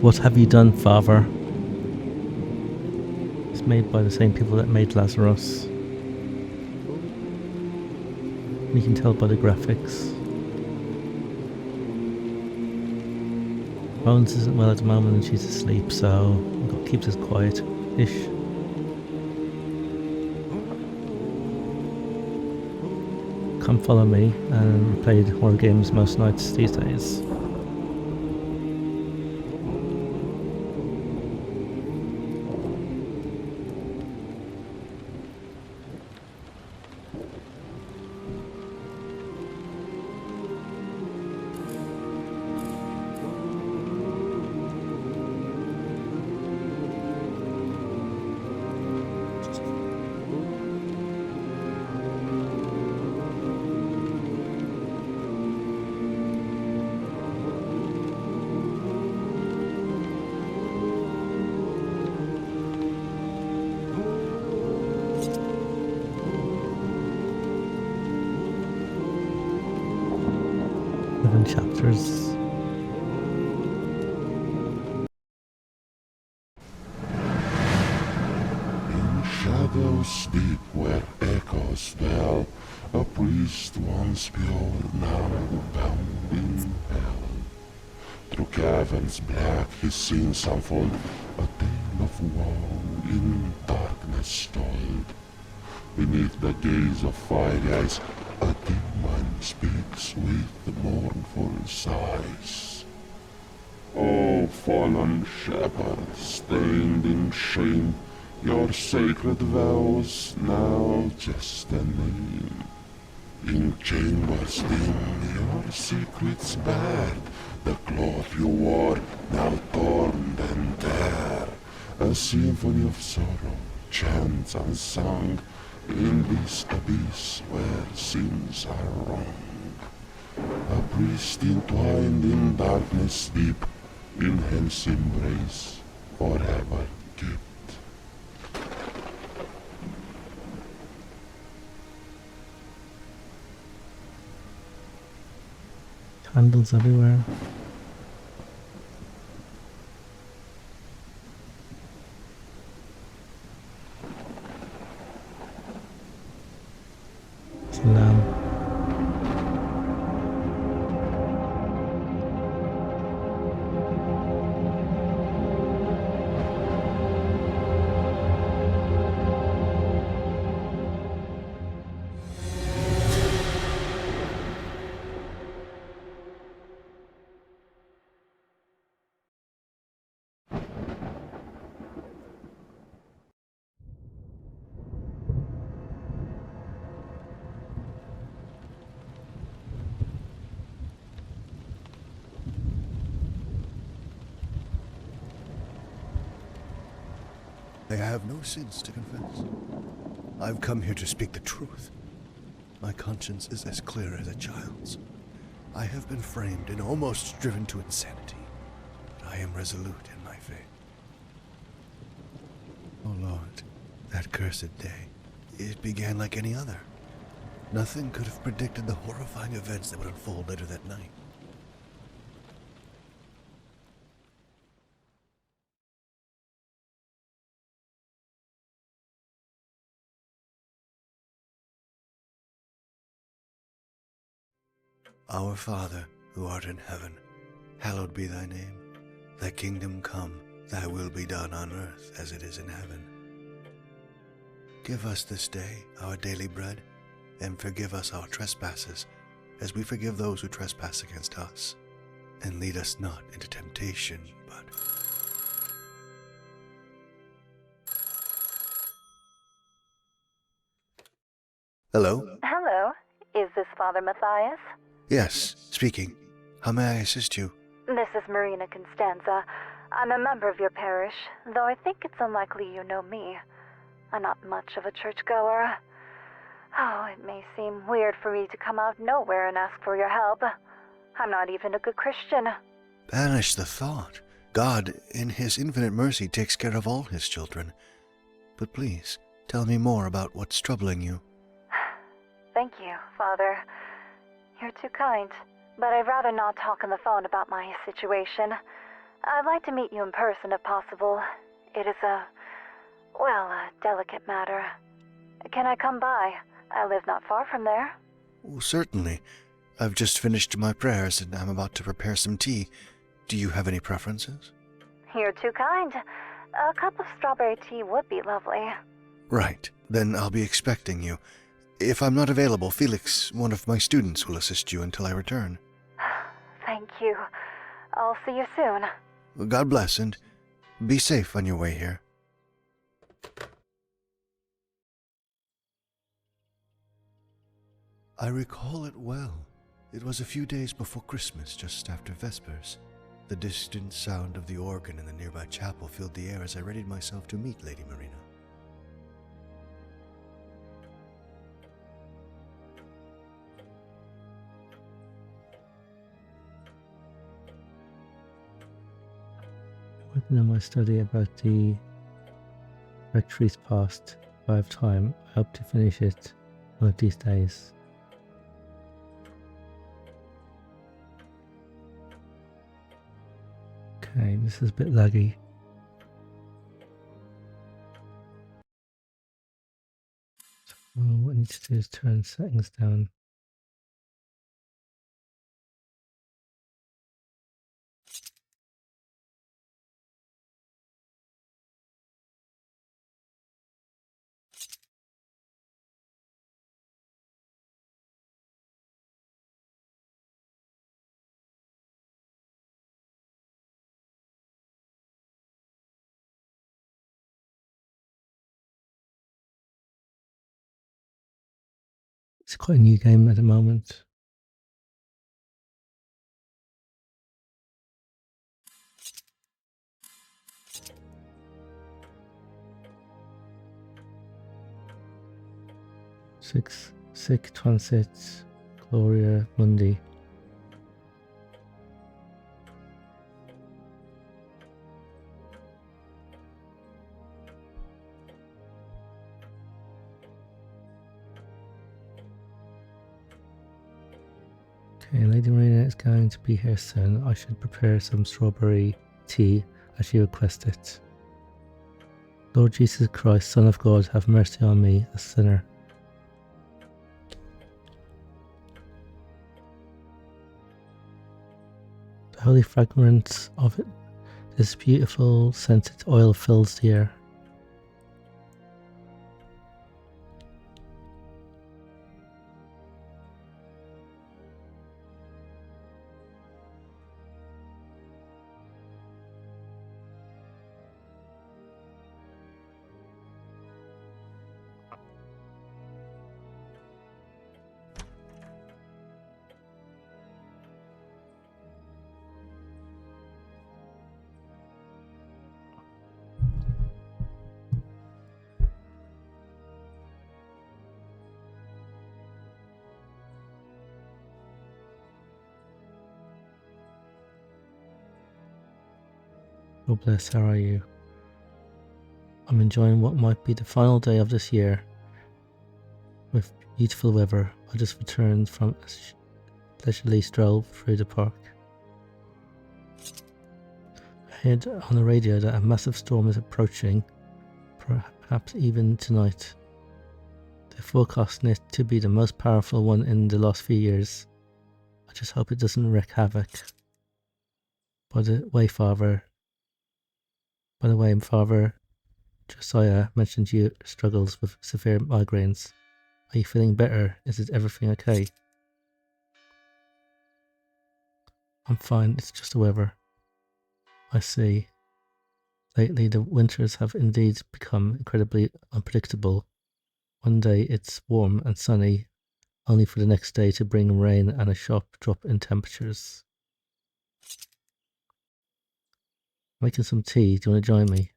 What have you done, Father? It's made by the same people that made Lazarus. You can tell by the graphics. Bones isn't well at the moment and she's asleep, so God keeps us quiet-ish. Come follow me, and we played horror games most nights these days. Chapters. In shadows deep where echoes dwell, a priest once pure, now bound in hell. Through caverns black his sins unfold, a tale of woe in darkness told. Beneath the gaze of fiery eyes, a demon speaks with mournful sighs. O fallen shepherd, stained in shame, your sacred vows now just a name. In chambers dim, your secrets bared, the cloth you wore now torn and tear. A symphony of sorrow, chants unsung, in this abyss where sins are wrong. A priest entwined in darkness deep, in hell's embrace forever kept. Candles everywhere. It's a lamb. I have no sins to confess. I've come here to speak the truth. My conscience is as clear as a child's. I have been framed and almost driven to insanity, but I am resolute in my faith. Oh Lord, that cursed day, it began like any other. Nothing could have predicted the horrifying events that would unfold later that night. Our Father, who art in heaven, hallowed be thy name. Thy kingdom come, thy will be done on earth as it is in heaven. Give us this day our daily bread, and forgive us our trespasses, as we forgive those who trespass against us. And lead us not into temptation, but... Hello? Hello, is this Father Matthias? Yes, speaking. How may I assist you? This is Marina Constanza. I'm a member of your parish, though I think it's unlikely you know me. I'm not much of a churchgoer. Oh, it may seem weird for me to come out of nowhere and ask for your help. I'm not even a good Christian. Banish the thought. God, in his infinite mercy, takes care of all his children. But please, tell me more about what's troubling you. Thank you, Father. You're too kind, but I'd rather not talk on the phone about my situation. I'd like to meet you in person if possible. It is a delicate matter. Can I come by? I live not far from there. Oh, certainly. I've just finished my prayers and I'm about to prepare some tea. Do you have any preferences? You're too kind. A cup of strawberry tea would be lovely. Right. Then I'll be expecting you. If I'm not available, Felix, one of my students, will assist you until I return. Thank you. I'll see you soon. God bless, and be safe on your way here. I recall it well. It was a few days before Christmas, just after Vespers. The distant sound of the organ in the nearby chapel filled the air as I readied myself to meet Lady Marina. Working on my study about the rectory's past. If I have time, I hope to finish it one of these days. Okay, this is a bit laggy. So what I need to do is turn settings down. It's quite a new game at the moment. Sic Transit Gloria Mundi. Okay, Lady Marina is going to be here soon. I should prepare some strawberry tea as she requested. Lord Jesus Christ, Son of God, have mercy on me, a sinner. The holy fragrance of it, this beautiful scented oil fills the air. God bless, how are you? I'm enjoying what might be the final day of this year with beautiful weather. I just returned from a leisurely stroll through the park. I heard on the radio that a massive storm is approaching, perhaps even tonight. They're forecasting it to be the most powerful one in the last few years. I just hope it doesn't wreak havoc. By the way, Father Josiah mentioned your struggles with severe migraines. Are you feeling better? Is it everything okay? I'm fine, it's just the weather. I see. Lately the winters have indeed become incredibly unpredictable. One day it's warm and sunny, only for the next day to bring rain and a sharp drop in temperatures. Making some tea, do you want to join me?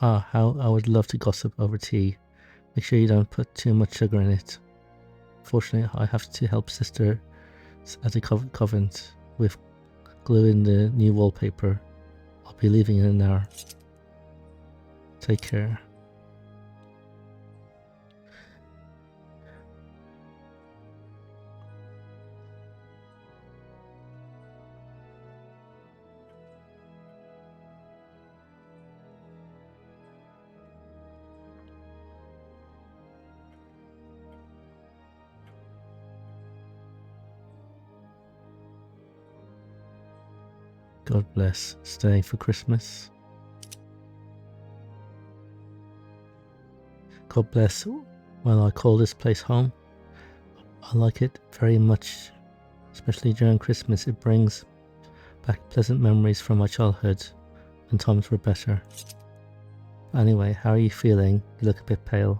Ah, how I would love to gossip over tea. Make sure you don't put too much sugar in it. Fortunately, I have to help Sister at the convent with gluing the new wallpaper. I'll be leaving in an hour. Take care. God bless. Staying for Christmas. God bless. While I call this place home, I like it very much, especially during Christmas. It brings back pleasant memories from my childhood when times were better. Anyway, how are you feeling? You look a bit pale.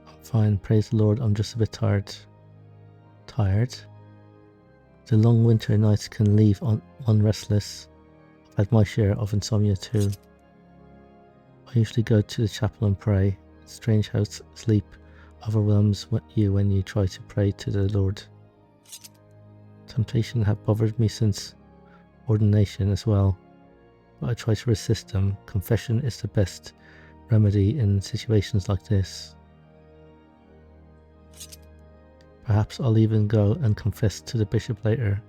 I'm fine, praise the Lord. I'm just a bit tired. Tired? The long winter nights can leave one restless. I've had my share of insomnia too. I usually go to the chapel and pray. It's strange how sleep overwhelms you when you try to pray to the Lord. Temptation have bothered me since ordination as well, but I try to resist them. Confession is the best remedy in situations like this. Perhaps I'll even go and confess to the bishop later.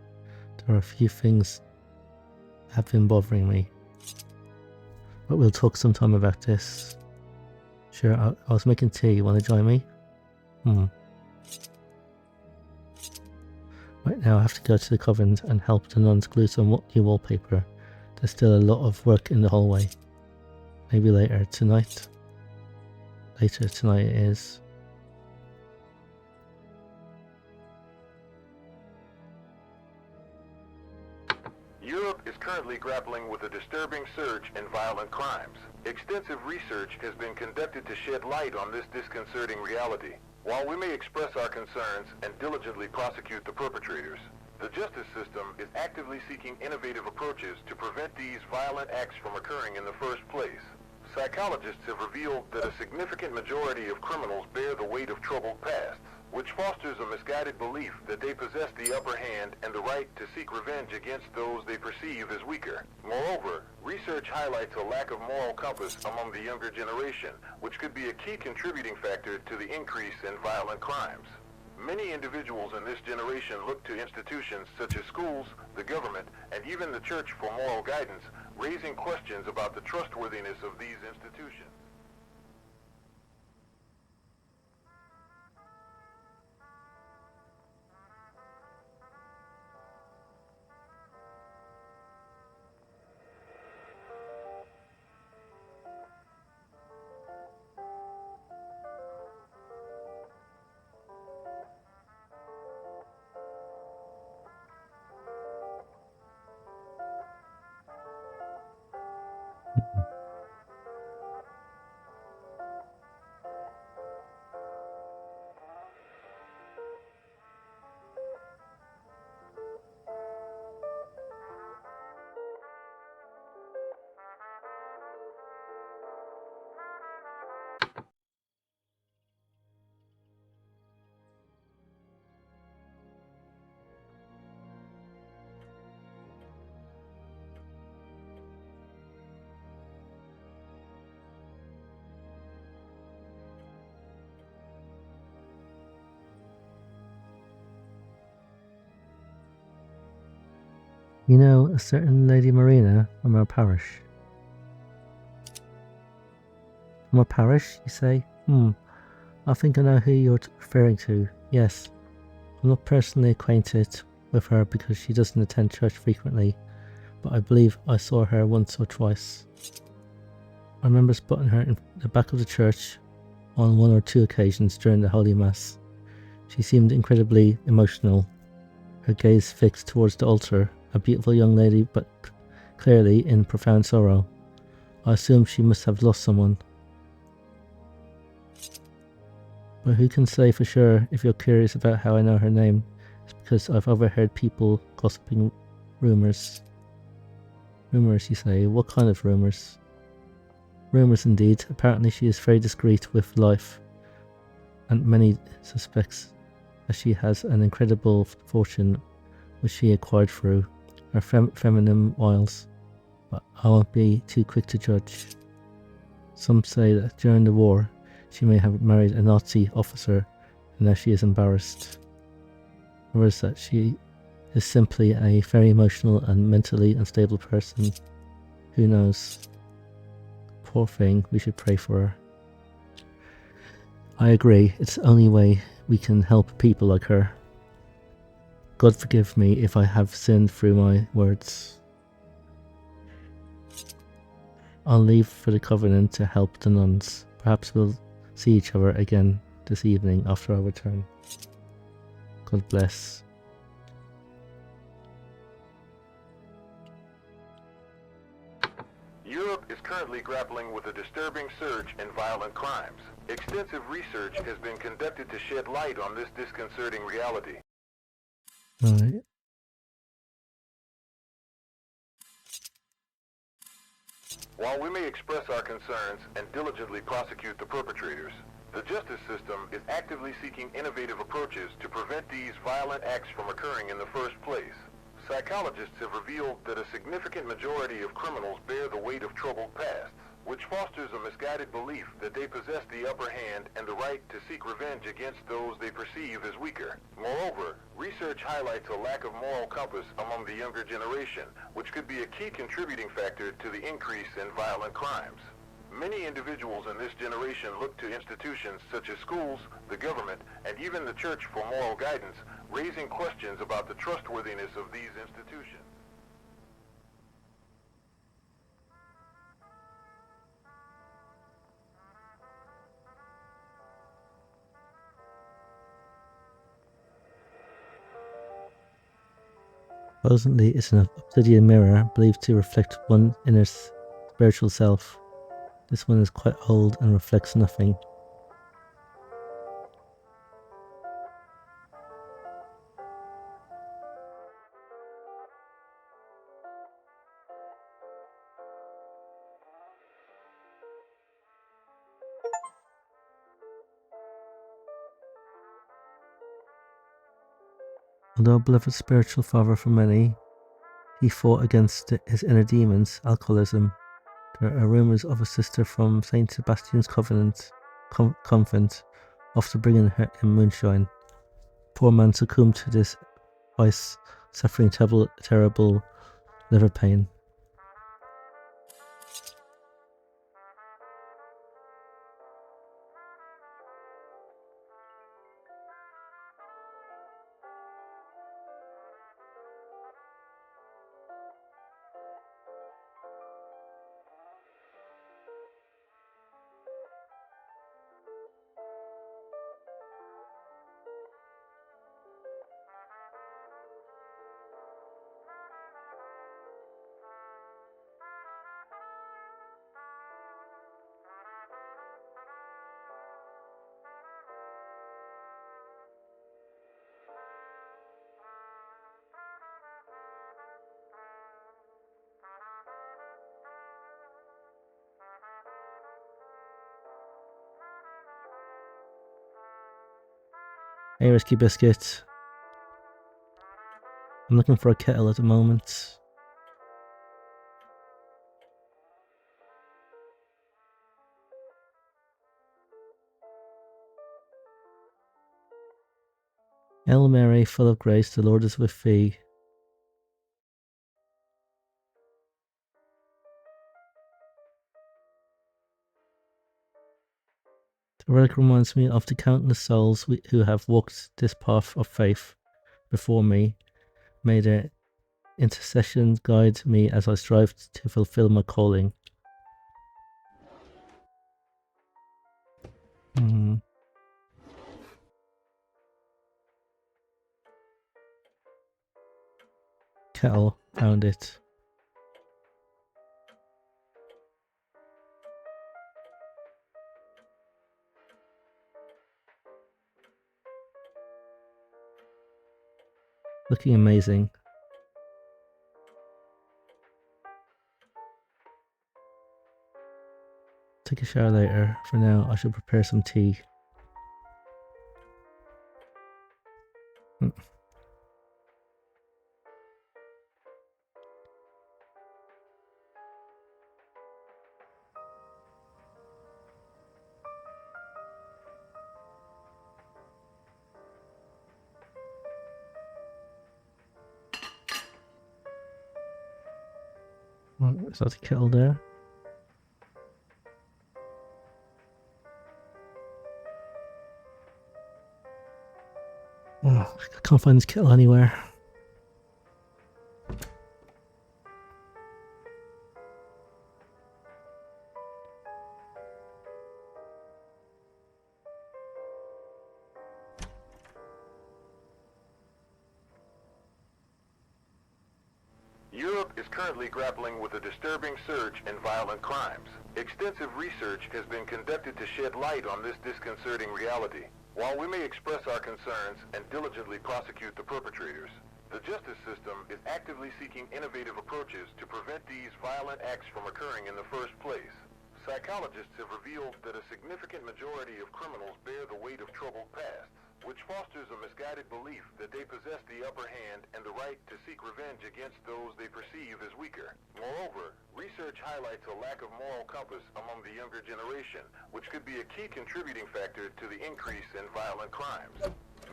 There are a few things that have been bothering me, but we'll talk sometime about this. Sure, I was making tea. You want to join me? Right now I have to go to the convent and help the nuns glue some new wallpaper. There's still a lot of work in the hallway. Maybe later tonight. Later tonight it is. Europe is currently grappling with a disturbing surge in violent crimes. Extensive research has been conducted to shed light on this disconcerting reality. While we may express our concerns and diligently prosecute the perpetrators, the justice system is actively seeking innovative approaches to prevent these violent acts from occurring in the first place. Psychologists have revealed that a significant majority of criminals bear the weight of troubled pasts, which fosters a misguided belief that they possess the upper hand and the right to seek revenge against those they perceive as weaker. Moreover, research highlights a lack of moral compass among the younger generation, which could be a key contributing factor to the increase in violent crimes. Many individuals in this generation look to institutions such as schools, the government, and even the church for moral guidance, raising questions about the trustworthiness of these institutions. You know, a certain Lady Marina from our parish. From our parish, you say? I think I know who you're referring to. Yes. I'm not personally acquainted with her because she doesn't attend church frequently, but I believe I saw her once or twice. I remember spotting her in the back of the church on one or two occasions during the Holy Mass. She seemed incredibly emotional, her gaze fixed towards the altar, a beautiful young lady but clearly in profound sorrow. I assume she must have lost someone. But who can say for sure? If you're curious about how I know her name, it's because I've overheard people gossiping rumours. Rumours, you say? What kind of rumours? Rumours indeed. Apparently she is very discreet with life, and many suspects that she has an incredible fortune which she acquired through her feminine wiles, but I won't be too quick to judge. Some say that during the war she may have married a Nazi officer and now she is embarrassed. Others that she is simply a very emotional and mentally unstable person. Who knows? Poor thing, we should pray for her. I agree, it's the only way we can help people like her. God forgive me if I have sinned through my words. I'll leave for the Covenant to help the nuns. Perhaps we'll see each other again this evening after our return. God bless. Europe is currently grappling with a disturbing surge in violent crimes. Extensive research has been conducted to shed light on this disconcerting reality. Alright. While we may express our concerns and diligently prosecute the perpetrators, the justice system is actively seeking innovative approaches to prevent these violent acts from occurring in the first place. Psychologists have revealed that a significant majority of criminals bear the weight of troubled pasts, which fosters a misguided belief that they possess the upper hand and the right to seek revenge against those they perceive as weaker. Moreover, research highlights a lack of moral compass among the younger generation, which could be a key contributing factor to the increase in violent crimes. Many individuals in this generation look to institutions such as schools, the government, and even the church for moral guidance, raising questions about the trustworthiness of these institutions. Supposedly, it's an obsidian mirror believed to reflect one's inner spiritual self. This one is quite old and reflects nothing. Although a beloved spiritual father for many, he fought against his inner demons, alcoholism. There are rumours of a sister from St. Sebastian's convent often bringing her in moonshine. Poor man succumbed to this vice, suffering terrible liver pain. Hey, Risky Biscuit. I'm looking for a kettle at the moment. Hail Mary, full of grace, the Lord is with thee. The relic reminds me of the countless souls who have walked this path of faith before me. May their intercession guide me as I strive to fulfill my calling. Kettle, found it. Looking amazing. Take a shower later. For now, I should prepare some tea. Is that the kettle there? Oh, I can't find this kettle anywhere. Europe is currently grappling with a disturbing surge in violent crimes. Extensive research has been conducted to shed light on this disconcerting reality. While we may express our concerns and diligently prosecute the perpetrators, the justice system is actively seeking innovative approaches to prevent these violent acts from occurring in the first place. Psychologists have revealed that a significant majority of criminals bear the weight of troubled pasts, which fosters a misguided belief that they possess the upper hand and the right to seek revenge against those they perceive as weaker. Moreover, research highlights a lack of moral compass among the younger generation, which could be a key contributing factor to the increase in violent crimes.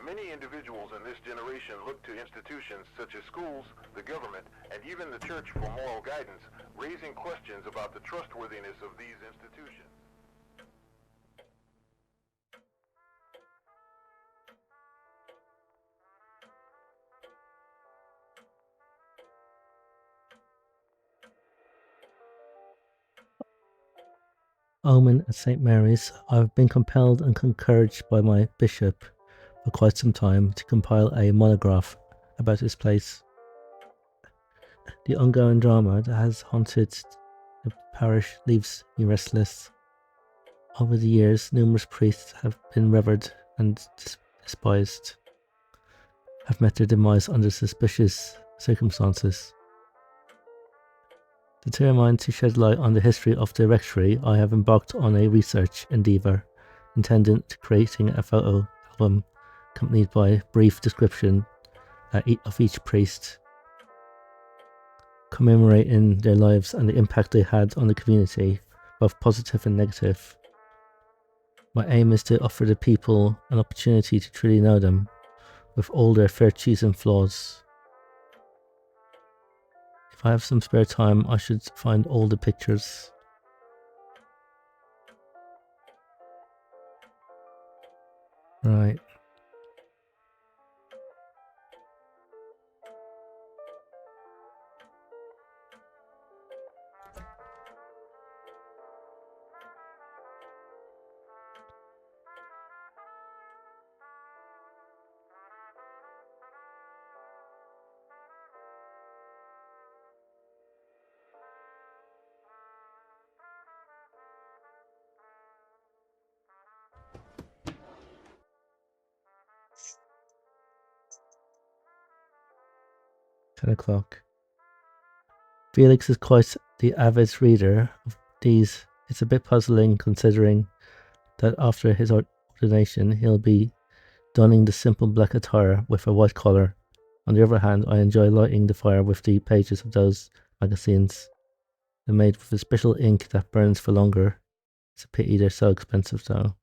Many individuals in this generation look to institutions such as schools, the government, and even the church for moral guidance, raising questions about the trustworthiness of these institutions. Omen at St. Mary's, I've been compelled and encouraged by my bishop for quite some time to compile a monograph about this place. The ongoing drama that has haunted the parish leaves me restless. Over the years, numerous priests have been revered and despised, have met their demise under suspicious circumstances. Determined to shed light on the history of the rectory, I have embarked on a research endeavour intended to creating a photo album accompanied by a brief description of each priest, commemorating their lives and the impact they had on the community, both positive and negative. My aim is to offer the people an opportunity to truly know them, with all their virtues and flaws. If I have some spare time, I should find all the pictures. Right. $10. Felix is quite the avid reader of these. It's a bit puzzling considering that after his ordination he'll be donning the simple black attire with a white collar. On the other hand, I enjoy lighting the fire with the pages of those magazines. They're made with a special ink that burns for longer. It's a pity they're so expensive though.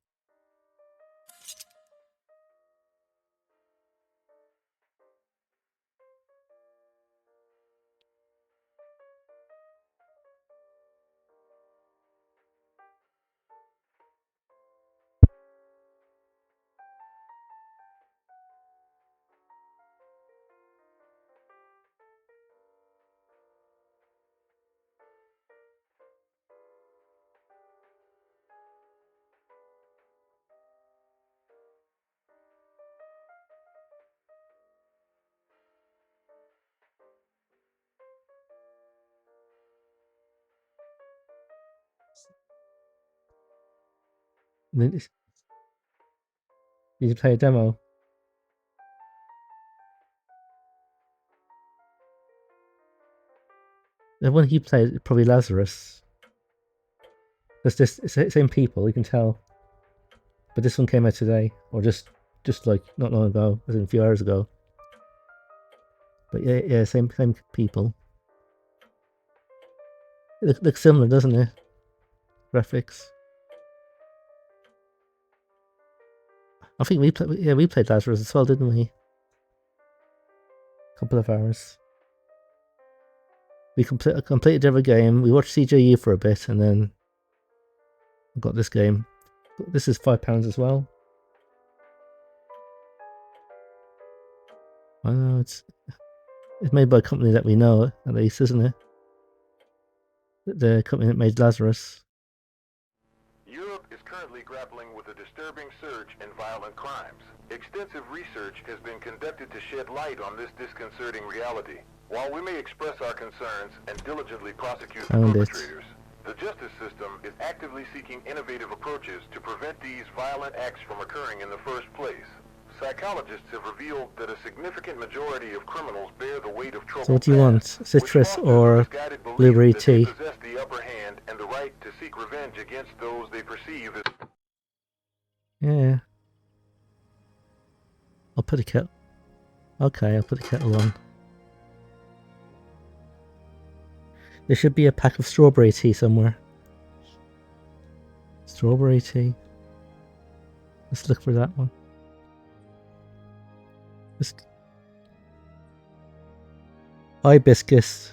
Did you play a demo? The one he played is probably Lazarus. It's this same people, you can tell. But this one came out today, or just like not long ago, as in a few hours ago. But yeah, same people. It looks similar, doesn't it? Graphics. I think we played Lazarus as well, didn't we? A couple of hours. We completed every game. We watched CJU for a bit, and then we got this game. This is £5 as well. I know it's made by a company that we know at least, isn't it? The company that made Lazarus. Europe is currently grappling with a disturbing surge in violent crimes. Extensive research has been conducted to shed light on this disconcerting reality. While we may express our concerns and diligently prosecute the Found it. perpetrators, the justice system is actively seeking innovative approaches to prevent these violent acts from occurring in the first place. Psychologists have revealed that a significant majority of criminals bear the weight of troubled So what do you want? past, Citrus which fosters a or misguided belief blueberry that they tea? possess the upper hand and the right to seek revenge against those they perceive as... Yeah. I'll put a kettle. Okay, I'll put the kettle on. There should be a pack of strawberry tea somewhere. Strawberry tea. Let's look for that one. Hibiscus.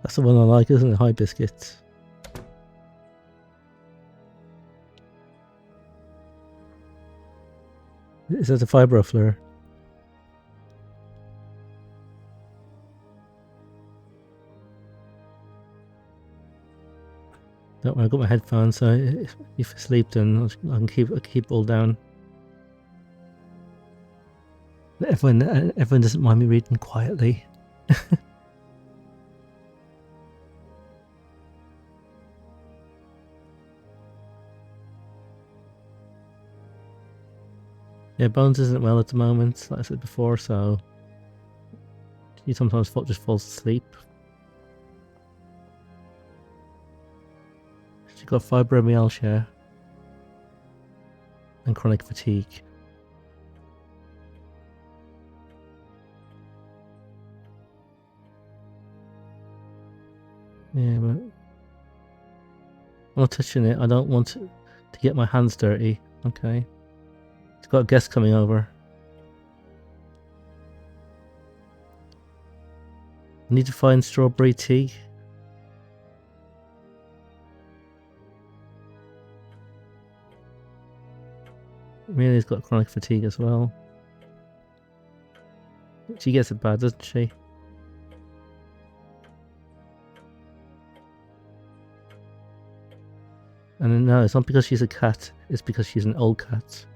That's the one I like, isn't it? Hibiscus. Is that a fibrofleur? Don't worry, I've got my headphones, so if I sleep, then I can keep all down. Everyone doesn't mind me reading quietly. Yeah, Bones isn't well at the moment, like I said before, so he sometimes just falls asleep. She's got fibromyalgia and chronic fatigue. Yeah, but I'm not touching it. I don't want to get my hands dirty. Okay. It's got a guest coming over. I need to find strawberry tea. Amelia's got chronic fatigue as well. She gets it bad, doesn't she? And no, it's not because she's a cat. It's because she's an old cat.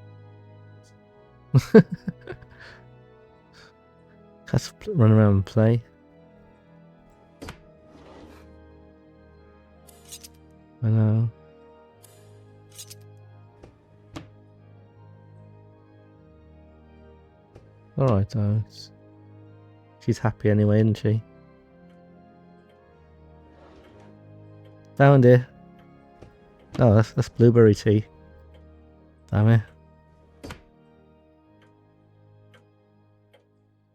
Cats run around and play. I know. Alright though. She's happy anyway, isn't she? Found it. Oh, that's blueberry tea. Damn it.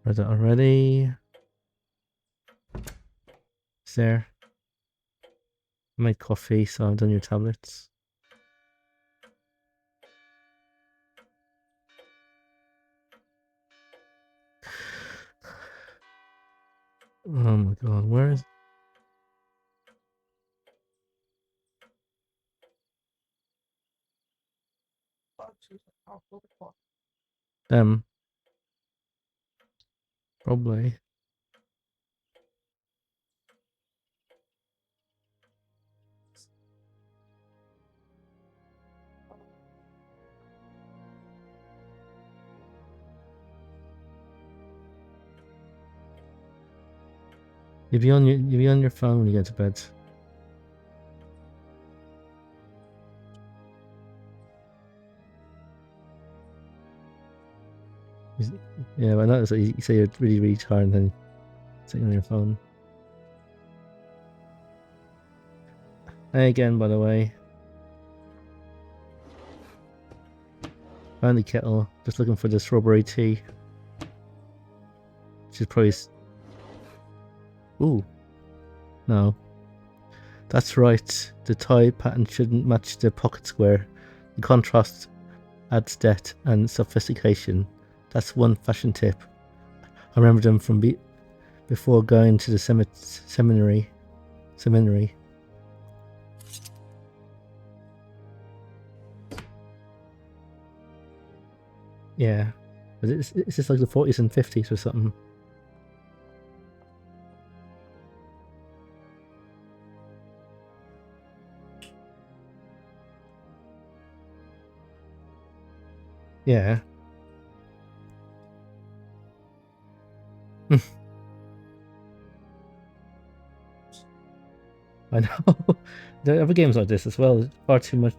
Read it already. It's there. I made coffee, so I've done your tablets. Oh my god, where is... Them. Probably. You'll be on your phone when you get to bed. Yeah, I noticed that you say you're really tired and then sitting on your phone. Hey again, by the way. Found the kettle, just looking for the strawberry tea. Which is probably... Ooh. No. That's right, the tie pattern shouldn't match the pocket square. The contrast adds depth and sophistication. That's one fashion tip. I remember them from before going to the seminary. Yeah. But it's just like the 40s and 50s or something. Yeah. I know. There are other games like this as well. Far too much.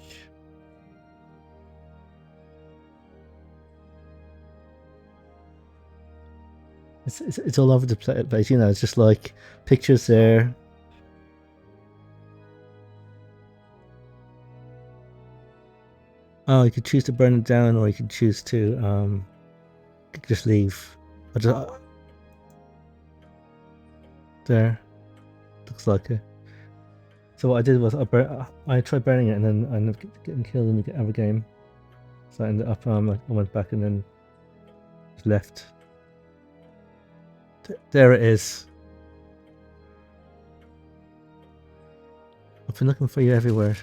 It's all over the place. You know, it's just like pictures there. Oh, you could choose to burn it down, or you could choose to just leave. I just there. Looks like it. So what I did was I tried burning it, and then I ended up getting killed in the other game. So I ended up I went back and then just left. There it is. I've been looking for you everywhere.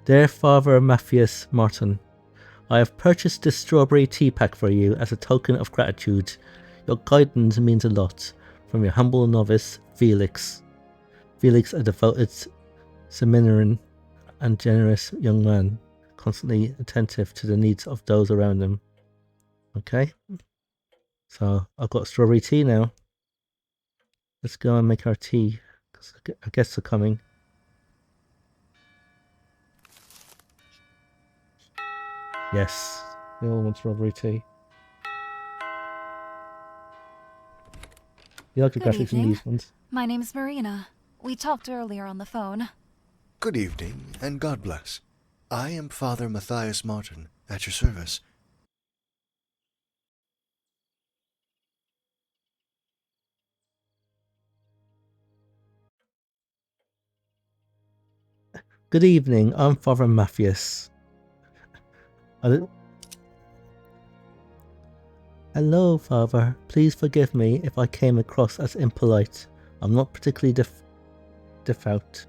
Dear Father Matthias Martin, I have purchased this strawberry tea pack for you as a token of gratitude. Your guidance means a lot. From your humble novice, Felix. Felix, a devoted seminarian and generous young man, constantly attentive to the needs of those around him. Okay, so I've got strawberry tea now. Let's go and make our tea, because our guests are coming. Yes, we all want strawberry tea. You like the Good graphics in evening. these ones? My name's Marina. We talked earlier on the phone. Good evening, and God bless. I am Father Matthias Martin, at your service. Good evening, I'm Father Matthias. Hello, Father. Please forgive me if I came across as impolite. I'm not particularly devout.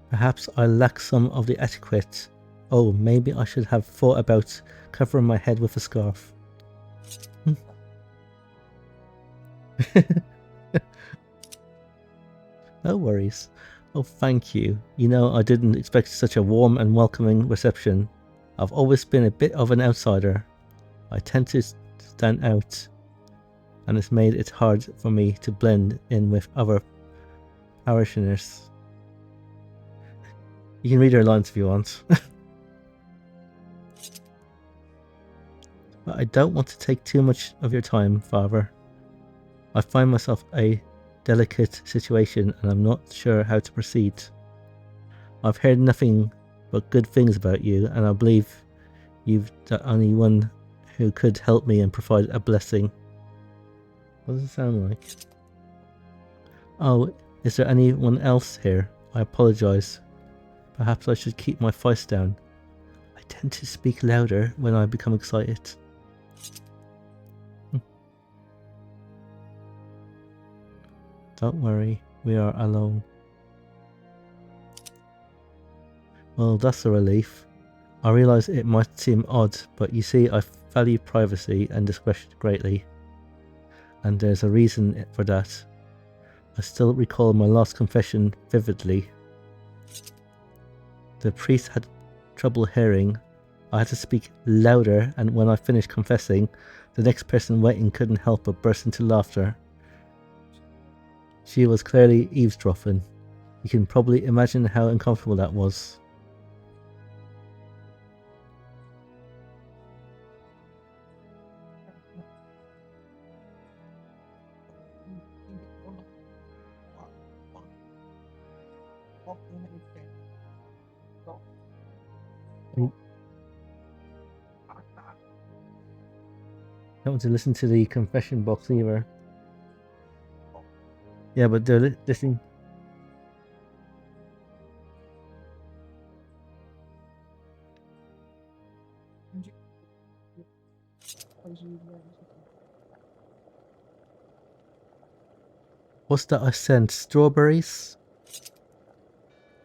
Perhaps I lack some of the etiquette. Oh, maybe I should have thought about covering my head with a scarf. No worries. Oh, thank you. You know, I didn't expect such a warm and welcoming reception. I've always been a bit of an outsider. I tend to stand out, and it's made it hard for me to blend in with other parishioners. You can read her lines if you want. But I don't want to take too much of your time, Father. I find myself a delicate situation and I'm not sure how to proceed. I've heard nothing but good things about you, and I believe you've the only one who could help me and provide a blessing. What does it sound like? Oh, is there anyone else here? I apologize. Perhaps I should keep my voice down. I tend to speak louder when I become excited. Don't worry, we are alone. Well, that's a relief. I realise it might seem odd, but you see, I value privacy and discretion greatly. And there's a reason for that. I still recall my last confession vividly. The priest had trouble hearing. I had to speak louder, and when I finished confessing, the next person waiting couldn't help but burst into laughter. She was clearly eavesdropping. You can probably imagine how uncomfortable that was. Don't want to listen to the confession box either. Yeah, but they're listening. What's that I sent? Strawberries?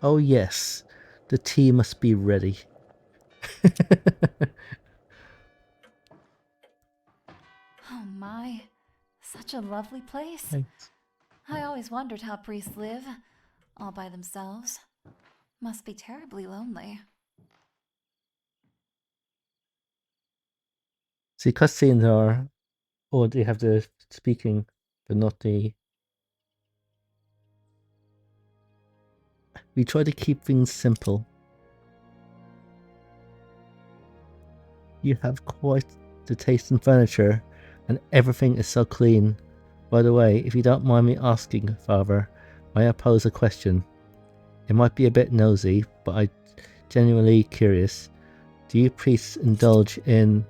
Oh yes, the tea must be ready. Oh my, such a lovely place. Thanks. I always wondered how priests live, all by themselves. Must be terribly lonely. See, cutscenes are... Oh, they have the speaking, but not the. We try to keep things simple. You have quite the taste in furniture, and everything is so clean. By the way, if you don't mind me asking, Father, may I pose a question? It might be a bit nosy, but I'm genuinely curious. Do you priests indulge in,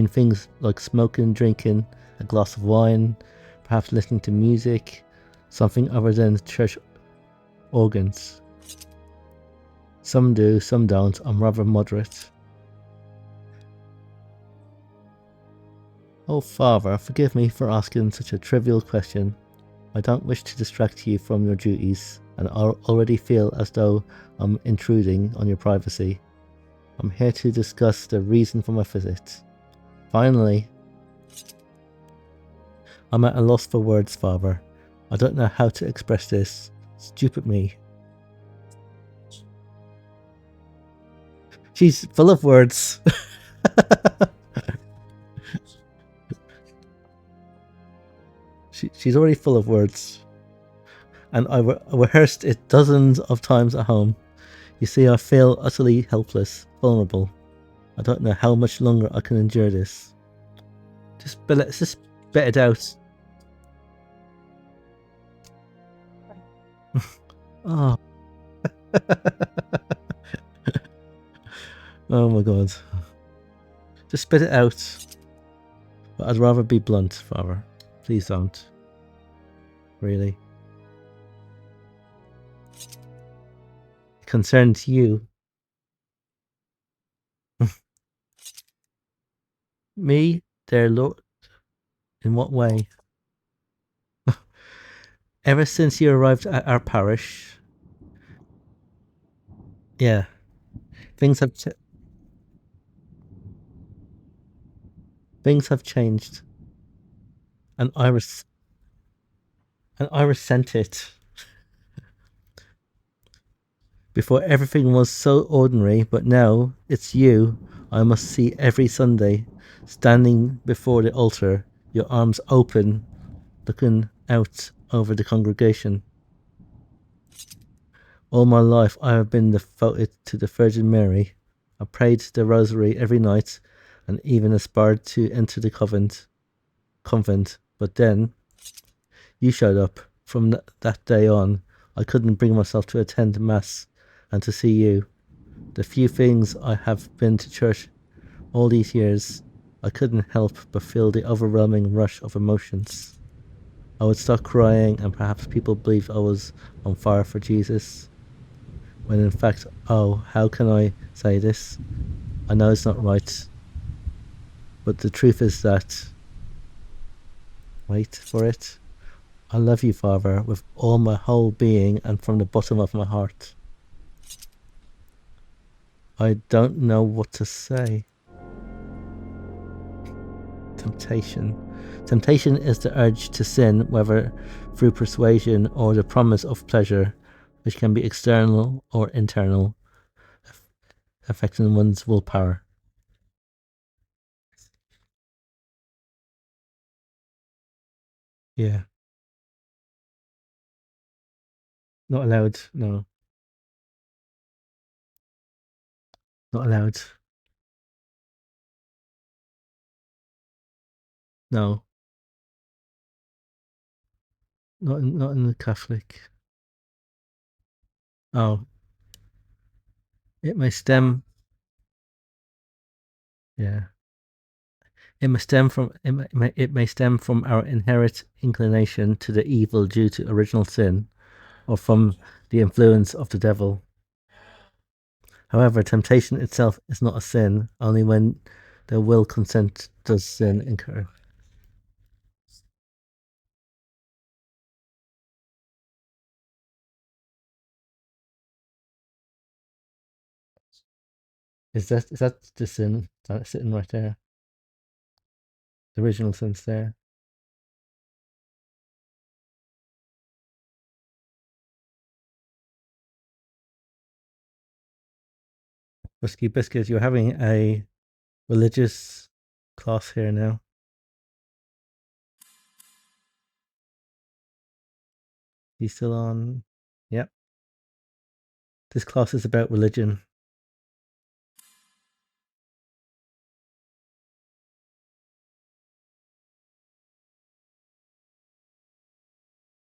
things like smoking, drinking, a glass of wine, perhaps listening to music, something other than church organs? Some do, some don't. I'm rather moderate. Oh, Father, forgive me for asking such a trivial question. I don't wish to distract you from your duties, and I already feel as though I'm intruding on your privacy. I'm here to discuss the reason for my visit. Finally, I'm at a loss for words, Father. I don't know how to express this. Stupid me. She's full of words. She's already full of words. And I rehearsed it dozens of times at home. You see, I feel utterly helpless, vulnerable. I don't know how much longer I can endure this. Let's just spit it out. Oh. Oh my god. Just spit it out. But I'd rather be blunt, Father. Please don't. Really. It concerns you. Me, dear Lord. In what way? Ever since you arrived at our parish, yeah, things have changed, and I resent it. Before everything was so ordinary, but now it's you I must see every Sunday, standing before the altar, your arms open, looking out over the congregation. All my life I have been devoted to the Virgin Mary. I prayed the rosary every night and even aspired to enter the convent. But then you showed up. From that day on, I couldn't bring myself to attend Mass and to see you. The few things I have been to church all these years, I couldn't help but feel the overwhelming rush of emotions. I would start crying and perhaps people believed I was on fire for Jesus. When in fact, oh, how can I say this? I know it's not right. But the truth is that, wait for it, I love you, Father, with all my whole being and from the bottom of my heart. I don't know what to say. Temptation. Temptation is the urge to sin, whether through persuasion or the promise of pleasure, which can be external or internal, affecting one's willpower. Yeah. Not allowed. No. Not allowed. No. Not in the Catholic. Oh, it may stem. Yeah. It may stem from our inherent inclination to the evil due to original sin, or from the influence of the devil. However, temptation itself is not a sin, only when the will consent does sin incur. Is that the sin that's sitting right there? The original sin's there. Whiskey Biscuit, you're having a religious class here now. He's still on. Yep. This class is about religion.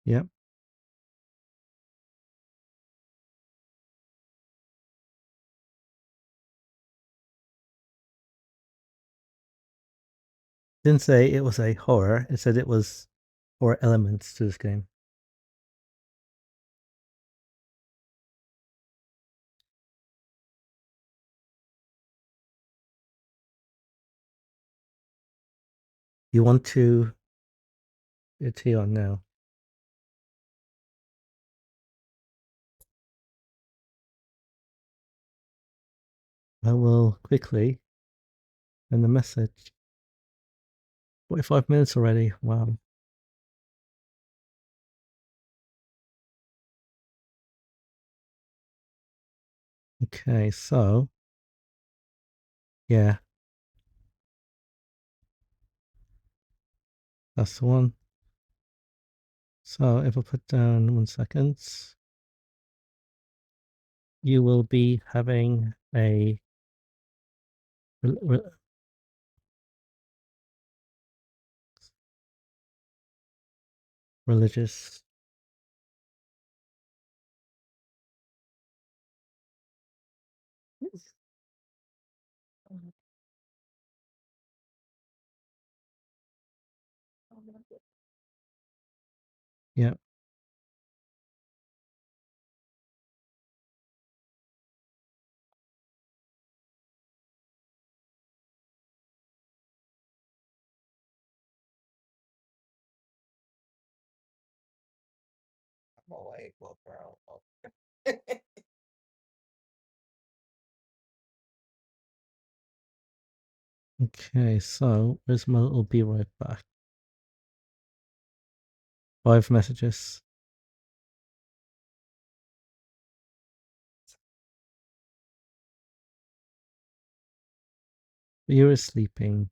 Yep. Didn't say it was a horror. It said it was horror elements to this game. You want to it's here on now. I will quickly send the message. 45 minutes already. Wow. Okay, so yeah, that's the one. So if I put down 1 second, you will be having a religious. Yeah. Okay, so where's my little be right back? 5 messages. You're sleeping.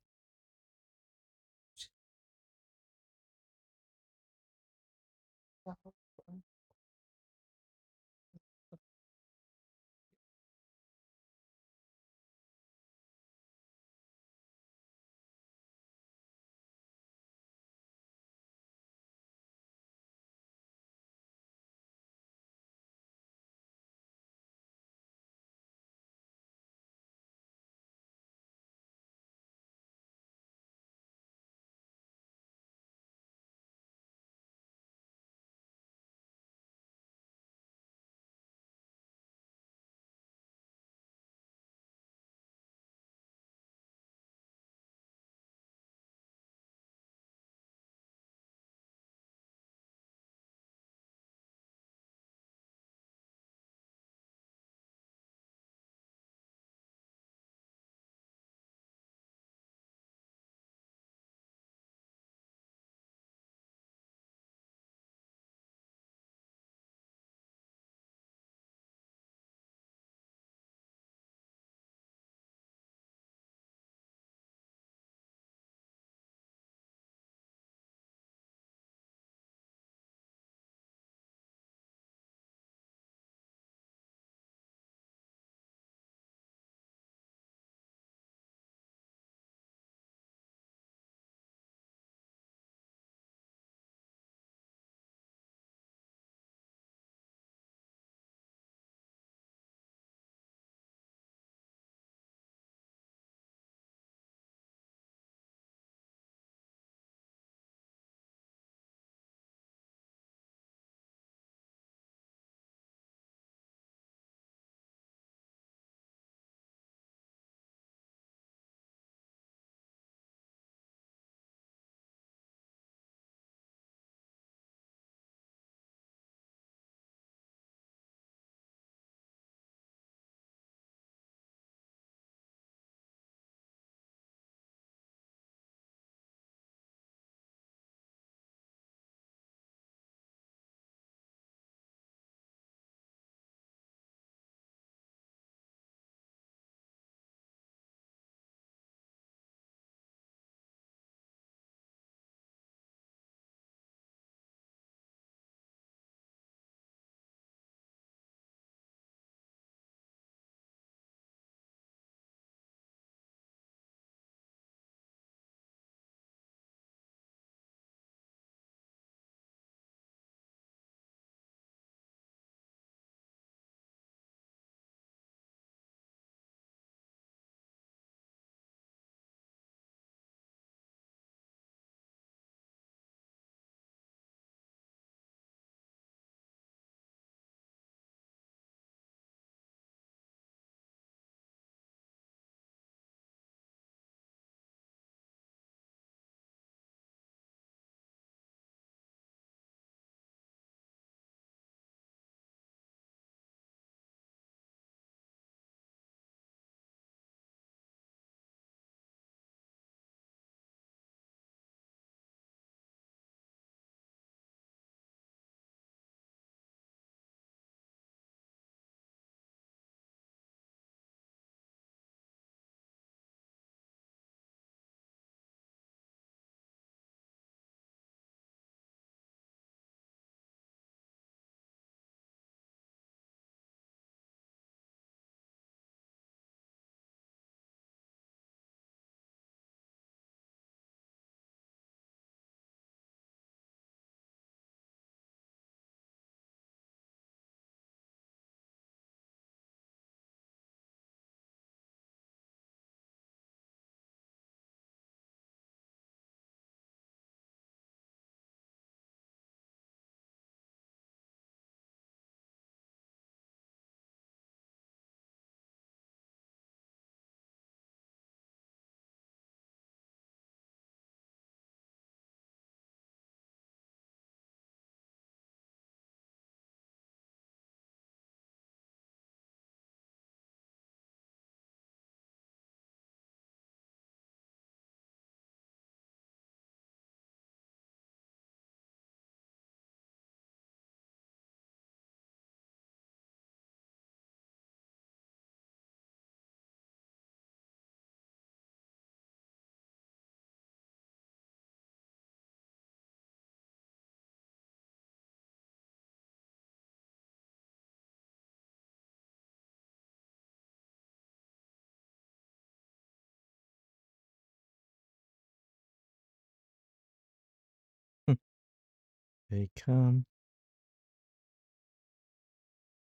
Okay, cam.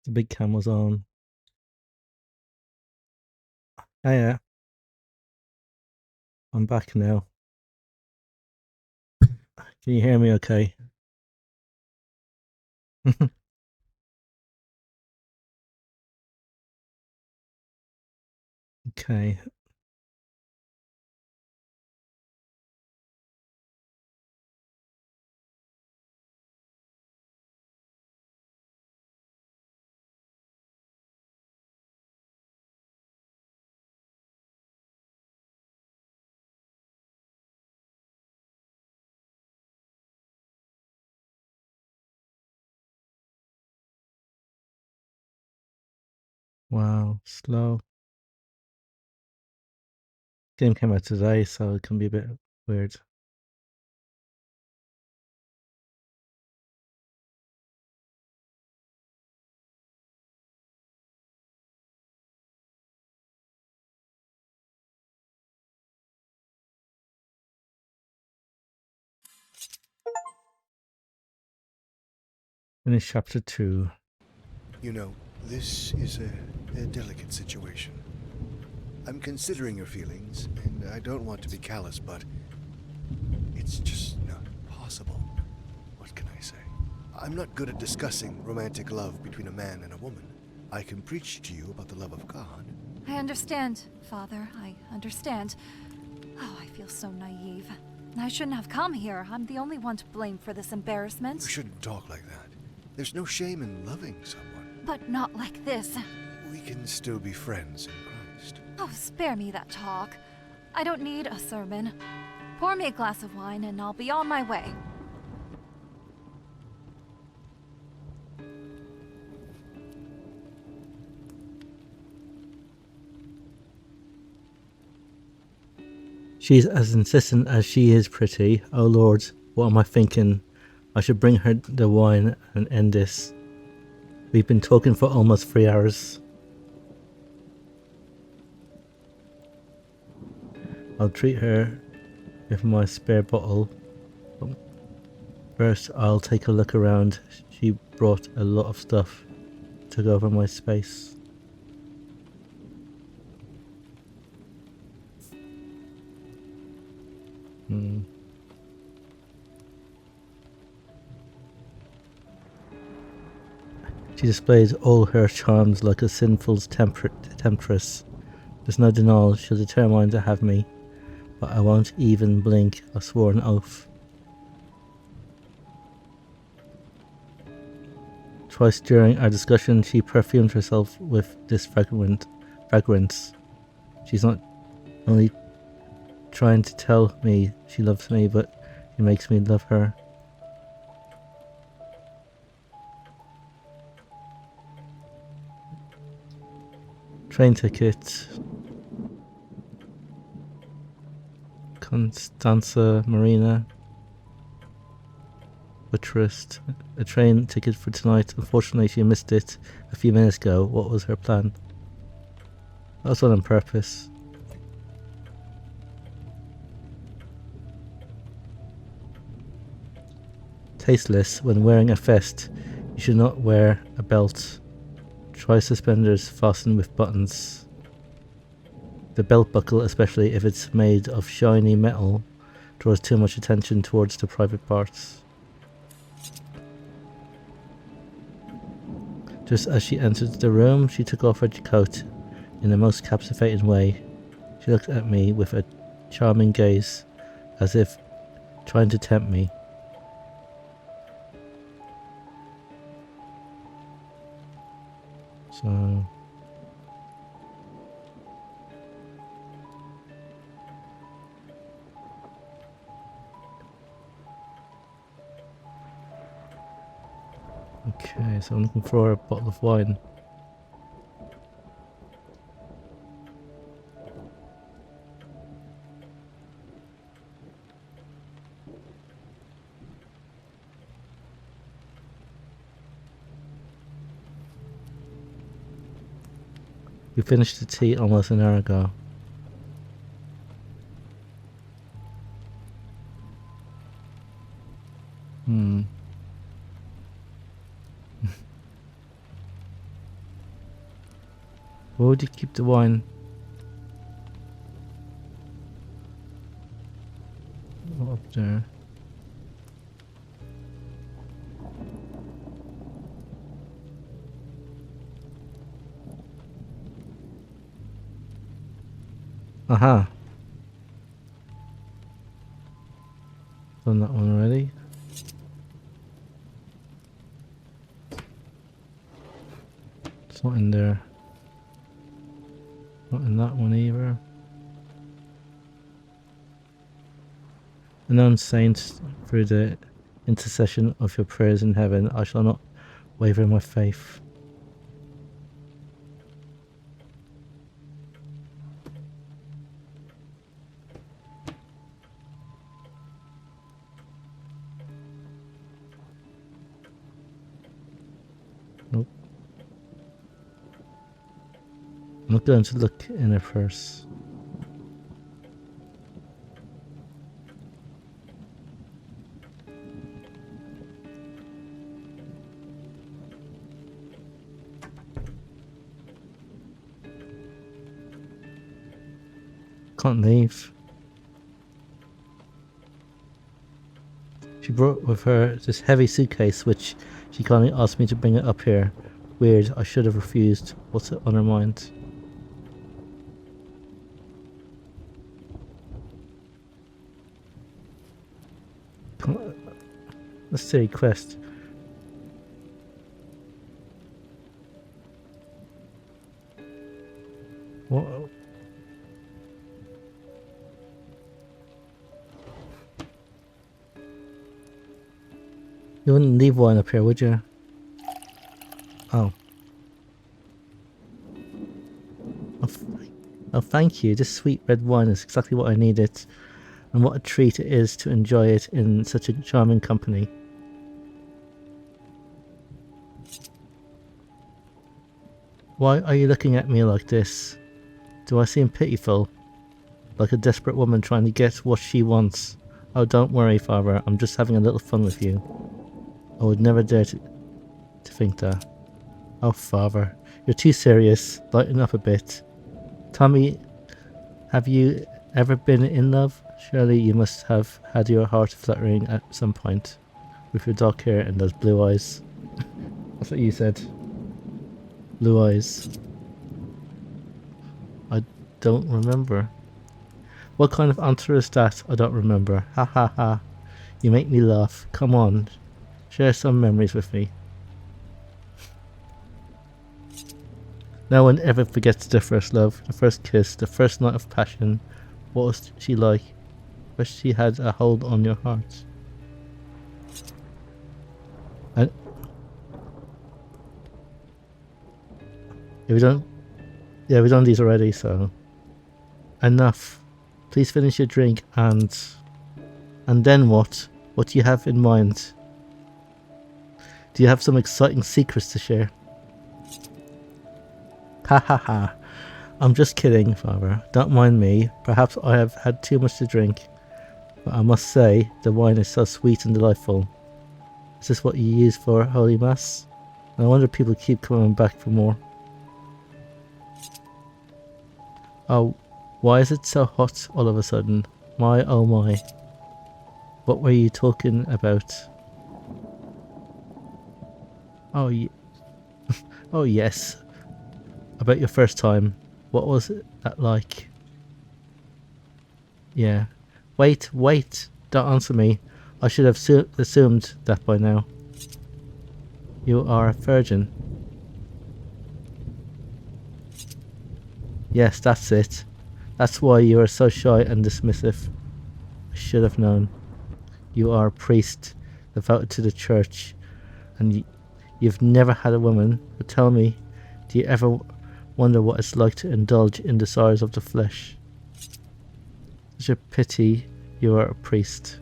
The big cam was on. Oh yeah, I'm back now. Can you hear me okay? Okay. Wow, slow. Game came out today, so it can be a bit weird. Finish chapter 2. You know, this is a delicate situation. I'm considering your feelings, and I don't want to be callous, but it's just not possible. What can I say? I'm not good at discussing romantic love between a man and a woman. I can preach to you about the love of God. I understand, Father. I understand. Oh, I feel so naive. I shouldn't have come here. I'm the only one to blame for this embarrassment. You shouldn't talk like that. There's no shame in loving someone. But not like this. We can still be friends in Christ. Oh, spare me that talk. I don't need a sermon. Pour me a glass of wine and I'll be on my way. She's as insistent as she is pretty. Oh Lord, what am I thinking? I should bring her the wine and end this. We've been talking for almost 3 hours. I'll treat her with my spare bottle. First, I'll take a look around. She brought a lot of stuff. Took over my space. She displays all her charms like a sinful temptress. There's no denial she'll determine to have me, but I won't even blink. I swore an oath. Twice during our discussion, she perfumed herself with this fragrance. She's not only trying to tell me she loves me, but she makes me love her. Train ticket. Constanza Marina. Buttressed. A train ticket for tonight. Unfortunately, she missed it a few minutes ago. What was her plan? That was all on purpose. Tasteless. When wearing a vest, you should not wear a belt. Try suspenders fastened with buttons. The belt buckle, especially if it's made of shiny metal, draws too much attention towards the private parts. Just as she entered the room, she took off her coat in the most captivating way. She looked at me with a charming gaze, as if trying to tempt me. So... okay, so I'm looking for a bottle of wine. We finished the tea almost an hour ago. Where would you keep the wine? Oh, up there. Aha. Done that one already. It's not in there. Not in that one either. Unknown saints, through the intercession of your prayers in heaven, I shall not waver in my faith. Nope. I'm not going to look in her first. Can't leave. She brought with her this heavy suitcase, which she kindly asked me to bring it up here. Weird, I should have refused. What's on her mind? Let's see, quest. What? You wouldn't leave wine up here, would you? Oh. Oh, thank you. This sweet red wine is exactly what I needed. And what a treat it is to enjoy it in such a charming company. Why are you looking at me like this? Do I seem pitiful? Like a desperate woman trying to get what she wants? Oh, don't worry, Father. I'm just having a little fun with you. I would never dare to think that. Oh, Father. You're too serious. Lighten up a bit. Tell me, have you ever been in love? Surely you must have had your heart fluttering at some point. With your dark hair and those blue eyes. That's what you said. Blue eyes. I don't remember. What kind of answer is that? I don't remember. Ha ha ha. You make me laugh. Come on. Share some memories with me. No one ever forgets their first love, the first kiss, the first night of passion. What was she like? First she had a hold on your heart. And we've done these already, so enough. Please finish your drink and then what? What do you have in mind? Do you have some exciting secrets to share? Ha ha ha. I'm just kidding, Father. Don't mind me. Perhaps I have had too much to drink. But I must say, the wine is so sweet and delightful. Is this what you use for Holy Mass? No wonder people keep coming back for more. Oh, why is it so hot all of a sudden? My oh my. What were you talking about? Oh, oh yes. About your first time. What was that like? Yeah. Wait. Don't answer me. I should have assumed that by now. You are a virgin. Yes, that's it. That's why you are so shy and dismissive. I should have known. You are a priest, devoted to the church, and you've never had a woman. But tell me, do you ever wonder what it's like to indulge in desires of the flesh? Such a pity you are a priest.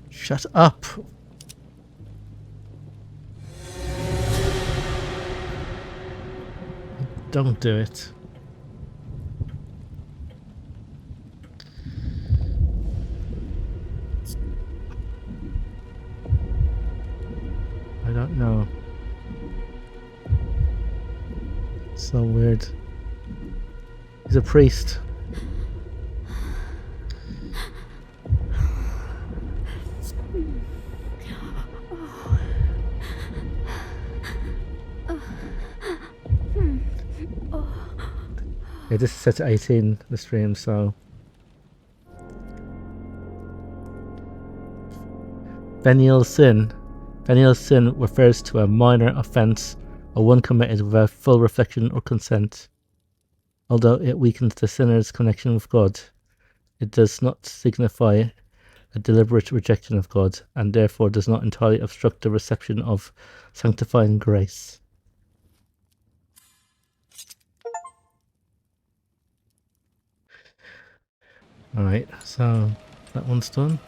Shut up! Don't do it. I don't know. So weird. He's a priest. Yeah, this is set to 18, the stream, so... Venial sin. Venial sin refers to a minor offence or one committed without full reflection or consent. Although it weakens the sinner's connection with God, it does not signify a deliberate rejection of God, and therefore does not entirely obstruct the reception of sanctifying grace. Alright, so that one's done.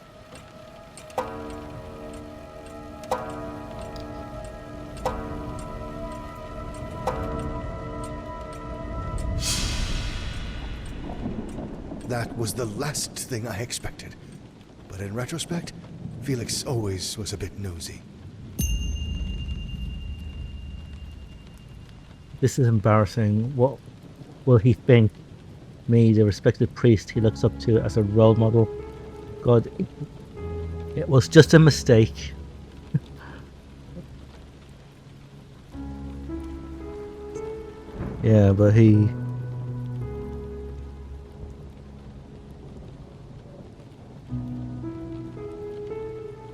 That was the last thing I expected. But in retrospect, Felix always was a bit nosy. This is embarrassing. What will he think? Me, the respected priest he looks up to as a role model. God, it was just a mistake. Yeah, but he...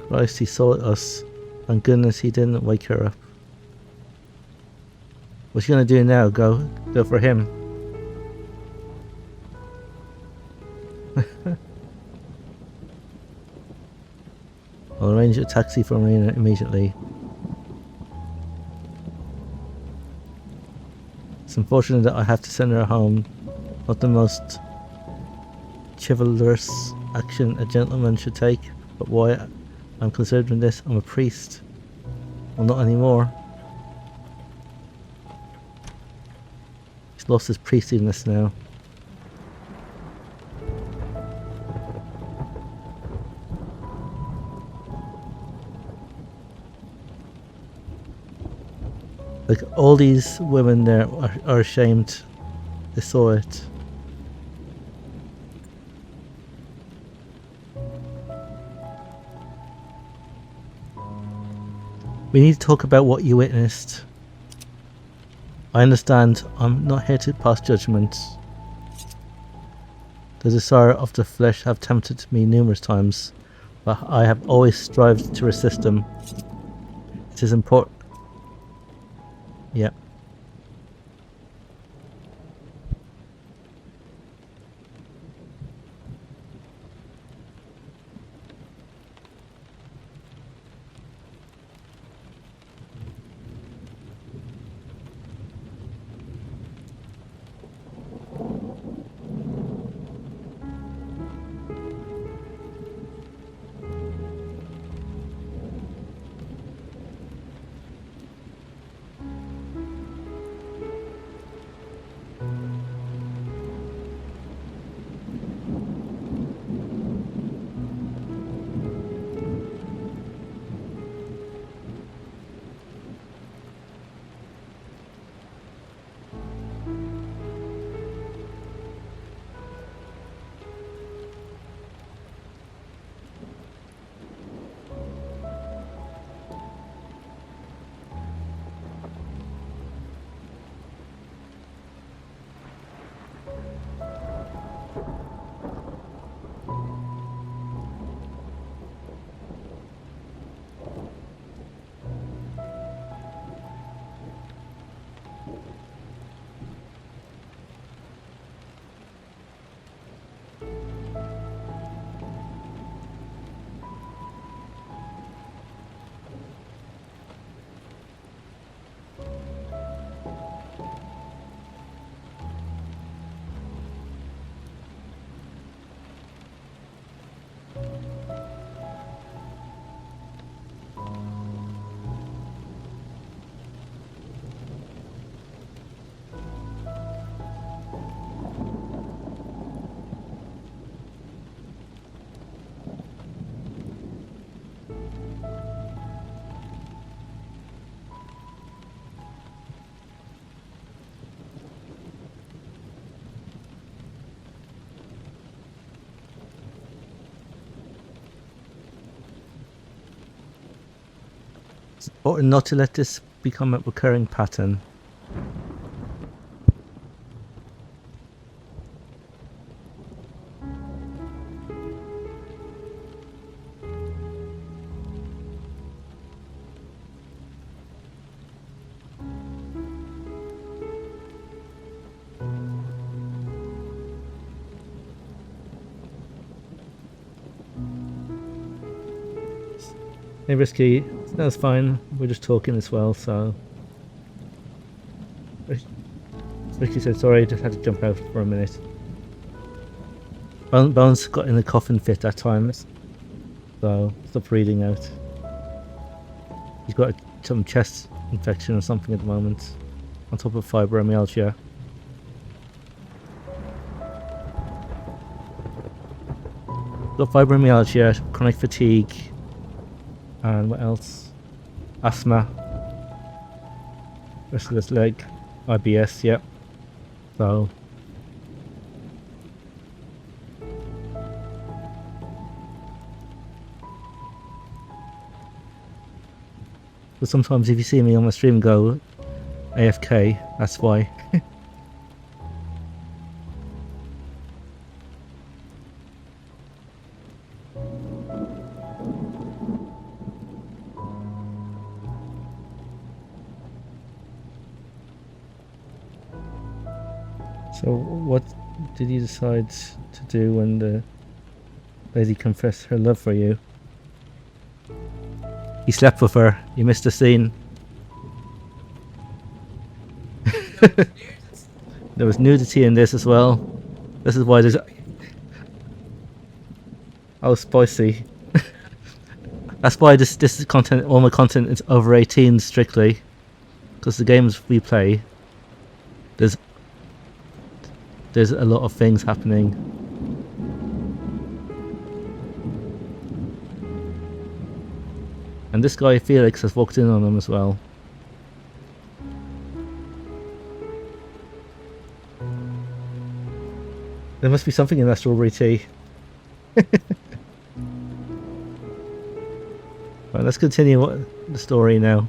Christ, he saw us. Thank goodness he didn't wake her up. What's he gonna do now? Go for him. I'll arrange a taxi for Marina immediately. It's unfortunate that I have to send her home. Not the most chivalrous action a gentleman should take, but why I'm considering this, I'm a priest. Well, not anymore. He's lost his priestliness now. Like, all these women there are ashamed. They saw it. We need to talk about what you witnessed. I understand I'm not here to pass judgment. The desire of the flesh have tempted me numerous times, but I have always strived to resist them. It is important. Yep. Or not to let this become a recurring pattern. Hey Risky, that's fine. We're just talking as well, so. Risky said sorry, just had to jump out for a minute. Bones got in a coughing fit that time, so stop reading out. He's got some chest infection or something at the moment, on top of fibromyalgia. Got fibromyalgia, chronic fatigue, and what else? Asthma. Restless leg, IBS, yep. So. But sometimes if you see me on my stream go AFK, that's why. So what did you decide to do when the lady confessed her love for you? He slept with her. You missed the scene. There was nudity in this as well. This is why there's... Oh, spicy. That's why this is content. All my content is over 18 strictly, because the games we play, there's a lot of things happening. And this guy Felix has walked in on him as well. There must be something in that strawberry tea. Right, let's continue the story now.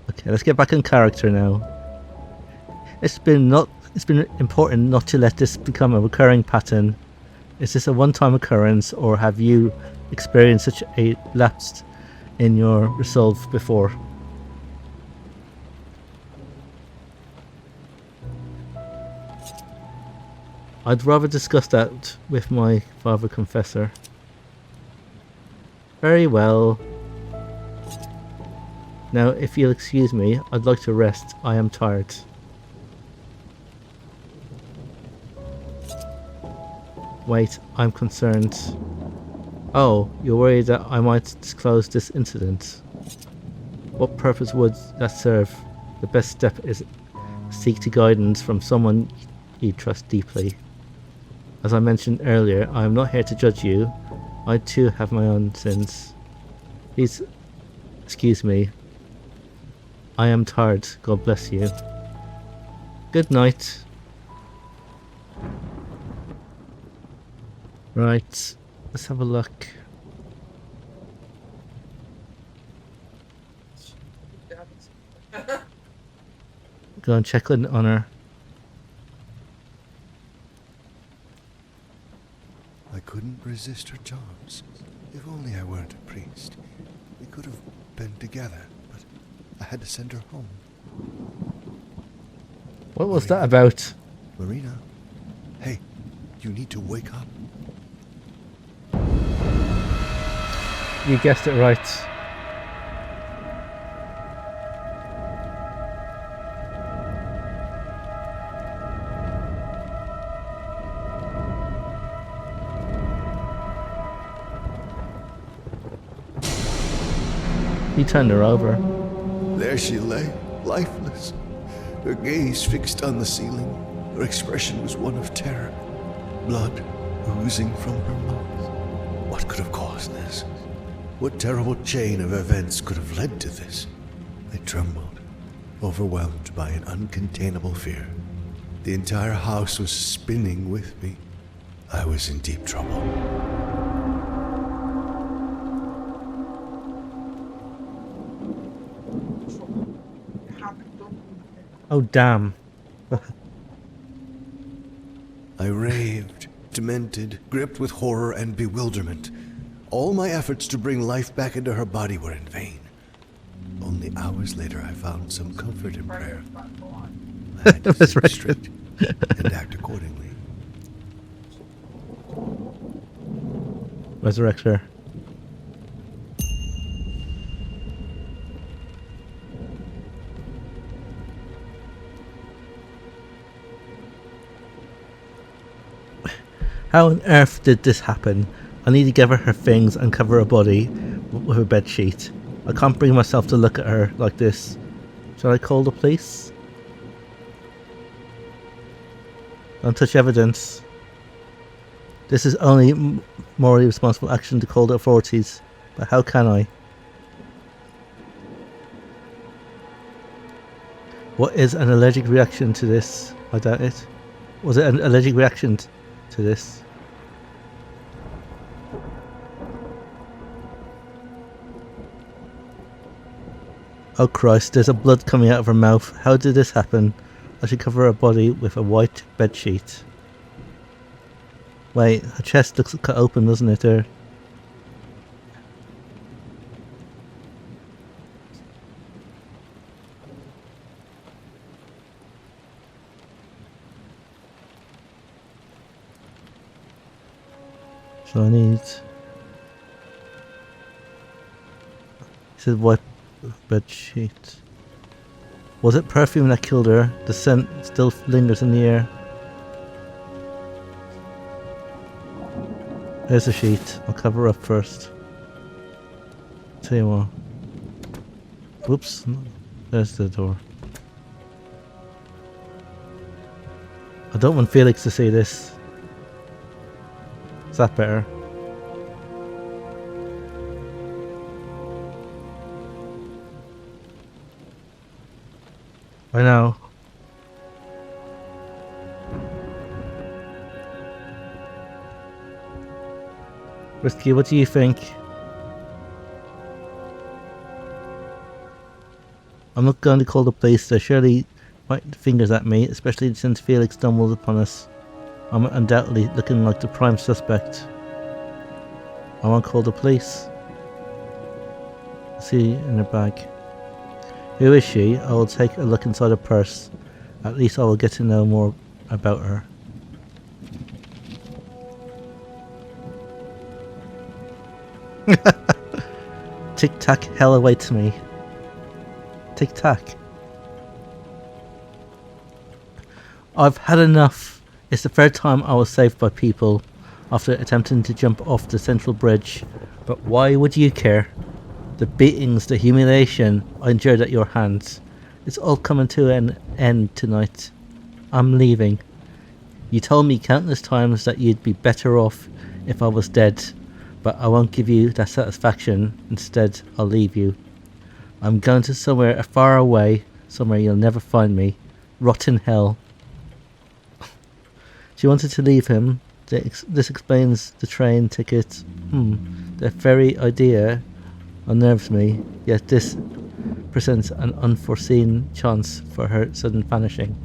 Okay, let's get back in character now. It's been important not to let this become a recurring pattern. Is this a one-time occurrence, or have you experienced such a lapse in your resolve before? I'd rather discuss that with my father confessor. Very well. Now, if you'll excuse me, I'd like to rest. I am tired. Wait, I'm concerned. Oh, you're worried that I might disclose this incident. What purpose would that serve? The best step is seek to guidance from someone you trust deeply. As I mentioned earlier, I am not here to judge you. I too have my own sins. Please excuse me. I am tired. God bless you. Good night. Right, let's have a look. Go and check on her. I couldn't resist her charms. If only I weren't a priest. We could have been together, but I had to send her home. What was that about? Marina, hey, you need to wake up. You guessed it right. He turned her over. There she lay, lifeless, her gaze fixed on the ceiling. Her expression was one of terror, blood oozing from her mouth. What could have caused this? What terrible chain of events could have led to this? I trembled, overwhelmed by an uncontainable fear. The entire house was spinning with me. I was in deep trouble. Oh, damn. I raved, demented, gripped with horror and bewilderment. All my efforts to bring life back into her body were in vain. Only hours later, I found some comfort in prayer. I had to That's think right. straight and act accordingly. Resurrect her. How on earth did this happen? I need to give her her things and cover her body with a bed sheet. I can't bring myself to look at her like this. Shall I call the police? Don't touch evidence. This is only morally responsible action to call the authorities. But how can I? What is an allergic reaction to this? I doubt it. Was it an allergic reaction to this? Oh Christ, there's a blood coming out of her mouth. How did this happen? I should cover her body with a white bed sheet. Wait, her chest looks cut open, doesn't it? There. So I need... He said white bed sheet. Was it perfume that killed her? The scent still lingers in the air. There's a sheet. I'll cover her up first. Tell you what. Whoops. There's the door. I don't want Felix to see this. Is that better? I know. Risky, what do you think? I'm not going to call the police. They're surely pointing fingers at me, especially since Felix stumbled upon us. I'm undoubtedly looking like the prime suspect. I won't call the police. See in her bag. Who is she? I will take a look inside her purse. At least I will get to know more about her. Tic-tac, hell awaits me. Tic-tac. I've had enough. It's the third time I was saved by people after attempting to jump off the central bridge. But why would you care? The beatings, the humiliation I endured at your hands. It's all coming to an end tonight. I'm leaving. You told me countless times that you'd be better off if I was dead. But I won't give you that satisfaction. Instead, I'll leave you. I'm going to somewhere far away, somewhere you'll never find me. Rot in hell. She wanted to leave him. This explains the train ticket. The very idea unnerves me, yet this presents an unforeseen chance for her sudden vanishing.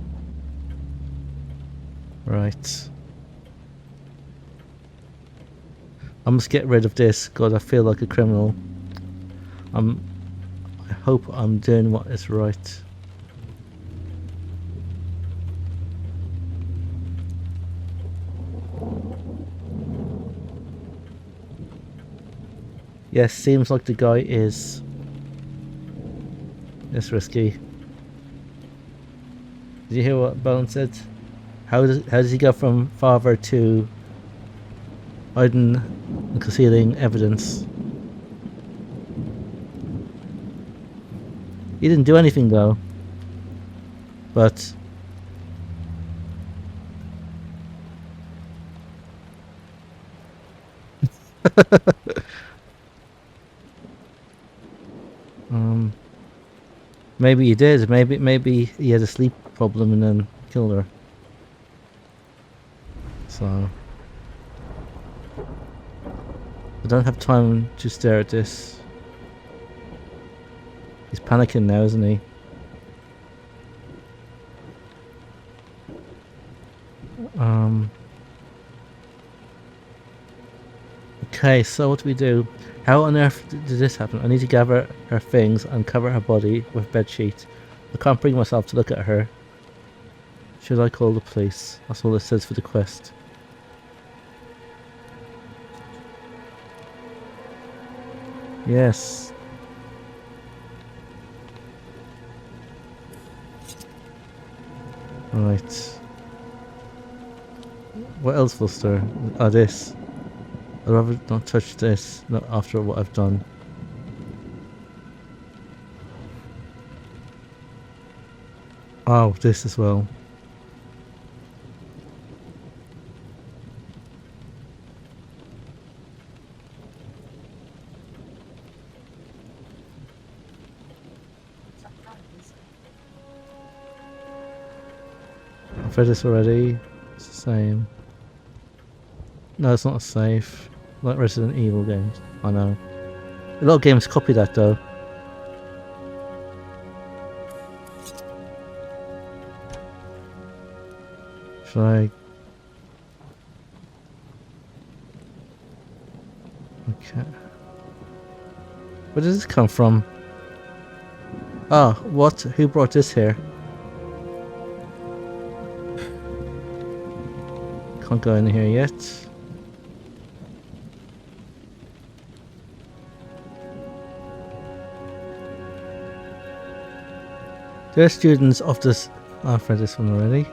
Right. I must get rid of this. God, I feel like a criminal. I hope I'm doing what is right. Yes, seems like the guy is... It's risky. Did you hear what Bone said? How does he go from father to hiding and concealing evidence? He didn't do anything though. But Maybe he did. Maybe he had a sleep problem and then killed her. So I don't have time to stare at this. He's panicking now, isn't he? Okay, so what do we do? How on earth did this happen? I need to gather her things and cover her body with bedsheet. I can't bring myself to look at her. Should I call the police? That's all it says for the quest. Yes. Right. What else was there? Oh, this. I'd rather not touch this, not after what I've done. Oh, this as well. I've read this already. It's the same. No, it's not safe. Like Resident Evil games. I know. A lot of games copy that though. Should I? Okay. Where does this come from? Oh, what? Who brought this here? Can't go in here yet. They're students of this. Oh, I've read this one already.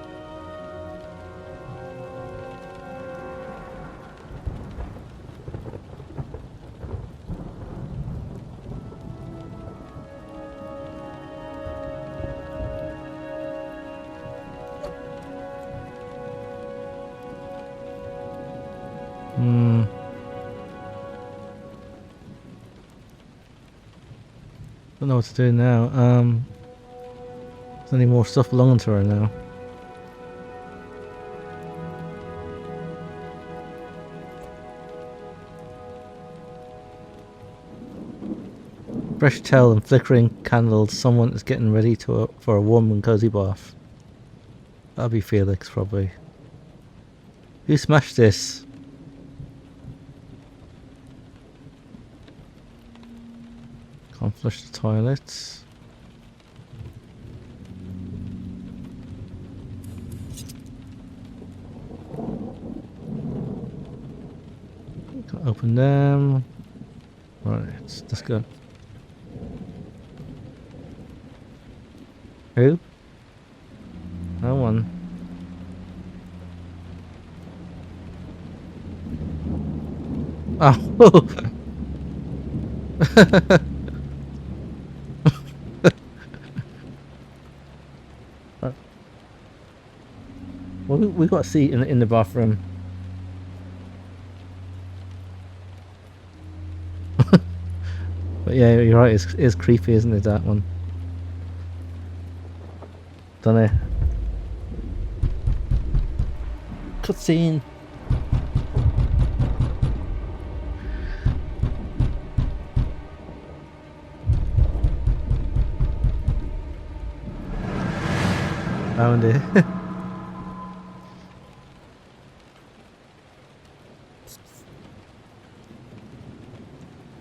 Don't know what to do now. There's any more stuff belonging to her now. Fresh towel and flickering candles. Someone is getting ready for a warm and cozy bath. That'll be Felix, probably. Who smashed this? Can't flush the toilets. Can't open them. Right, let's go. Who? No one. Oh! Well, we got a seat in the bathroom. But yeah, you're right. It's creepy, isn't it? That one. Don't know. Cutscene. Found it.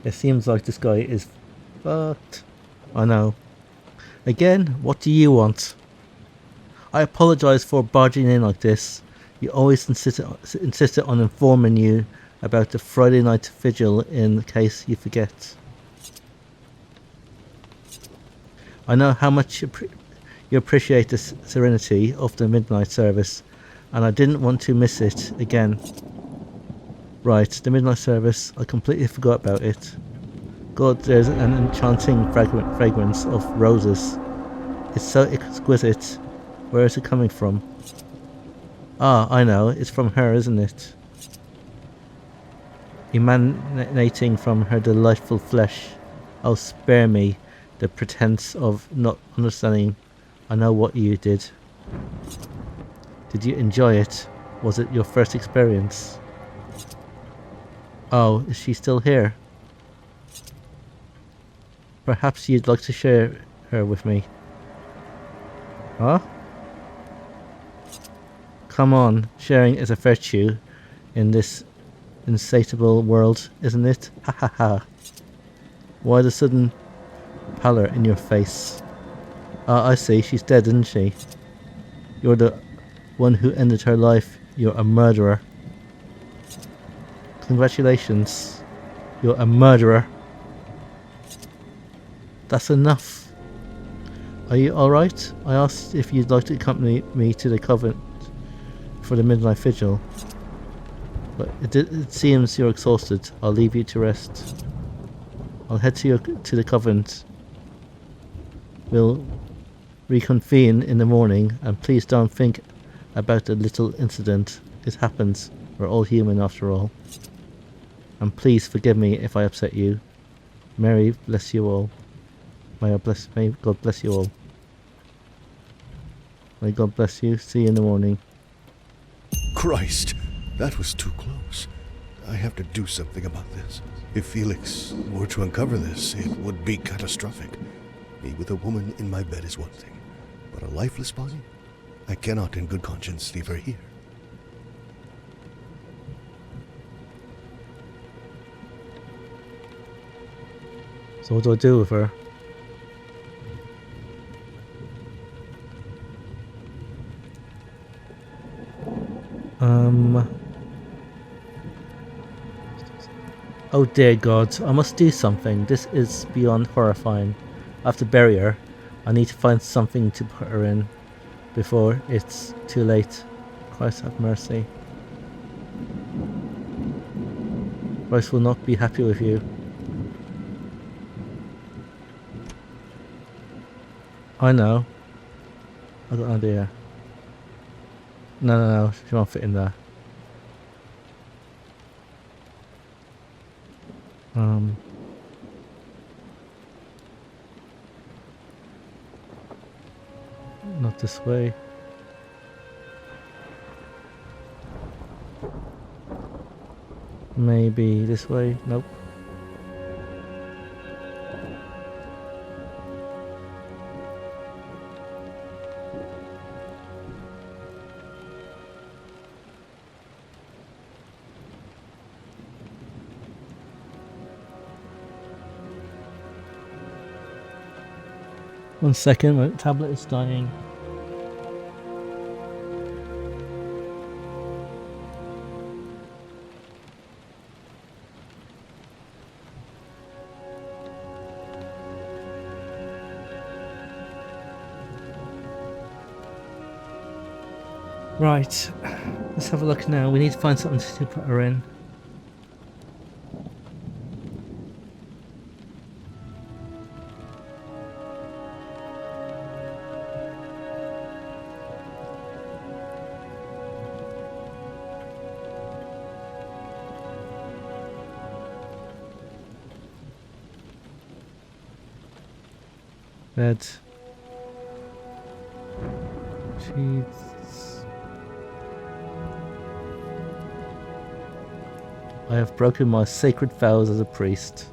It seems like this guy is fucked. I know. Again, what do you want? I apologise for barging in like this. You always insisted on informing you about the Friday night vigil in case you forget. I know how much you appreciate the serenity of the midnight service, and I didn't want to miss it again. Right, the midnight service, I completely forgot about it. God, there's an enchanting fragrance of roses. It's so exquisite. Where is it coming from? Ah, I know, it's from her, isn't it? Emanating from her delightful flesh. Oh, spare me. the pretense of not understanding. I know what you did. Did you enjoy it? Was it your first experience? Oh, is she still here? Perhaps you'd like to share her with me. Huh? Come on, sharing is a virtue in this insatiable world, isn't it? Ha ha ha. Why the sudden pallor in your face? Ah, I see, she's dead, isn't she? You're the one who ended her life. You're a murderer. Congratulations. You're a murderer. That's enough. Are you alright? I asked if you'd like to accompany me to the convent for the midnight vigil. But it seems you're exhausted. I'll leave you to rest. I'll head to the convent. We'll reconvene in the morning, and please don't think about the little incident. It happens. We're all human after all. And please forgive me if I upset you. Mary bless you all. May God bless you all. May God bless you. See you in the morning. Christ, that was too close. I have to do something about this. If Felix were to uncover this, it would be catastrophic. Me with a woman in my bed is one thing, but a lifeless body? I cannot in good conscience leave her here. So what do I do with her? Oh dear God, I must do something. This is beyond horrifying. I have to bury her. I need to find something to put her in before it's too late. Christ have mercy. Christ will not be happy with you. I know. I got an idea. No, she won't fit in there. Not this way. Maybe this way. Nope. One second, my tablet is dying. Right, let's have a look now. We need to find something to put her in. Bed. Sheets. I have broken my sacred vows as a priest.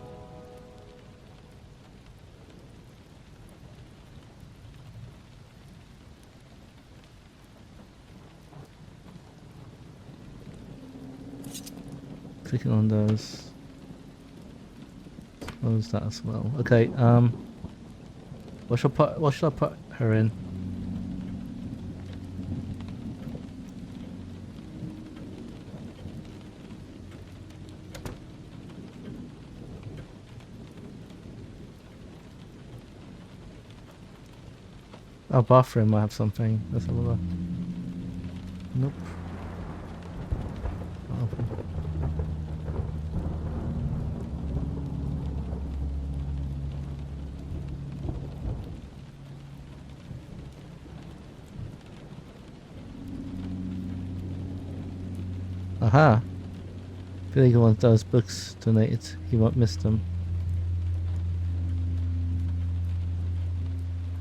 Clicking on those. Close that as well. Okay, what should I put her in? Oh, bathroom might have something. Let's have a look. Nope. Oh. Aha! If he wants those books donated, he won't miss them.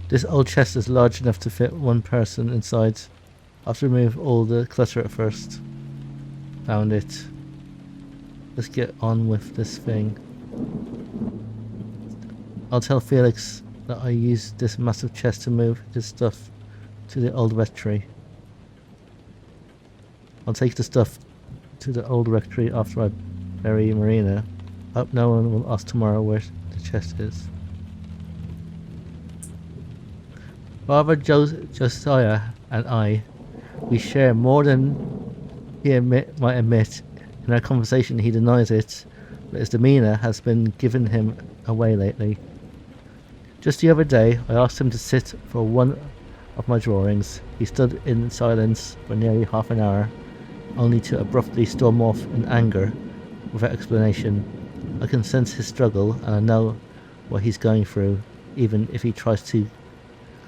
This old chest is large enough to fit one person inside. I have to remove all the clutter at first. Found it. Let's get on with this thing. I'll tell Felix that I used this massive chest to move his stuff to the old rectory. I'll take the stuff to the old rectory after I bury Marina. Hope no one will ask tomorrow where the chest is. Father Josiah and I, we share more than he might admit. In our conversation he denies it, but his demeanour has been giving him away lately. Just the other day I asked him to sit for one of my drawings. He stood in silence for nearly half an hour, only to abruptly storm off in anger without explanation. I can sense his struggle and I know what he's going through, even if he tries to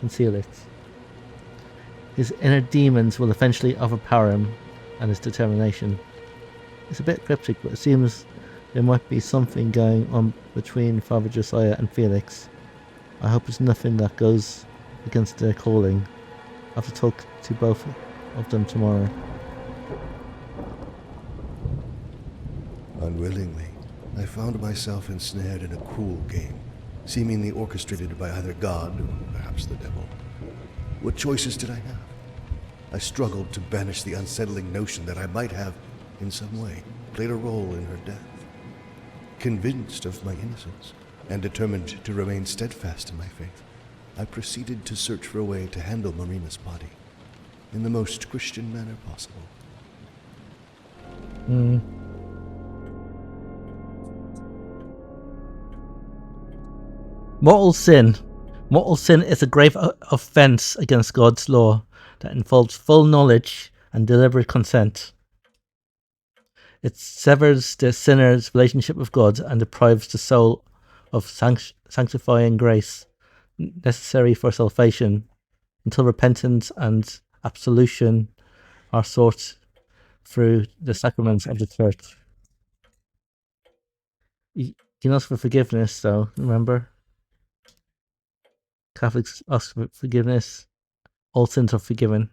conceal it. His inner demons will eventually overpower him and his determination. It's a bit cryptic, but it seems there might be something going on between Father Josiah and Felix. I hope it's nothing that goes against their calling. I have to talk to both of them tomorrow. Unwillingly, I found myself ensnared in a cruel game, seemingly orchestrated by either God or perhaps the devil. What choices did I have? I struggled to banish the unsettling notion that I might have, in some way, played a role in her death. Convinced of my innocence, and determined to remain steadfast in my faith, I proceeded to search for a way to handle Marina's body in the most Christian manner possible. Mortal sin. Mortal sin is a grave offence against God's law that involves full knowledge and deliberate consent. It severs the sinner's relationship with God and deprives the soul of sanctifying grace necessary for salvation until repentance and absolution are sought through the sacraments of the church. You can ask for forgiveness, though, remember? Catholics ask for forgiveness. All sins are forgiven.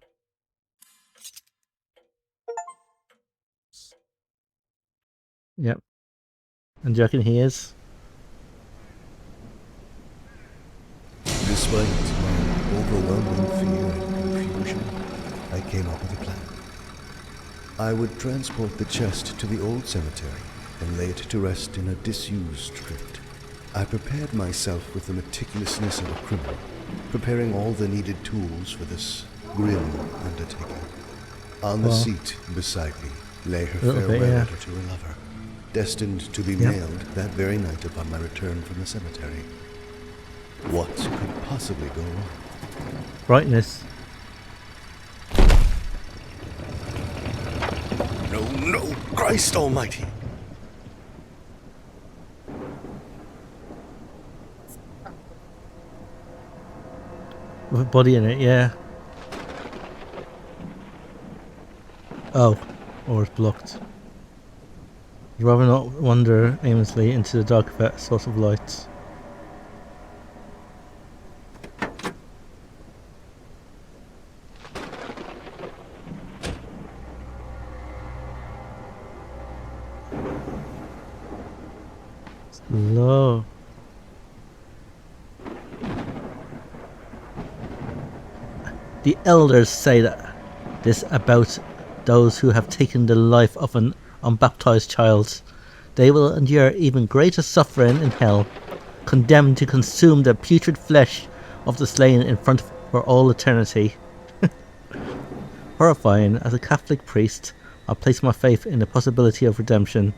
Yep. And do you reckon he is? Despite my overwhelming fear and confusion, I came up with a plan. I would transport the chest to the old cemetery and lay it to rest in a disused crypt. I prepared myself with the meticulousness of a criminal, preparing all the needed tools for this grim undertaking. On the seat beside me lay her farewell letter to her lover, destined to be mailed that very night upon my return from the cemetery. What could possibly go wrong? Brightness. No, Christ Almighty! With a body in it, yeah. Oh, or it's blocked. You'd rather not wander aimlessly into the dark without a source of light. Slow. The elders say that this about those who have taken the life of an unbaptized child. They will endure even greater suffering in hell, condemned to consume the putrid flesh of the slain in front for all eternity. Horrifying. As a Catholic priest, I place my faith in the possibility of redemption.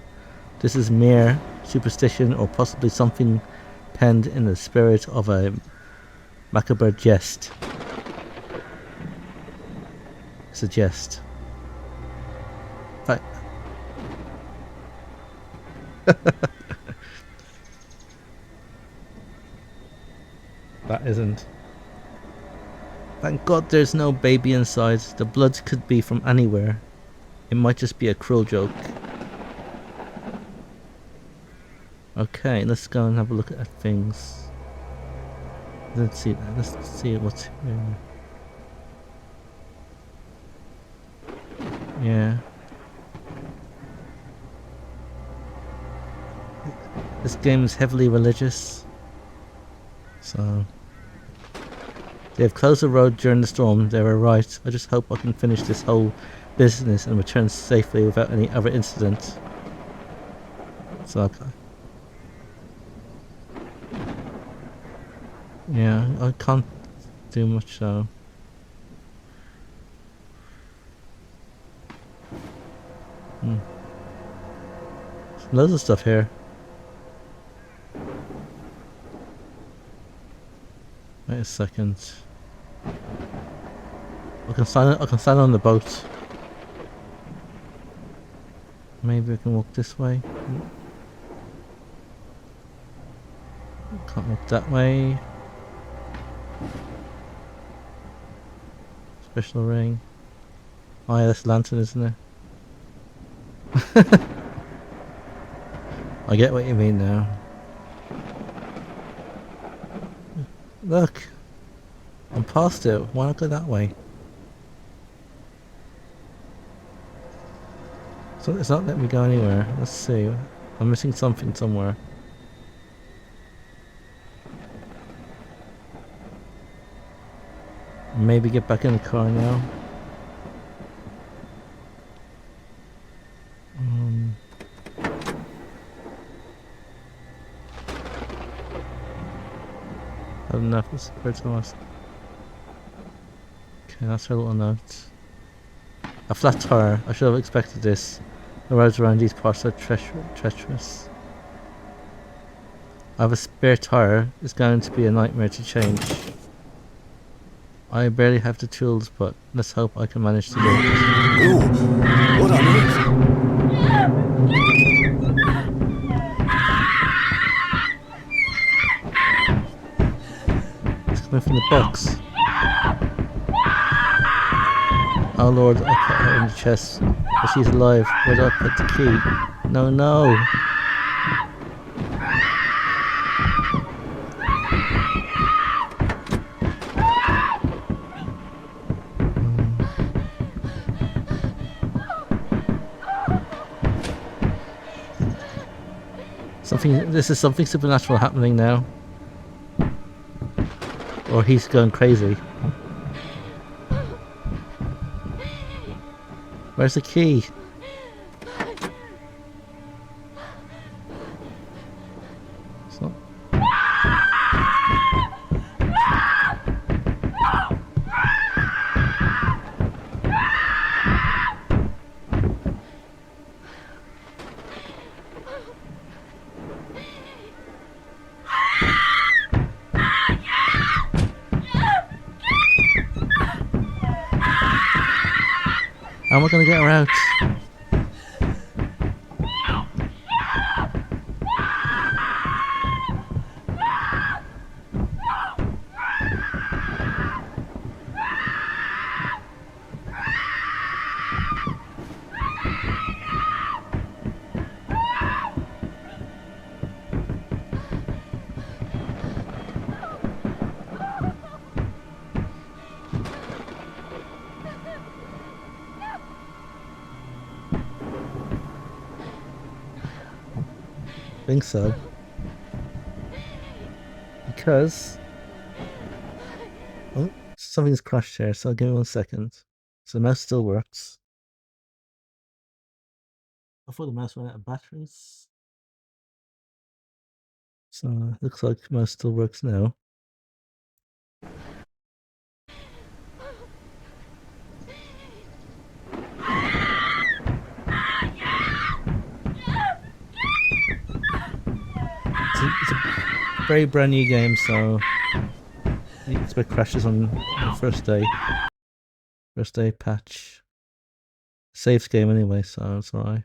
This is mere superstition or possibly something penned in the spirit of a macabre jest. It's a jest. But that isn't. Thank God there's no baby inside. The blood could be from anywhere. It might just be a cruel joke. Okay, let's go and have a look at things. Let's see. Let's see what's here. Yeah. This game is heavily religious. So they have closed the road during the storm. They were right. I just hope I can finish this whole business and return safely without any other incident. So okay. Yeah, I can't do much so. Loads of stuff here. Wait a second. I can stand on the boat. Maybe I can walk this way. Can't walk that way. Special ring. Oh yeah, that's lantern, isn't it? I get what you mean now. Look! I'm past it. Why not go that way? So it's not letting me go anywhere. Let's see. I'm missing something somewhere. Maybe get back in the car now. I don't know if this is to us. Okay, that's her little note. A flat tire. I should have expected this. The roads around these parts are treacherous. I have a spare tire. It's going to be a nightmare to change. I barely have the tools, but let's hope I can manage to do it. Ooh, what on earth? It's coming from the box. Oh lord, I put her in the chest. But she's alive. Where did I put the key? No, no. This is something supernatural happening now. Or he's going crazy. Where's the key? It's not. How am I going to get her out? I think so. Because... Oh, something's crashed here, so give me 1 second. So the mouse still works. I thought the mouse ran out of batteries. So looks like the mouse still works now. It's a very brand new game, so you expect crashes on the first day. First day patch. Saves game anyway, so it's alright.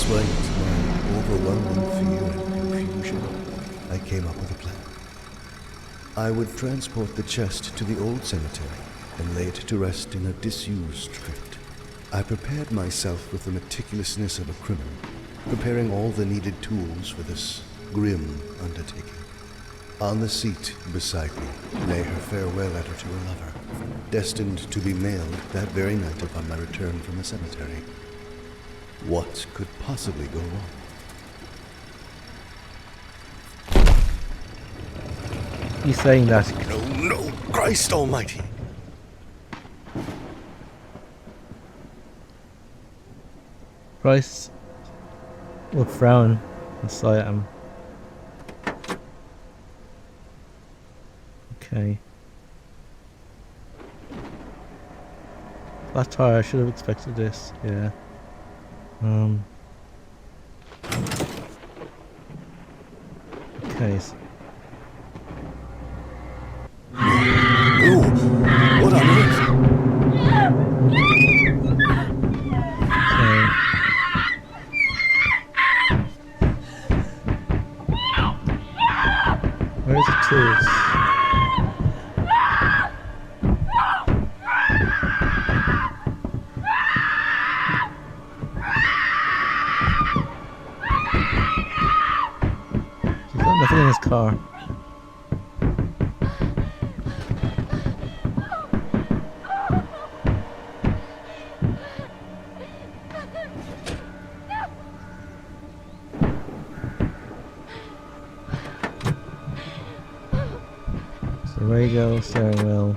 Despite my overwhelming fear and confusion, I came up with a plan. I would transport the chest to the old cemetery and lay it to rest in a disused crypt. I prepared myself with the meticulousness of a criminal, preparing all the needed tools for this grim undertaking. On the seat beside me lay her farewell letter to her lover, destined to be mailed that very night upon my return from the cemetery. What could possibly go wrong? You saying that? No, Christ almighty! Christ will frown and sigh at him. Okay. Flat tire, I should have expected this, yeah. Okay. Oh, what on earth? Okay. Where's the tools? He's got nothing in his car. So radio, steering wheel.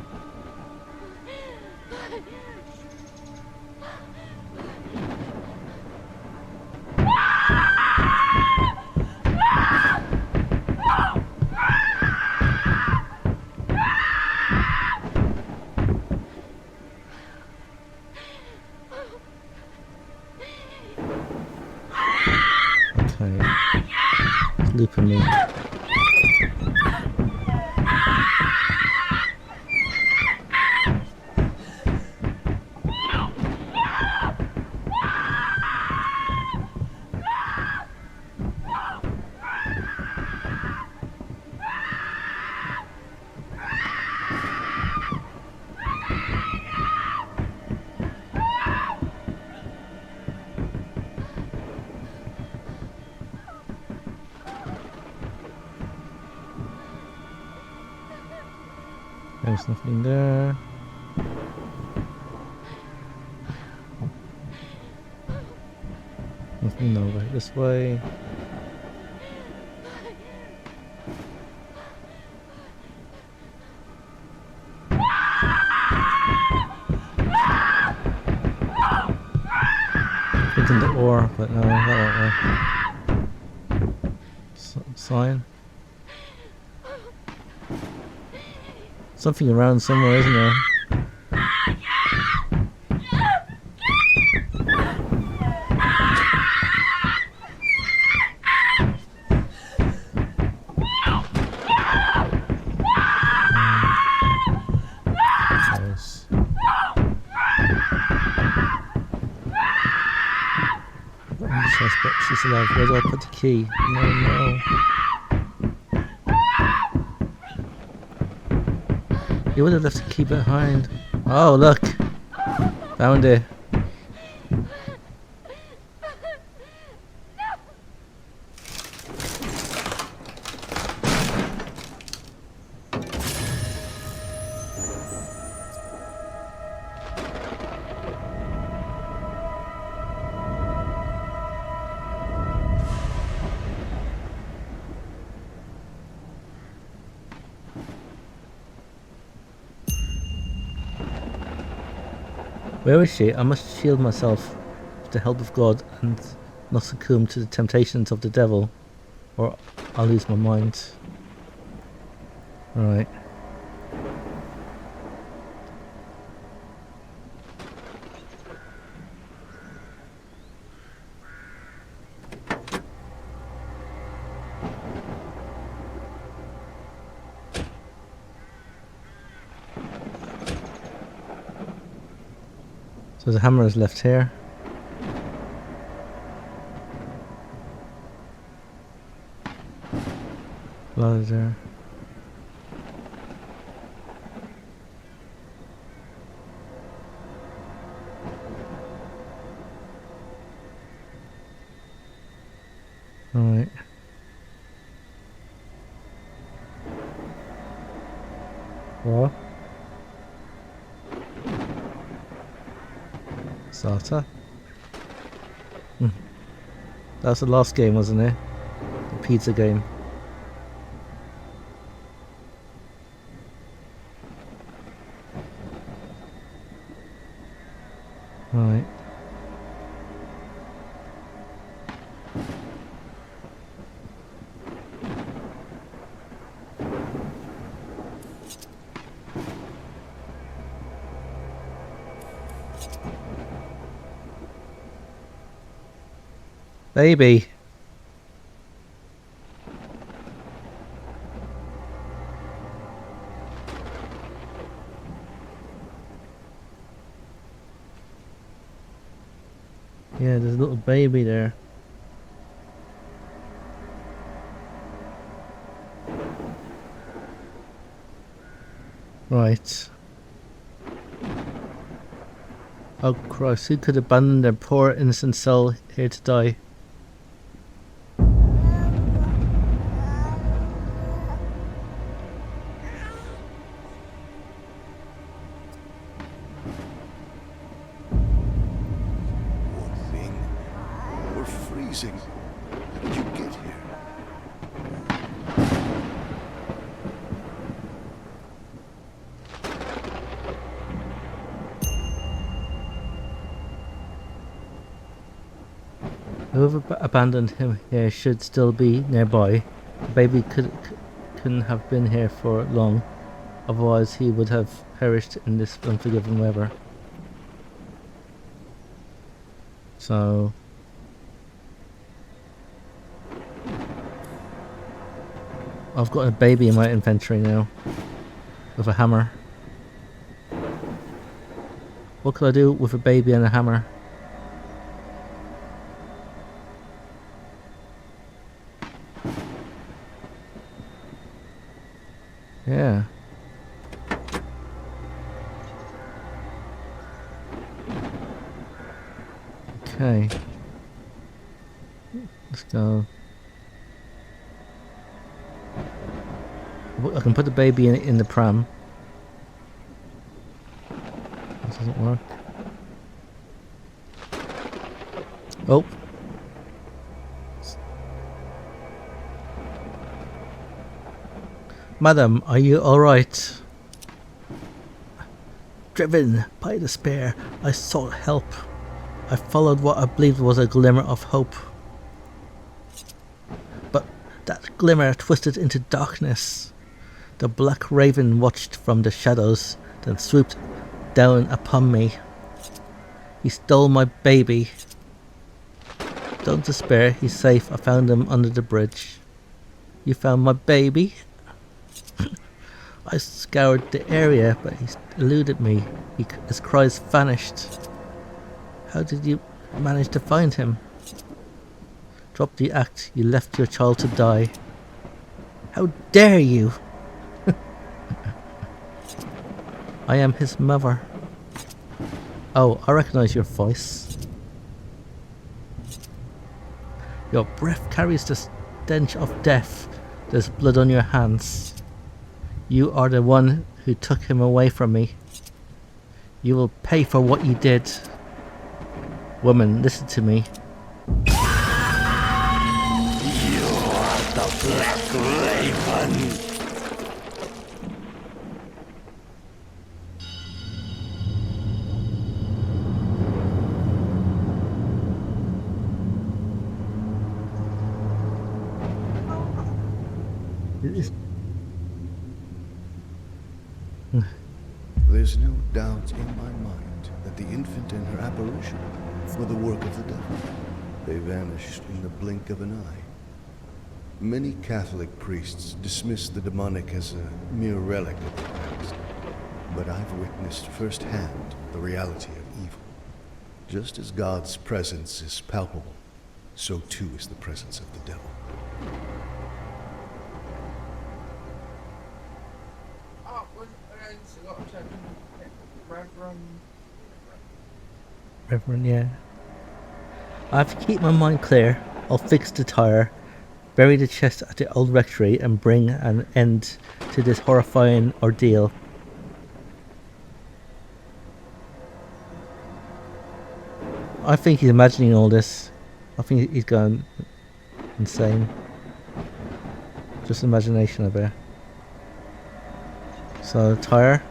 Okay. It's looping me. There's nothing there. Nothing over this way. Thinking the ore, but no, that won't work. Sign. Something around somewhere, isn't there? Close. But she's alive. Where do I put the key? No. You would have left the key behind. Oh, look. Found it. Where is she? I must shield myself with the help of God and not succumb to the temptations of the devil, or I'll lose my mind. Right. So the hammer is left here. lot of there. Alright. What? Salta? That was the last game, wasn't it? The pizza game. Right. Baby. Yeah, there's a little baby there. Right. Oh Christ, who could abandon their poor innocent soul here to die? Poor thing. We're freezing. How did you get here? Whoever abandoned him here should still be nearby. The baby couldn't have been here for long, otherwise he would have perished in this unforgiving weather. So I've got a baby in my inventory now with a hammer. What could I do with a baby and a hammer? Yeah. Okay. Let's go. I can put the baby in the pram. That doesn't work. Oh. Madam, are you alright? Driven by despair, I sought help. I followed what I believed was a glimmer of hope. But that glimmer twisted into darkness. The black raven watched from the shadows, then swooped down upon me. He stole my baby. Don't despair, he's safe. I found him under the bridge. You found my baby? I scoured the area, but he eluded me. His cries vanished. How did you manage to find him? Drop the act. You left your child to die. How dare you? I am his mother. Oh, I recognize your voice. Your breath carries the stench of death. There's blood on your hands. You are the one who took him away from me. You will pay for what you did. Woman, listen to me. You're the Black Raven. There's no doubt in my mind that the infant and her apparition were the work of the devil. They vanished in the blink of an eye. Many Catholic priests dismiss the demonic as a mere relic of the past, but I've witnessed firsthand the reality of evil. Just as God's presence is palpable, so too is the presence of the devil. Reverend, yeah. I have to keep my mind clear. I'll fix the tire, bury the chest at the old rectory, and bring an end to this horrifying ordeal. I think he's imagining all this. I think he's going insane. Just imagination of it. So, tire.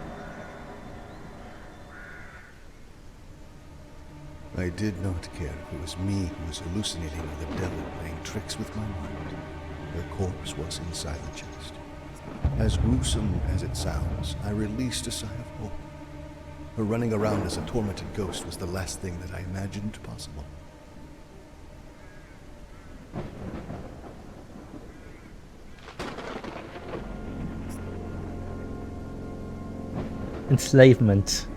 I did not care if it was me who was hallucinating or the devil playing tricks with my mind. Her corpse was inside the chest. As gruesome as it sounds, I released a sigh of hope. Her running around as a tormented ghost was the last thing that I imagined possible. Enslavement.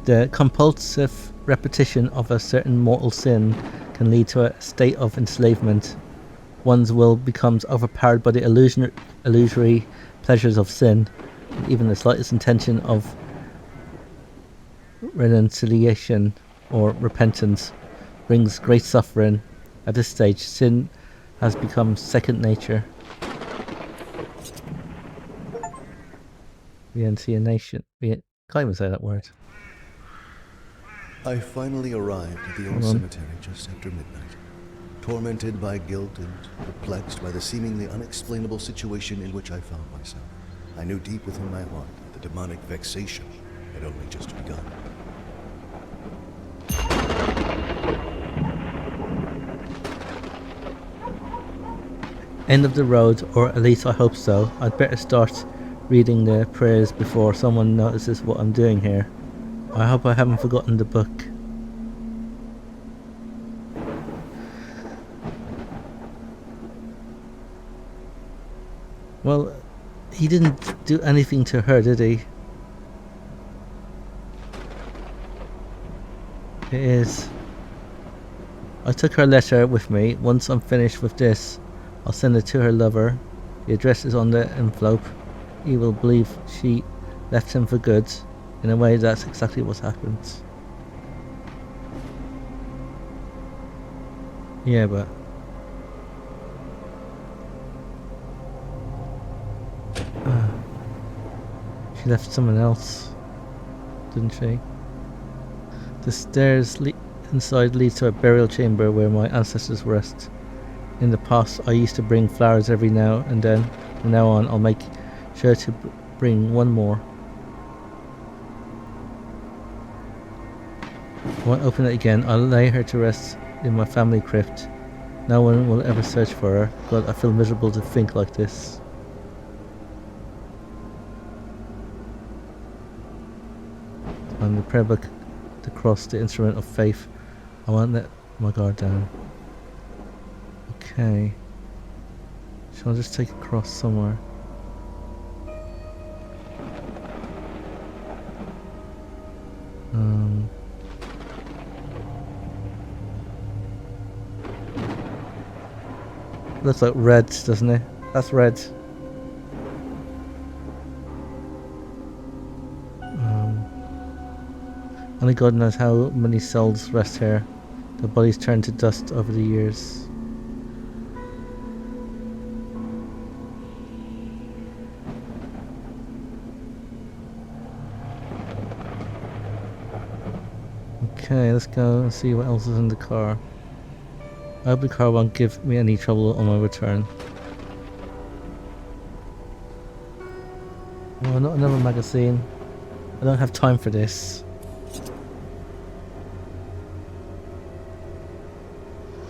The compulsive repetition of a certain mortal sin can lead to a state of enslavement. One's will becomes overpowered by the illusory pleasures of sin, and even the slightest intention of renunciation or repentance brings great suffering. At this stage, sin has become second nature. Renunciation. Can't even say that word. I finally arrived at the old cemetery just after midnight, tormented by guilt and perplexed by the seemingly unexplainable situation in which I found myself. I knew deep within my heart that the demonic vexation had only just begun. End of the road, or at least I hope so. I'd better start reading the prayers before someone notices what I'm doing here. I hope I haven't forgotten the book. Well, he didn't do anything to her, did he? It is. I took her letter with me. Once I'm finished with this, I'll send it to her lover. The address is on the envelope. He will believe she left him for good. In a way, that's exactly what's happened. Yeah, but... she left someone else, didn't she? The stairs inside leads to a burial chamber where my ancestors rest. In the past, I used to bring flowers every now and then. From now on, I'll make sure to bring one more. I won't open it again. I'll lay her to rest in my family crypt. No one will ever search for her. God, I feel miserable to think like this. And the prayer book, the cross, the instrument of faith. I won't let my guard down. Okay. Shall I just take a cross somewhere? Looks like red, doesn't it? That's red. Only God knows how many souls rest here. Their bodies turned to dust over the years. Okay, let's go and see what else is in the car. I hope the car won't give me any trouble on my return. Oh, not another magazine. I don't have time for this.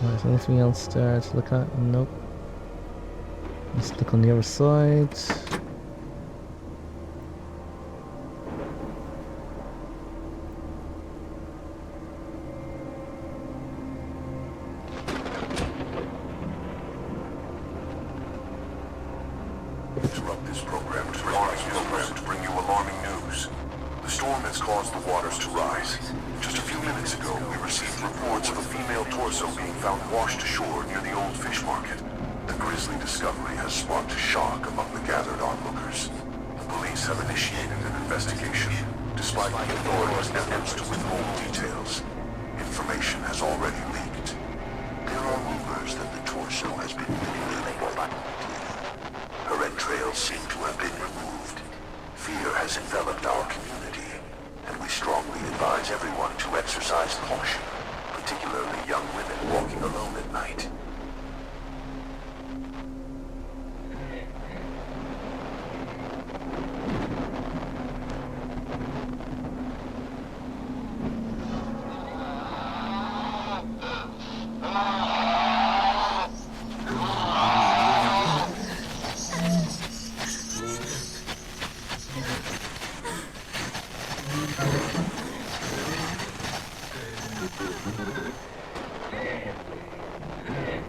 Is there anything else there to look at? Nope. Let's look on the other side. Interrupt this program to bring you alarming news. The storm has caused the waters to rise. Just a few minutes ago, we received reports of a female torso being found washed ashore near the old fish market. The grisly discovery has sparked shock among the gathered onlookers. The police have initiated an investigation, despite the authorities' efforts to withhold details. advise everyone to exercise caution, particularly young women walking alone at night.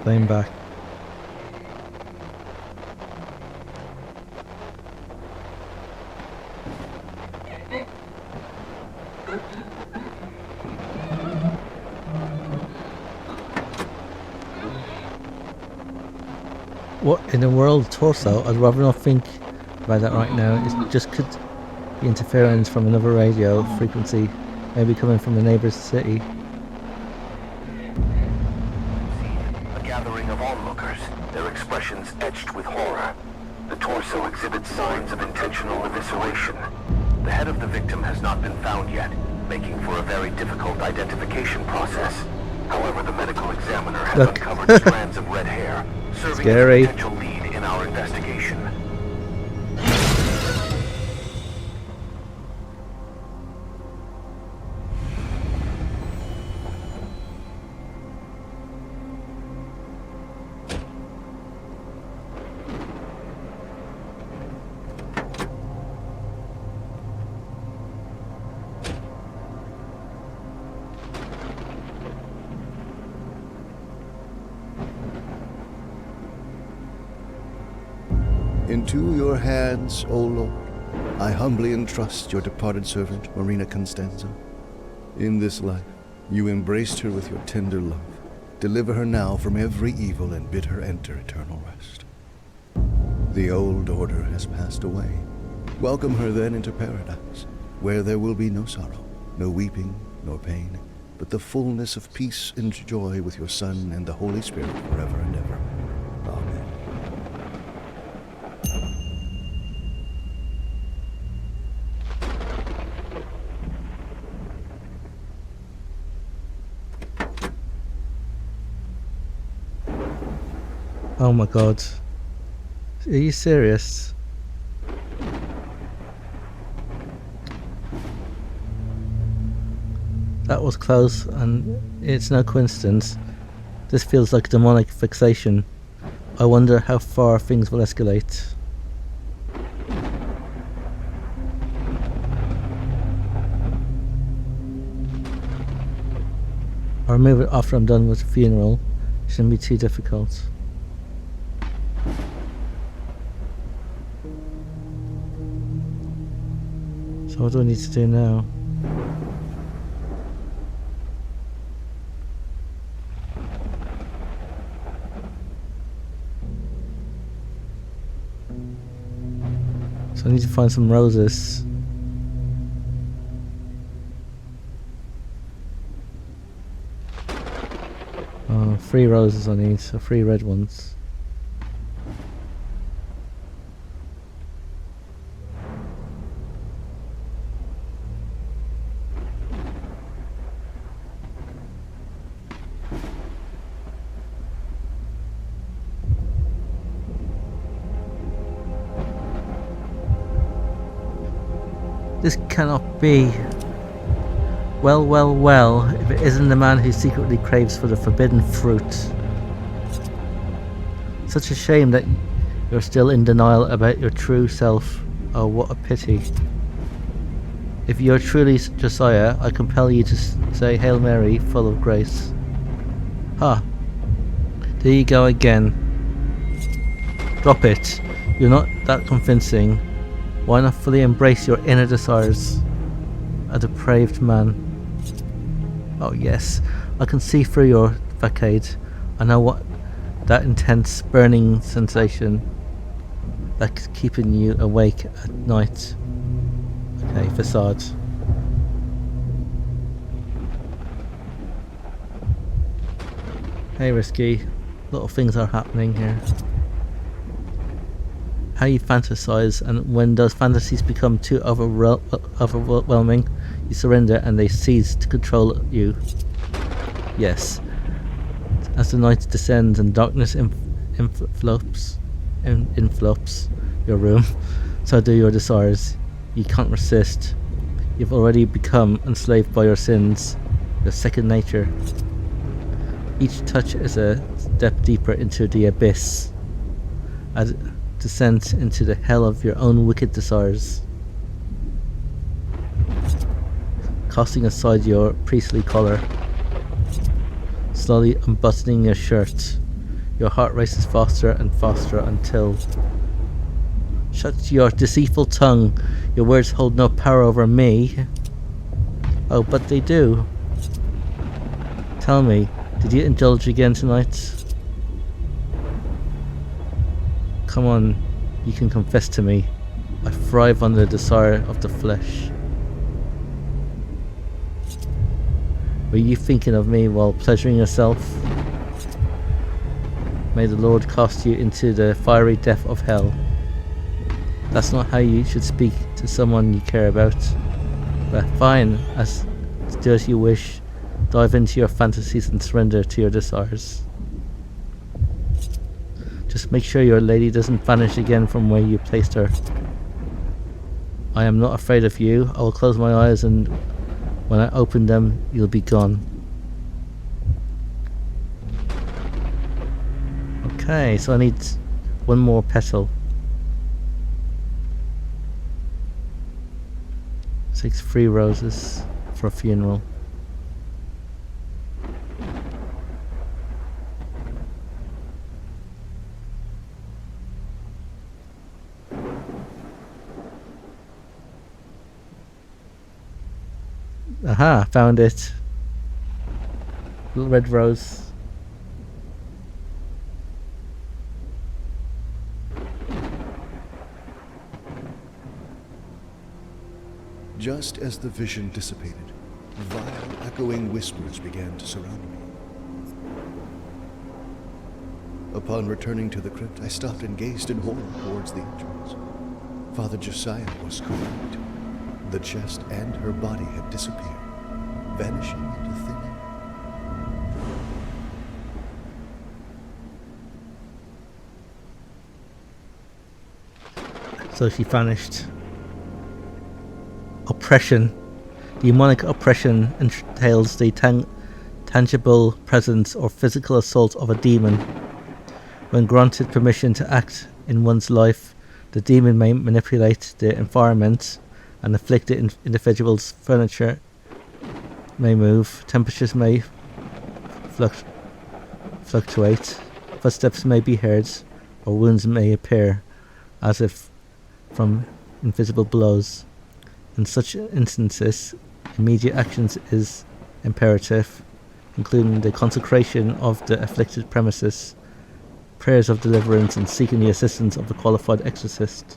Playing back. What in the world, torso? I'd rather not think about that right now. It just could be interference from another radio frequency, maybe coming from a neighbour's city. A gathering of onlookers, their expressions etched with horror. The torso exhibits signs of intentional evisceration. The head of the victim has not been found yet, making for a very difficult identification process. However, the medical examiner has uncovered strands of red hair, serving as a potential lead in our investigation. Into your hands, O Lord, I humbly entrust your departed servant, Marina Constanza. In this life, you embraced her with your tender love. Deliver her now from every evil and bid her enter eternal rest. The old order has passed away. Welcome her then into paradise, where there will be no sorrow, no weeping, nor pain, but the fullness of peace and joy with your Son and the Holy Spirit forever and ever. Amen. Oh my god. Are you serious? That was close, and it's no coincidence. This feels like demonic fixation. I wonder how far things will escalate. I'll remove it after I'm done with the funeral. Shouldn't be too difficult. So what do I need to do now? So I need to find some roses. Oh, 3 roses I need, so 3 red ones. This cannot be. Well, well, well, if it isn't the man who secretly craves for the forbidden fruit. Such a shame that you're still in denial about your true self. Oh, what a pity. If you're truly Josiah, I compel you to say Hail Mary, full of grace. Ha! There you go again. Drop it. You're not that convincing. Why not fully embrace your inner desires? A depraved man. Oh yes, I can see through your facade. I know what that intense burning sensation that's keeping you awake at night. Okay, facade. Hey Risky, little things are happening here. How you fantasize, and when those fantasies become too overwhelming, You surrender and they cease to control you. Yes. As the night descends and darkness inflops your room, so do your desires. You can't resist. You've already become enslaved by your sins, your second nature. Each touch is a step deeper into the abyss, a descent into the hell of your own wicked desires. Casting aside your priestly collar, slowly unbuttoning your shirt, your heart races faster and faster until... Shut your deceitful tongue. Your words hold no power over me. Oh, but they do. Tell me, did you indulge again tonight? Come on, you can confess to me. I thrive on the desire of the flesh. Were you thinking of me while pleasuring yourself? May the Lord cast you into the fiery depth of hell. That's not how you should speak to someone you care about. But fine, do as you wish. Dive into your fantasies and surrender to your desires. Just make sure your lady doesn't vanish again from where you placed her. I am not afraid of you. I will close my eyes and when I open them, you'll be gone. Okay, so I need one more petal. 6 free roses for a funeral. Aha, found it. Little red rose. Just as the vision dissipated, vile, echoing whispers began to surround me. Upon returning to the crypt, I stopped and gazed in horror towards the entrance. Father Josiah was correct. The chest and her body had disappeared, vanishing into thin air. So she vanished. Oppression. Demonic oppression entails the tangible presence or physical assault of a demon. When granted permission to act in one's life, the demon may manipulate the environment and afflict the individual's furniture may move, temperatures may fluctuate, footsteps may be heard, or wounds may appear, as if from invisible blows. In such instances, immediate actions is imperative, including the consecration of the afflicted premises, prayers of deliverance, and seeking the assistance of a qualified exorcist.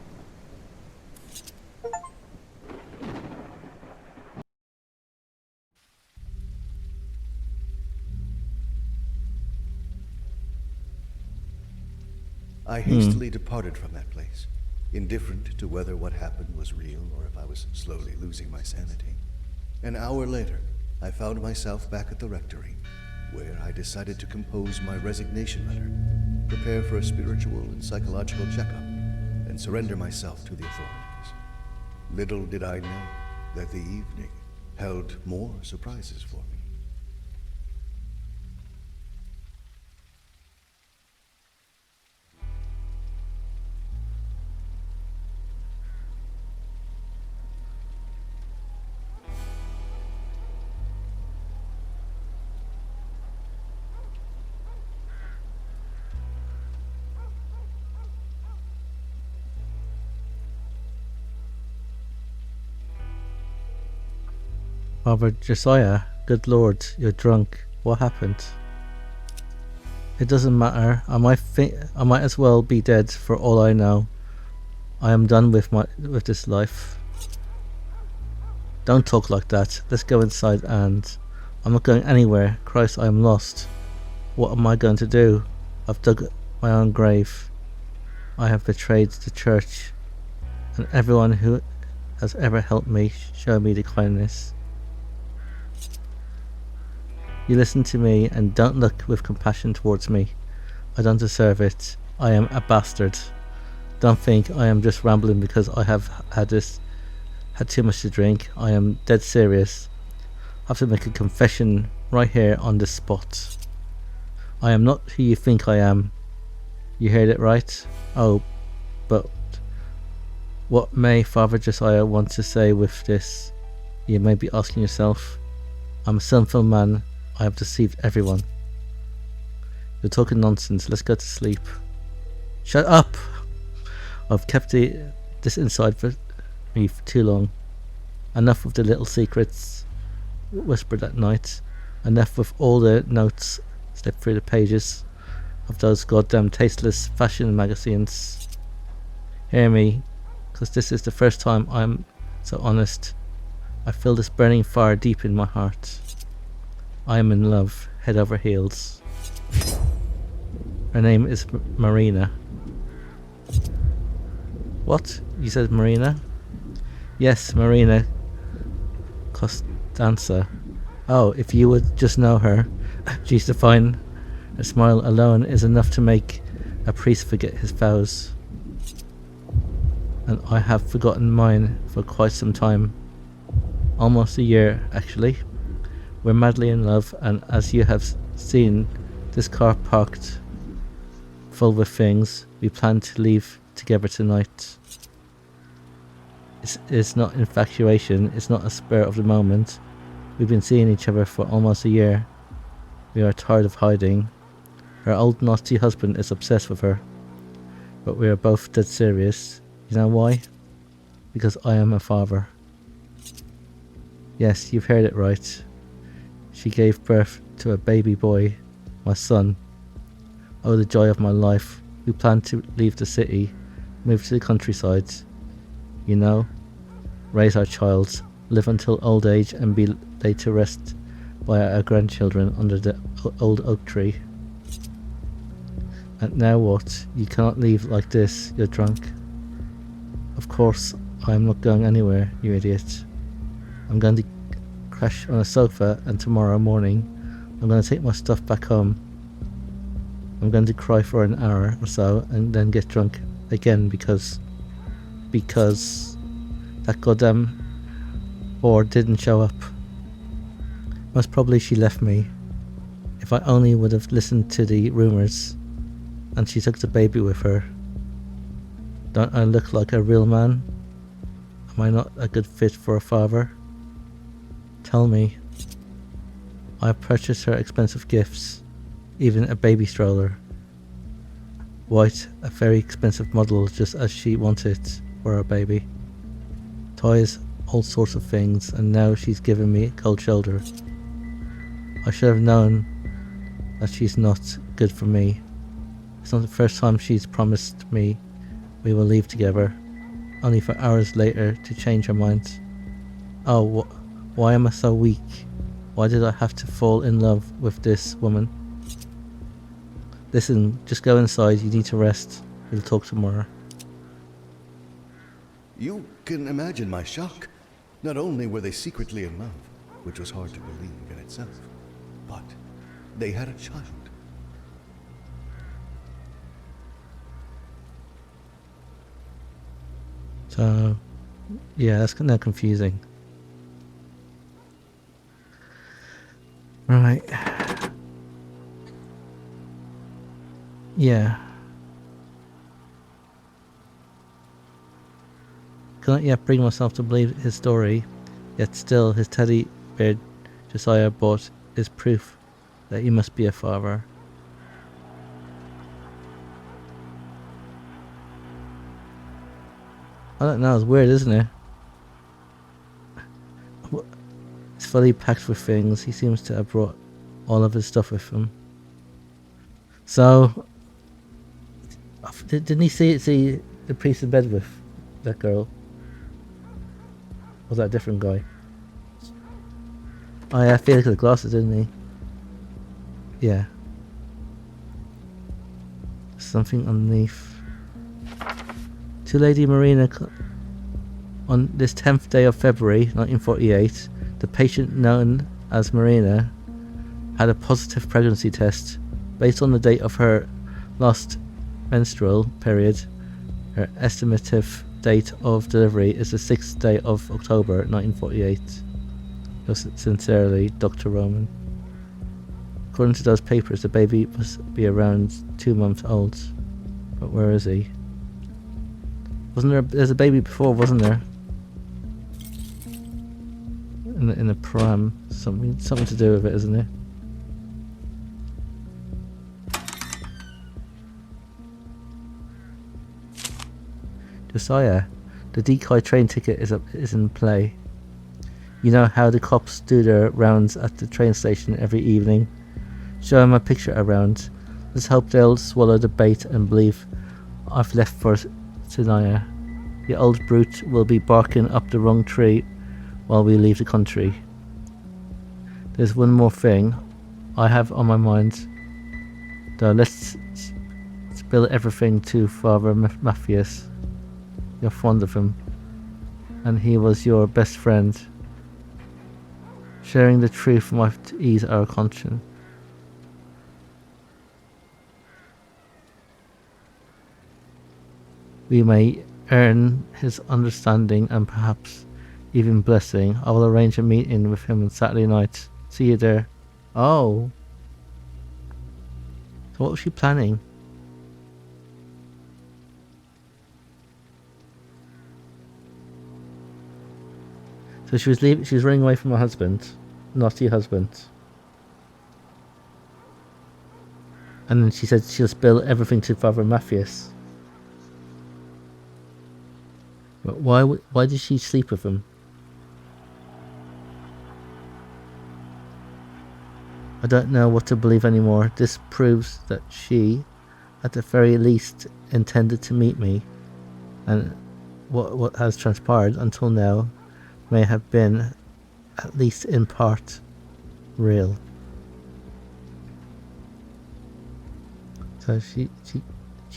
I hastily departed from that place, indifferent to whether what happened was real or if I was slowly losing my sanity. An hour later, I found myself back at the rectory, where I decided to compose my resignation letter, prepare for a spiritual and psychological checkup, and surrender myself to the authorities. Little did I know that the evening held more surprises for me. Father Josiah, good Lord, you're drunk. What happened? It doesn't matter. I might as well be dead for all I know. I am done with this life. Don't talk like that. Let's go inside and... I'm not going anywhere. Christ, I am lost. What am I going to do? I've dug my own grave. I have betrayed the church and everyone who has ever helped me show me the kindness. You listen to me and don't look with compassion towards me. I don't deserve it. I am a bastard. Don't think I am just rambling because I have had too much to drink. I am dead serious. I have to make a confession right here on the spot. I am not who you think I am. You heard it right? Oh, but what may Father Josiah want to say with this? You may be asking yourself. I'm a sinful man. I have deceived everyone. You're talking nonsense. Let's go to sleep. Shut up! I've kept this inside for me for too long. Enough of the little secrets whispered at night. Enough with all the notes slipped through the pages of those goddamn tasteless fashion magazines. Hear me, because this is the first time I'm so honest. I feel this burning fire deep in my heart. I am in love, head over heels. Her name is Marina. What? You said Marina? Yes, Marina Costanza. Oh, if you would just know her. She's divine. Her smile alone is enough to make a priest forget his vows. And I have forgotten mine for quite some time. Almost a year, actually. We're madly in love, and as you have seen, this car parked full with things. We plan to leave together tonight. It's not infatuation, it's not a spur of the moment. We've been seeing each other for almost a year. We are tired of hiding. Her old naughty husband is obsessed with her. But we are both dead serious. You know why? Because I am a father. Yes, you've heard it right. She gave birth to a baby boy, my son. Oh, the joy of my life. We plan to leave the city, move to the countryside. You know, raise our child, live until old age and be laid to rest by our grandchildren under the old oak tree. And now what? You cannot leave like this, you're drunk. Of course, I am not going anywhere, you idiot. I'm going to crash on a sofa, and tomorrow morning I'm going to take my stuff back home. I'm going to cry for an hour or so and then get drunk again because that goddamn whore didn't show up. Most probably she left me. If I only would have listened to the rumours, and she took the baby with her. Don't I look like a real man? Am I not a good fit for a father? Tell me. I purchased her expensive gifts, even a baby stroller. White, a very expensive model, just as she wanted for her baby. Toys, all sorts of things, and now she's given me a cold shoulder. I should have known that she's not good for me. It's not the first time she's promised me we will leave together, only for hours later to change her mind. Oh, why am I so weak? Why did I have to fall in love with this woman? Listen, just go inside, you need to rest. We'll talk tomorrow. You can imagine my shock. Not only were they secretly in love, which was hard to believe in itself, but they had a child. So, yeah, that's kind of confusing. Right. Yeah. Cannot yet bring myself to believe his story, yet still his teddy bear Josiah bought is proof that he must be a father. I don't know, it's weird, isn't it? It's fully packed with things. He seems to have brought all of his stuff with him. So, didn't he see the priest in bed with that girl? Or was that a different guy? Oh yeah, Felix with the glasses, didn't he? Yeah. Something underneath. To Lady Marina, on this 10th day of February 1948, the patient known as Marina had a positive pregnancy test. Based on the date of her last menstrual period, her estimative date of delivery is the 6th day of October 1948. Yours sincerely, Dr. Roman. According to those papers, the baby must be around 2 months old. But where is he? Wasn't there? There's a baby before, wasn't there? In the pram, something to do with it, isn't it? Josiah, the decoy train ticket is in play. You know how the cops do their rounds at the train station every evening? Show them a picture around. Let's hope they'll swallow the bait and believe I've left for Sinaya. The old brute will be barking up the wrong tree while we leave the country. There's one more thing I have on my mind. Though let's spill everything to Father Matthias. You're fond of him, and he was your best friend. Sharing the truth might ease our conscience. We may earn his understanding and perhaps even blessing. I will arrange a meeting with him on Saturday night. See you there. Oh. So what was she planning? So she was running away from her husband, naughty husband. And then she said she'll spill everything to Father Matthias. But why did she sleep with him? I don't know what to believe anymore. This proves that she, at the very least, intended to meet me. And what has transpired until now may have been, at least in part, real. So she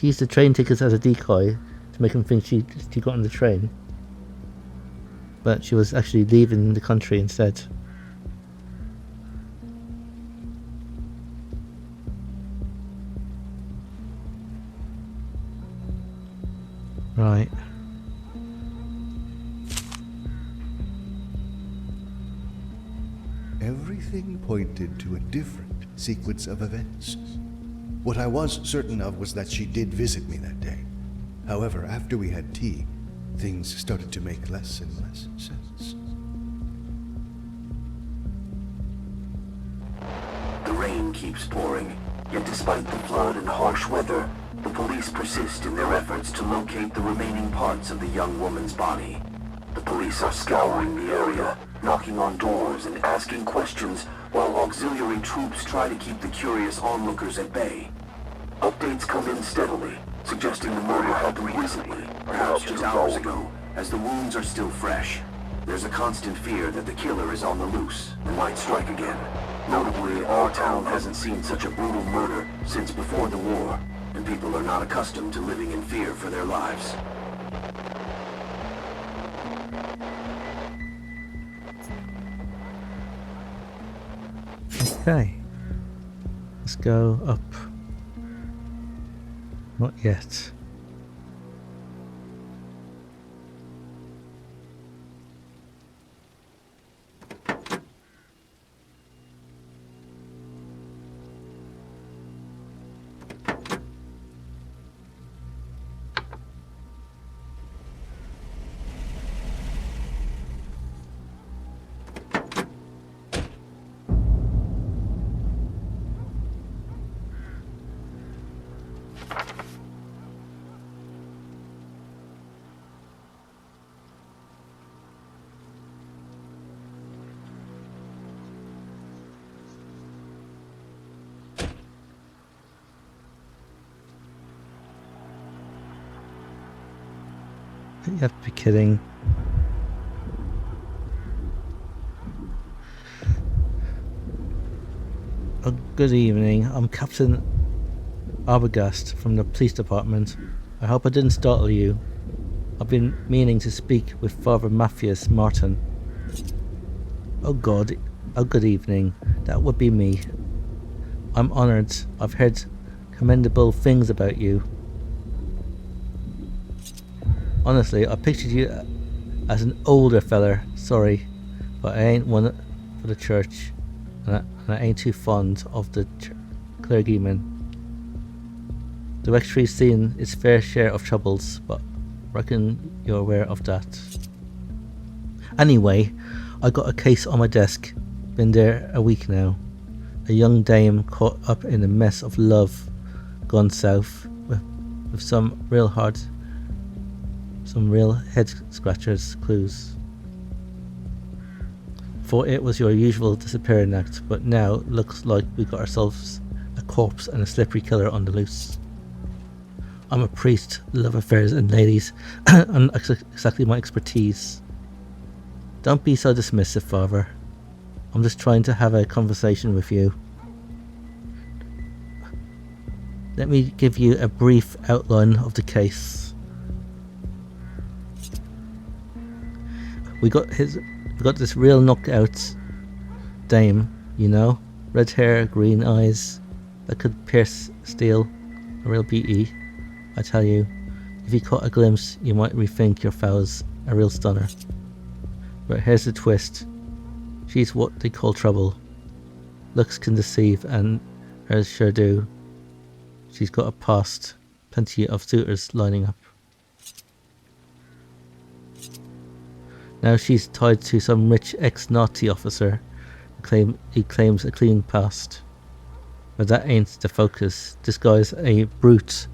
used the train tickets as a decoy to make him think she got on the train. But she was actually leaving the country instead. Right. Everything pointed to a different sequence of events. What I was certain of was that she did visit me that day. However, after we had tea, things started to make less and less sense. The rain keeps pouring, yet despite the flood and harsh weather, the police persist in their efforts to locate the remaining parts of the young woman's body. The police are scouring the area, knocking on doors and asking questions, while auxiliary troops try to keep the curious onlookers at bay. Updates come in steadily, suggesting the murder happened recently, perhaps just hours ago, as the wounds are still fresh. There's a constant fear that the killer is on the loose and might strike again. Notably, our town hasn't seen such a brutal murder since before the war, and people are not accustomed to living in fear for their lives. Okay. Let's go up. Not yet. You have to be kidding. Oh, good evening. I'm Captain Arbogast from the police department. I hope I didn't startle you. I've been meaning to speak with Father Matthias Martin. Oh God. Oh, good evening. That would be me. I'm honoured. I've heard commendable things about you. Honestly, I pictured you as an older feller. Sorry, but I ain't one for the church, and I ain't too fond of the clergyman. The rectory's seen its fair share of troubles, but reckon you're aware of that. Anyway, I got a case on my desk. Been there a week now. A young dame caught up in a mess of love gone south with some real head scratchers clues. For it was your usual disappearing act, but now looks like we got ourselves a corpse and a slippery killer on the loose. I'm a priest, love affairs and ladies, and exactly my expertise. Don't be so dismissive, Father. I'm just trying to have a conversation with you. Let me give you a brief outline of the case. We got this real knockout dame, you know, red hair, green eyes, that could pierce steel, a real beauty. I tell you, if you caught a glimpse, you might rethink your vows, a real stunner. But here's the twist. She's what they call trouble. Looks can deceive, and hers sure do. She's got a past, plenty of suitors lining up. Now she's tied to some rich ex-Nazi officer who claims a clean past. But that ain't the focus. This guy's a brute,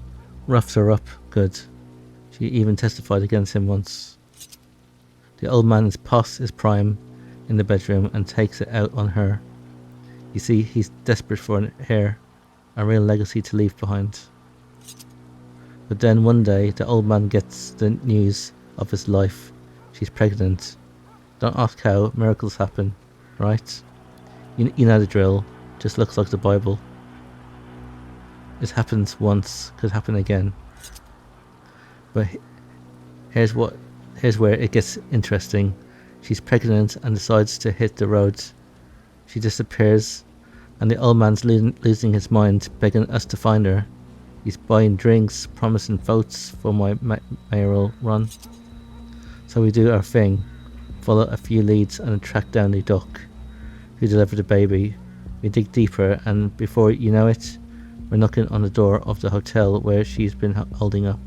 roughed her up good. She even testified against him once. The old man is past his prime in the bedroom and takes it out on her. You see, he's desperate for an heir, a real legacy to leave behind. But then one day the old man gets the news of his life. She's pregnant. Don't ask how, miracles happen, right? You know the drill, just looks like the Bible. It happens once, could happen again. But here's where it gets interesting. She's pregnant and decides to hit the road. She disappears, and the old man's losing his mind, begging us to find her. He's buying drinks, promising votes for my mayoral run. So we do our thing, follow a few leads and track down the duck who delivered the baby. We dig deeper, and before you know it, we're knocking on the door of the hotel where she's been holding up.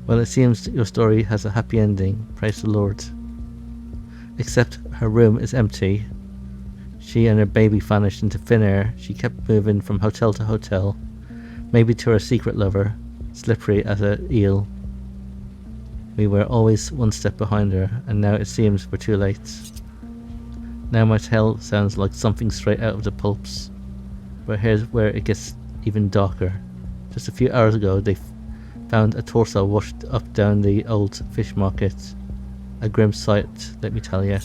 Well, it seems your story has a happy ending, praise the Lord. Except her room is empty. She and her baby vanished into thin air. She kept moving from hotel to hotel, maybe to her secret lover, slippery as an eel. We were always one step behind her, and now it seems we're too late. Now my tale sounds like something straight out of the pulps, but here's where it gets even darker. Just a few hours ago they found a torso washed up down the old fish market. A grim sight, let me tell you.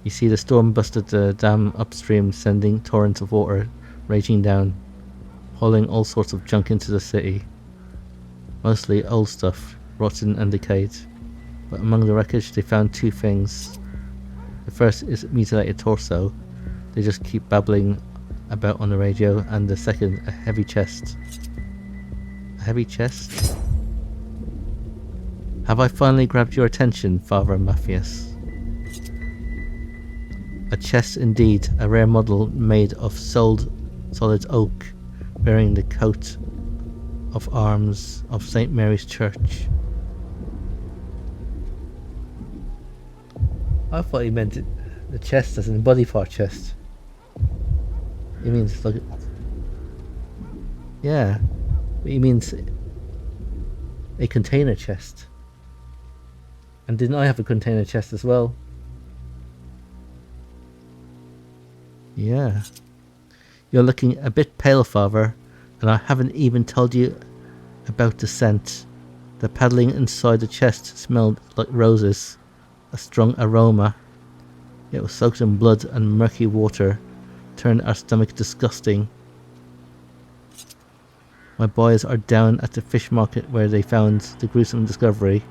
You see, the storm busted the dam upstream, sending torrents of water raging down, hauling all sorts of junk into the city. Mostly old stuff, rotten and decayed. But among the wreckage they found two things. The first is a mutilated torso, they just keep babbling about on the radio, and the second, a heavy chest. A heavy chest? Have I finally grabbed your attention, Father Matthias? A chest indeed, a rare model made of solid oak, bearing the coat of arms of St. Mary's Church. I thought he meant the chest as in body part chest. He means like... Yeah, he means a container chest. And didn't I have a container chest as well? Yeah. You're looking a bit pale, Father, and I haven't even told you about the scent. The paddling inside the chest smelled like roses, a strong aroma. It was soaked in blood and murky water, turned our stomach disgusting. My boys are down at the fish market where they found the gruesome discovery.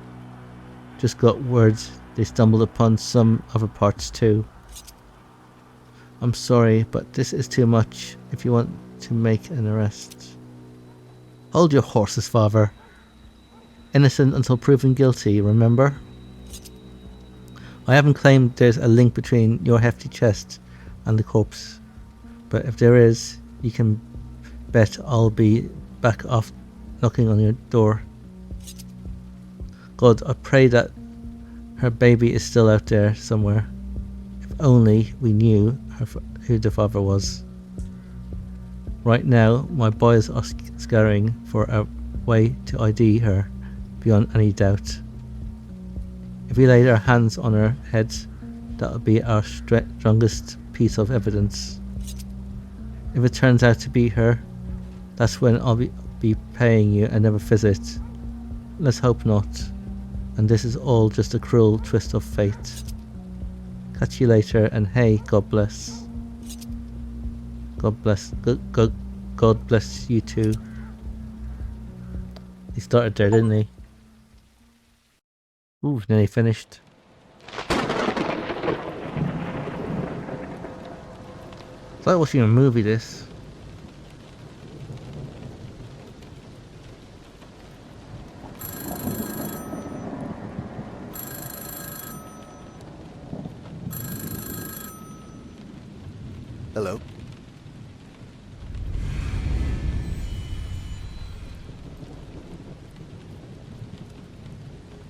Just got word they stumbled upon some other parts too. I'm sorry, but this is too much if you want to make an arrest. Hold your horses, Father. Innocent until proven guilty, remember? I haven't claimed there's a link between your hefty chest and the corpse, but if there is, you can bet I'll be back off knocking on your door. God, I pray that her baby is still out there somewhere. If only we knew who the father was. Right now, my boys are scouring for a way to ID her beyond any doubt. If we laid our hands on her head, that would be our strongest piece of evidence. If it turns out to be her, that's when I'll be paying you another visit. Let's hope not. And this is all just a cruel twist of fate. Catch you later, and hey, God bless. God bless. God bless you too. He started there, didn't he? Ooh, nearly finished. It's like watching a movie, this. Hello.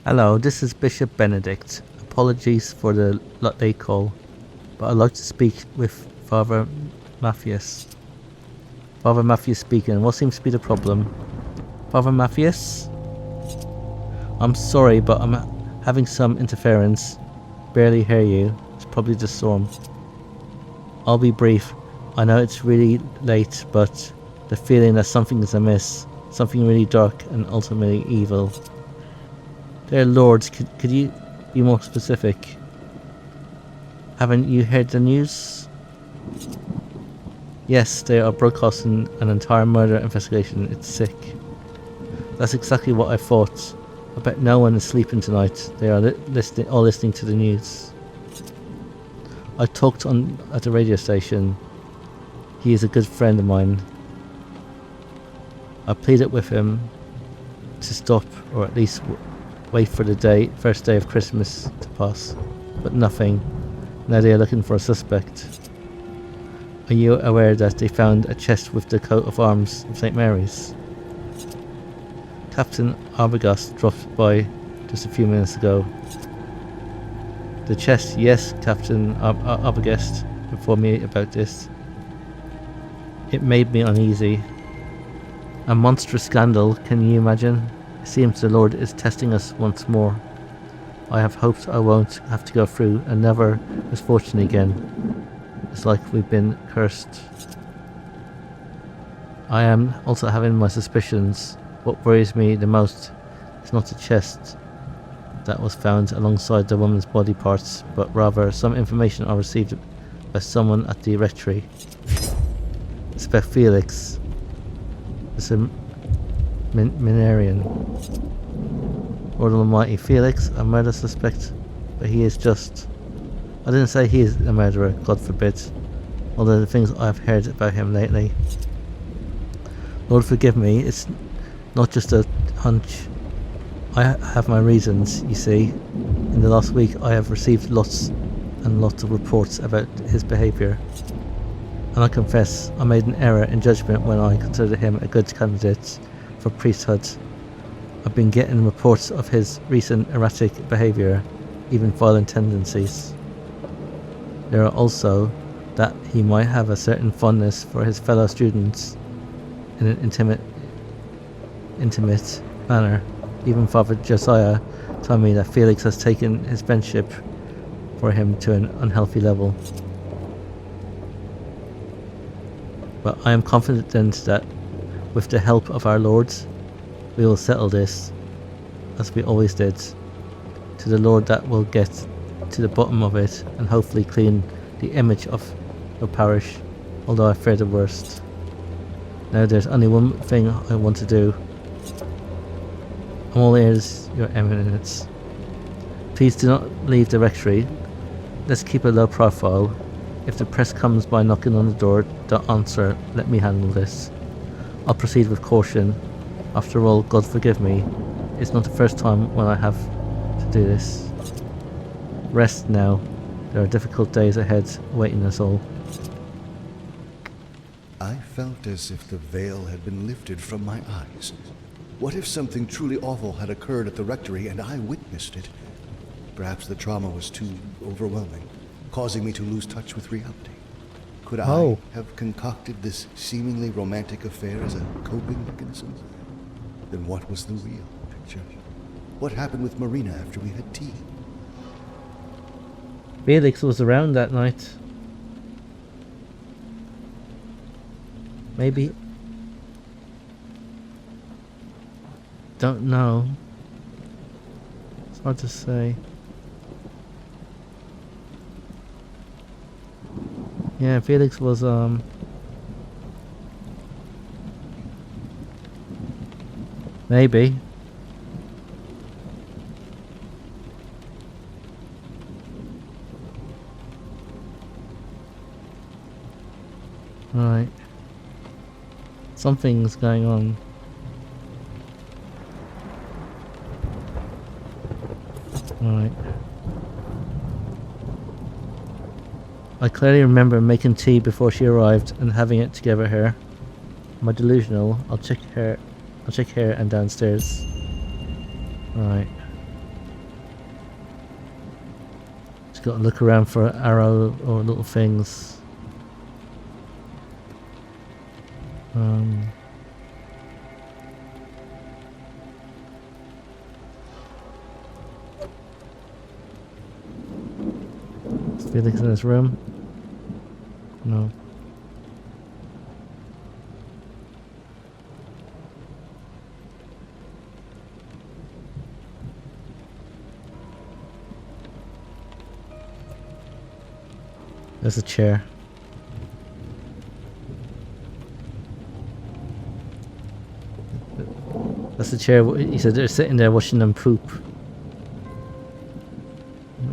Hello, this is Bishop Benedict. Apologies for the late call, but I'd like to speak with Father Matthias. Father Matthias speaking. What seems to be the problem? Father Matthias? I'm sorry, but I'm having some interference. Barely hear you. It's probably the storm. I'll be brief. I know it's really late, but the feeling that something is amiss. Something really dark and ultimately evil. Dear Lords, could you be more specific? Haven't you heard the news? Yes, they are broadcasting an entire murder investigation. It's sick. That's exactly what I thought. I bet no one is sleeping tonight. They are all listening to the news. I talked at the radio station. He is a good friend of mine. I pleaded with him to stop, or at least wait for the first day of Christmas to pass, but nothing. Now they are looking for a suspect. Are you aware that they found a chest with the coat of arms of St. Mary's? Captain Arbogast dropped by just a few minutes ago. The chest, yes, Captain Arbogast informed me about this. It made me uneasy. A monstrous scandal, can you imagine? It seems the Lord is testing us once more. I have hoped I won't have to go through another misfortune again. It's like we've been cursed. I am also having my suspicions. What worries me the most is not the chest that was found alongside the woman's body parts, but rather some information I received by someone at the rectory. I suspect Felix is a Minarian. Lord Almighty, Felix, a murder suspect, but he is just... I didn't say he is a murderer, God forbid, although the things I've heard about him lately. Lord forgive me, it's not just a hunch. I have my reasons, you see. In the last week I have received lots and lots of reports about his behaviour. And I confess, I made an error in judgment when I considered him a good candidate for priesthood. I've been getting reports of his recent erratic behaviour, even violent tendencies. There are also that he might have a certain fondness for his fellow students in an intimate manner. Even Father Josiah told me that Felix has taken his friendship for him to an unhealthy level. But I am confident that with the help of our Lord, we will settle this, as we always did. To the Lord that will get to the bottom of it and hopefully clean the image of your parish, although I fear the worst. Now there's only one thing I want to do. I'm all ears, Your Eminence. Please do not leave the rectory. Let's keep a low profile. If the press comes by knocking on the door, don't answer. Let me handle this. I'll proceed with caution. After all, God forgive me. It's not the first time when I have to do this. Rest now. There are difficult days ahead waiting us all. I felt as if the veil had been lifted from my eyes. What if something truly awful had occurred at the rectory and I witnessed it? Perhaps the trauma was too overwhelming, causing me to lose touch with reality. Could I have concocted this seemingly romantic affair as a coping mechanism? Then what was the real picture? What happened with Marina after we had tea? Felix was around that night. Maybe. Don't know. It's hard to say. Yeah, Felix was maybe. Right. Something's going on. Right. I clearly remember making tea before she arrived and having it to give her. Am I delusional? I'll check here and downstairs. Right. Just gotta look around for arrow or little things. Is Felix in his room? No. There's a chair. That's the chair. He said they're sitting there watching them poop.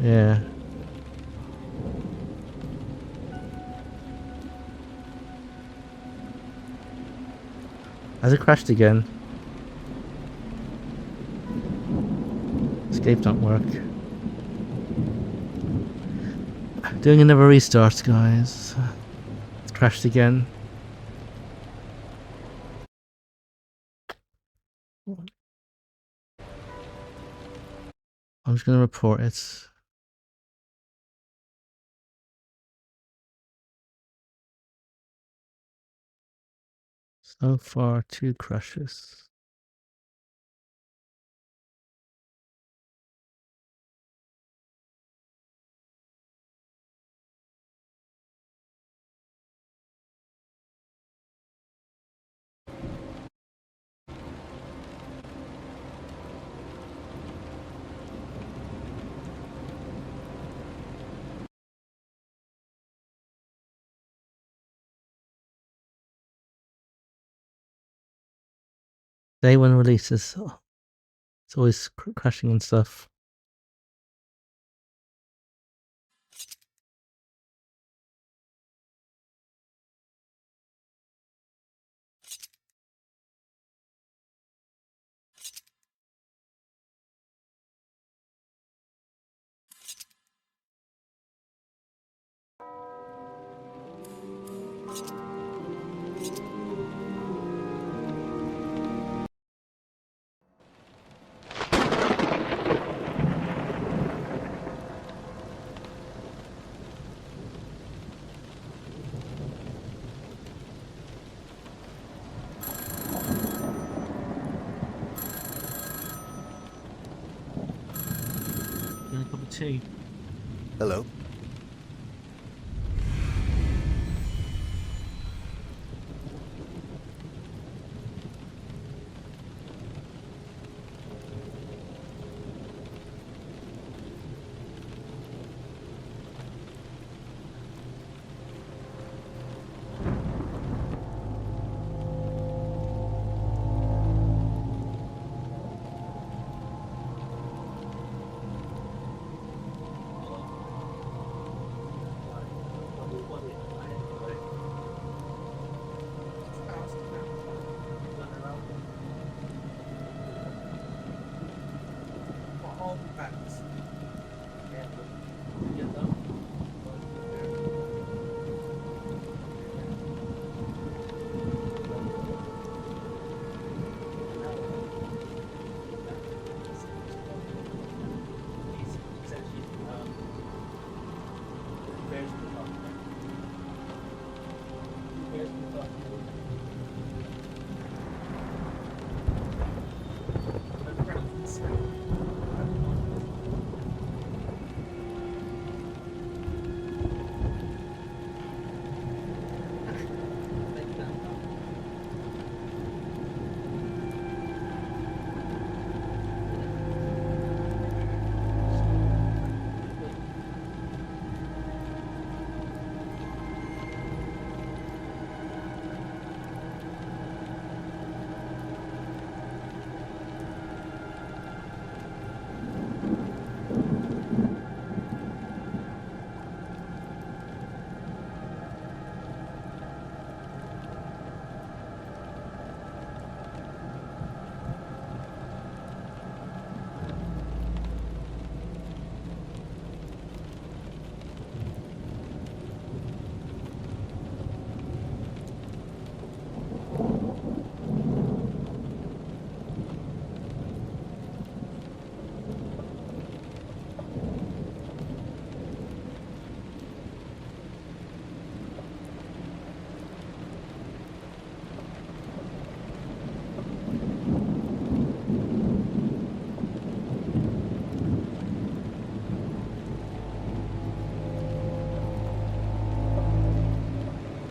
Yeah. Has it crashed again? Escape don't work. Doing another restart, guys. It's crashed again. I'm just gonna report it. So far, 2 crashes. Day 1 releases. It's always crashing and stuff. Getting a cup of tea. Hello?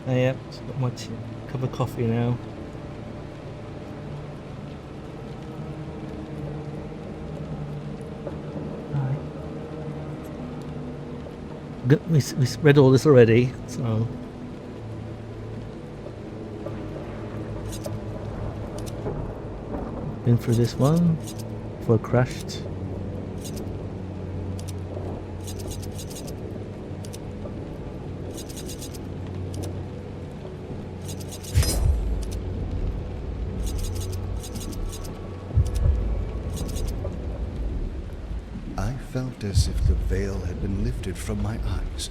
Yep, just got my cup of coffee now. We read all this already, so been through this one before it crashed. I felt as if the veil had been lifted from my eyes.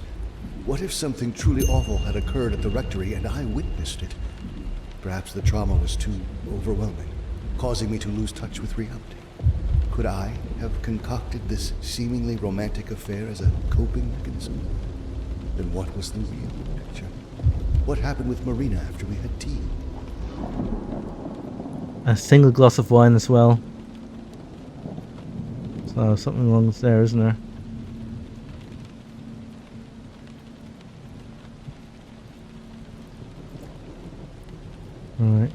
What if something truly awful had occurred at the rectory and I witnessed it? Perhaps the trauma was too overwhelming, causing me to lose touch with reality. Could I have concocted this seemingly romantic affair as a coping mechanism? Then what was the real picture? What happened with Marina after we had tea? A single glass of wine as well. So something wrong there, isn't there? Alright.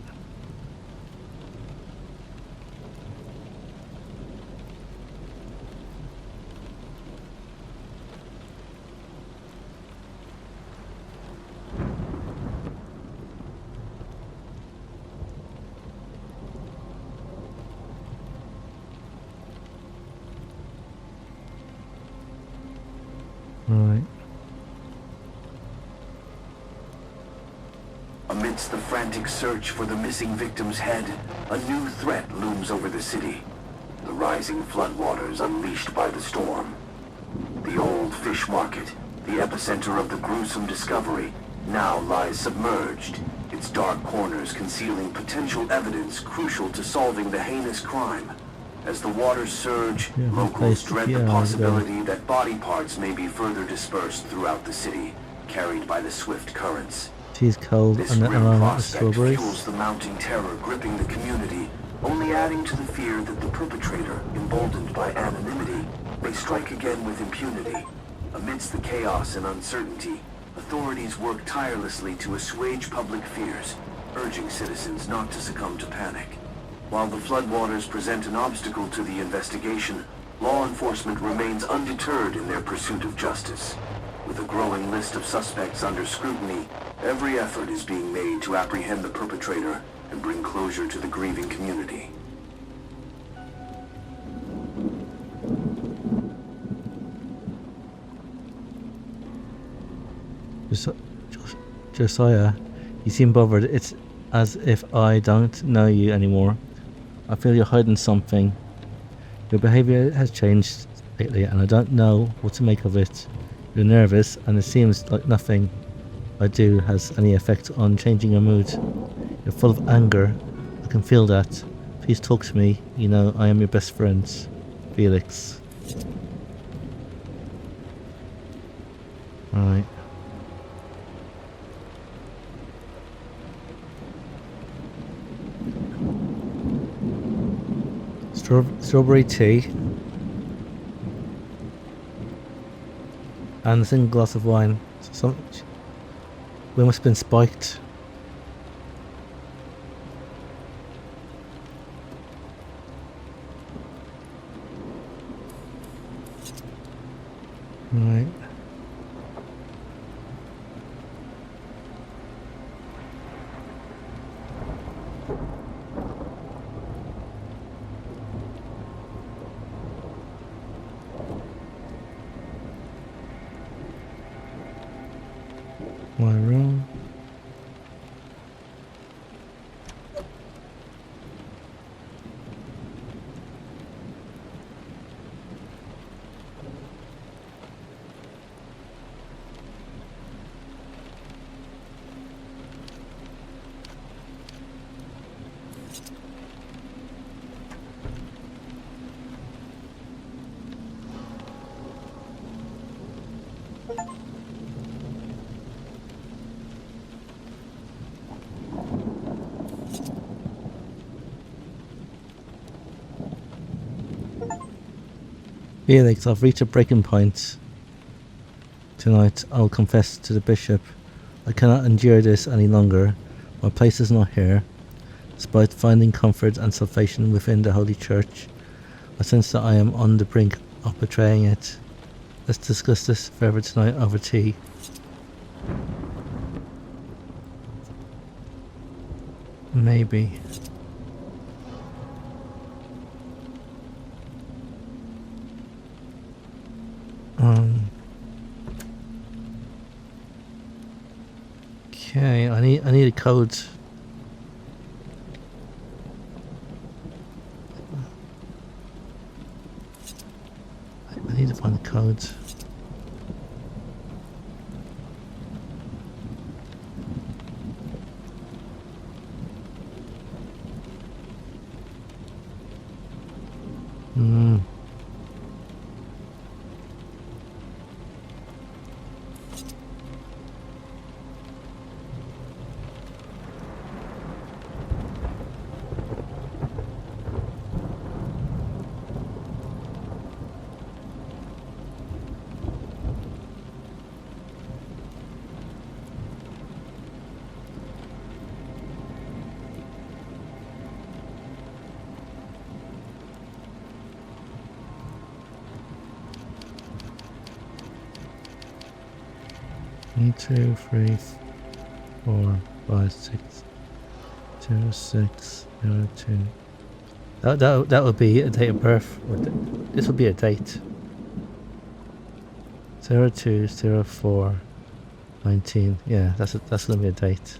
Right. Amidst the frantic search for the missing victim's head, a new threat looms over the city. The rising floodwaters unleashed by the storm. The old fish market, the epicenter of the gruesome discovery, now lies submerged, its dark corners concealing potential evidence crucial to solving the heinous crime. As the waters surge, locals dread the possibility that body parts may be further dispersed throughout the city, carried by the swift currents. Tea's cold This and grim around the prospect strawberries. fuels the mounting terror gripping the community, only adding to the fear that the perpetrator, emboldened by anonymity, may strike again with impunity. Amidst the chaos and uncertainty, authorities work tirelessly to assuage public fears, urging citizens not to succumb to panic. While the floodwaters present an obstacle to the investigation, law enforcement remains undeterred in their pursuit of justice. With a growing list of suspects under scrutiny, every effort is being made to apprehend the perpetrator and bring closure to the grieving community. Josiah, you seem bothered. It's as if I don't know you anymore. I feel you're hiding something. Your behavior has changed lately and I don't know what to make of it. You're nervous and it seems like nothing I do has any effect on changing your mood. You're full of anger. I can feel that. Please talk to me. You know I am your best friend. Felix. Alright. Strawberry tea and a single glass of wine. We must have been spiked. Right. My room. Felix, I've reached a breaking point. Tonight, I'll confess to the bishop. I cannot endure this any longer. My place is not here. Despite finding comfort and salvation within the Holy Church, I sense that I am on the brink of betraying it. Let's discuss this further tonight over tea. Maybe. Okay, I need a code. I need to find the code. One, 2, 3, 4, 5, 6, 0, 6, 0, 2. That would be a date of birth. This would be a date. 02, 04, 19. Yeah, that's gonna be a date.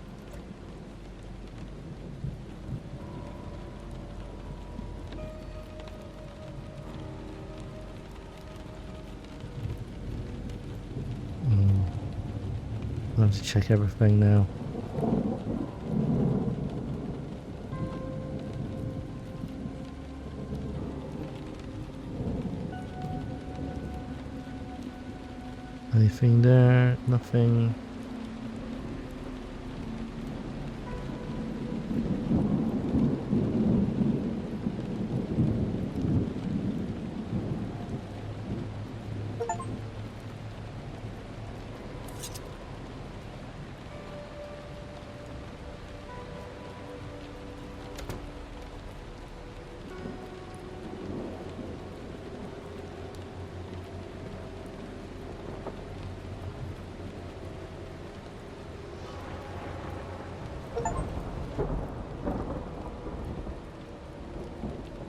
I have to check everything now. Anything there? Nothing.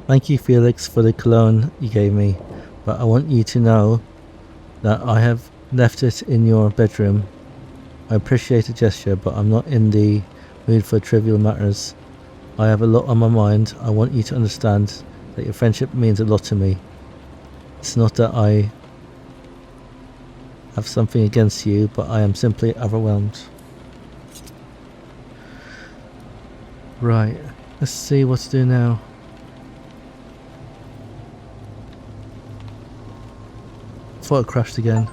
Thank you, Felix, for the cologne you gave me, but I want you to know that I have left it in your bedroom. I appreciate the gesture, but I'm not in the mood for trivial matters. I have a lot on my mind. I want you to understand that your friendship means a lot to me. It's not that I have something against you, but I am simply overwhelmed. Right, let's see what to do now. Thought it crashed again.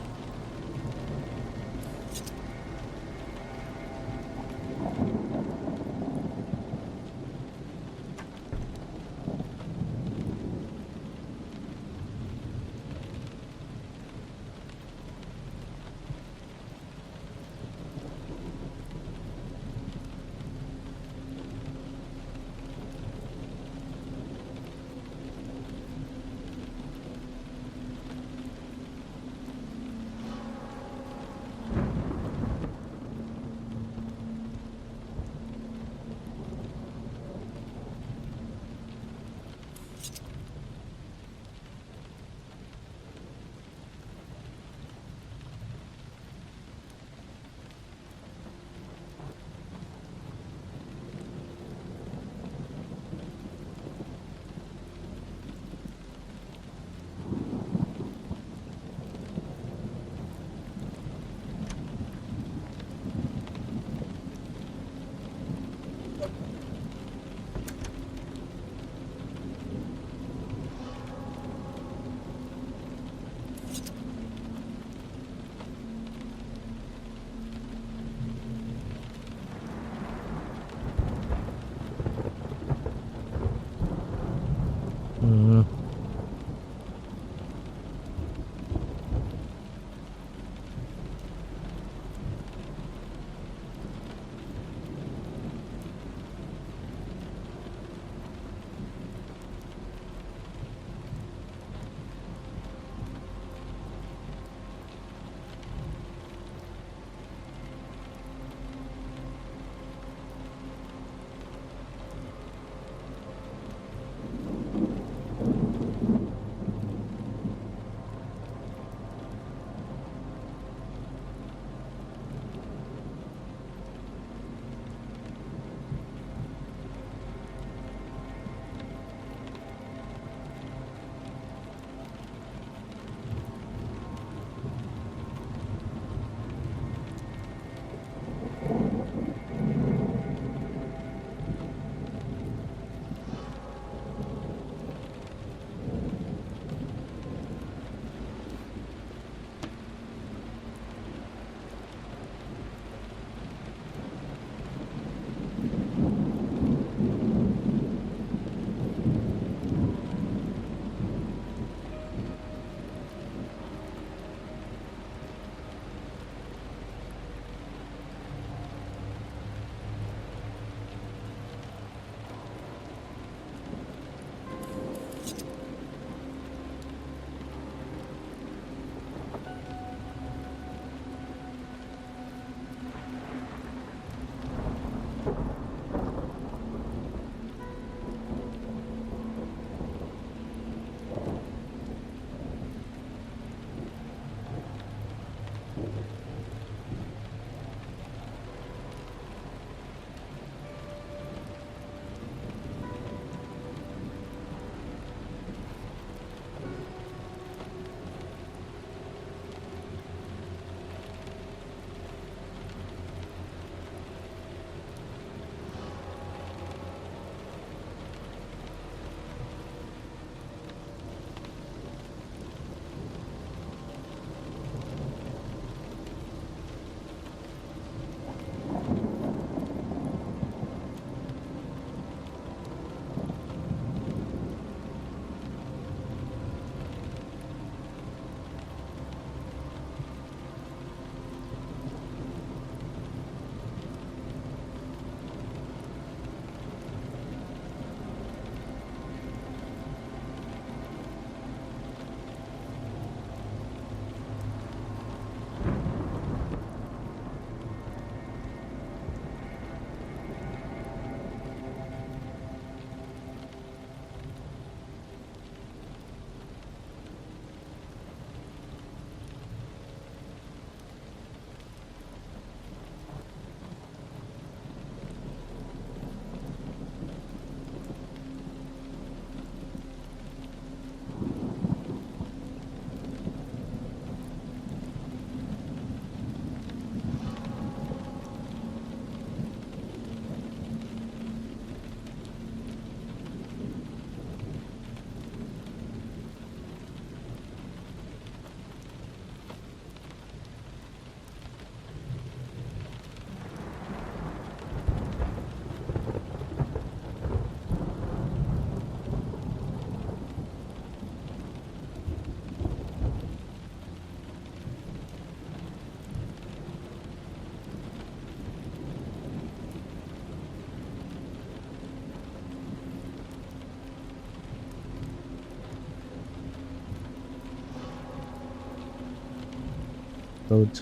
Road.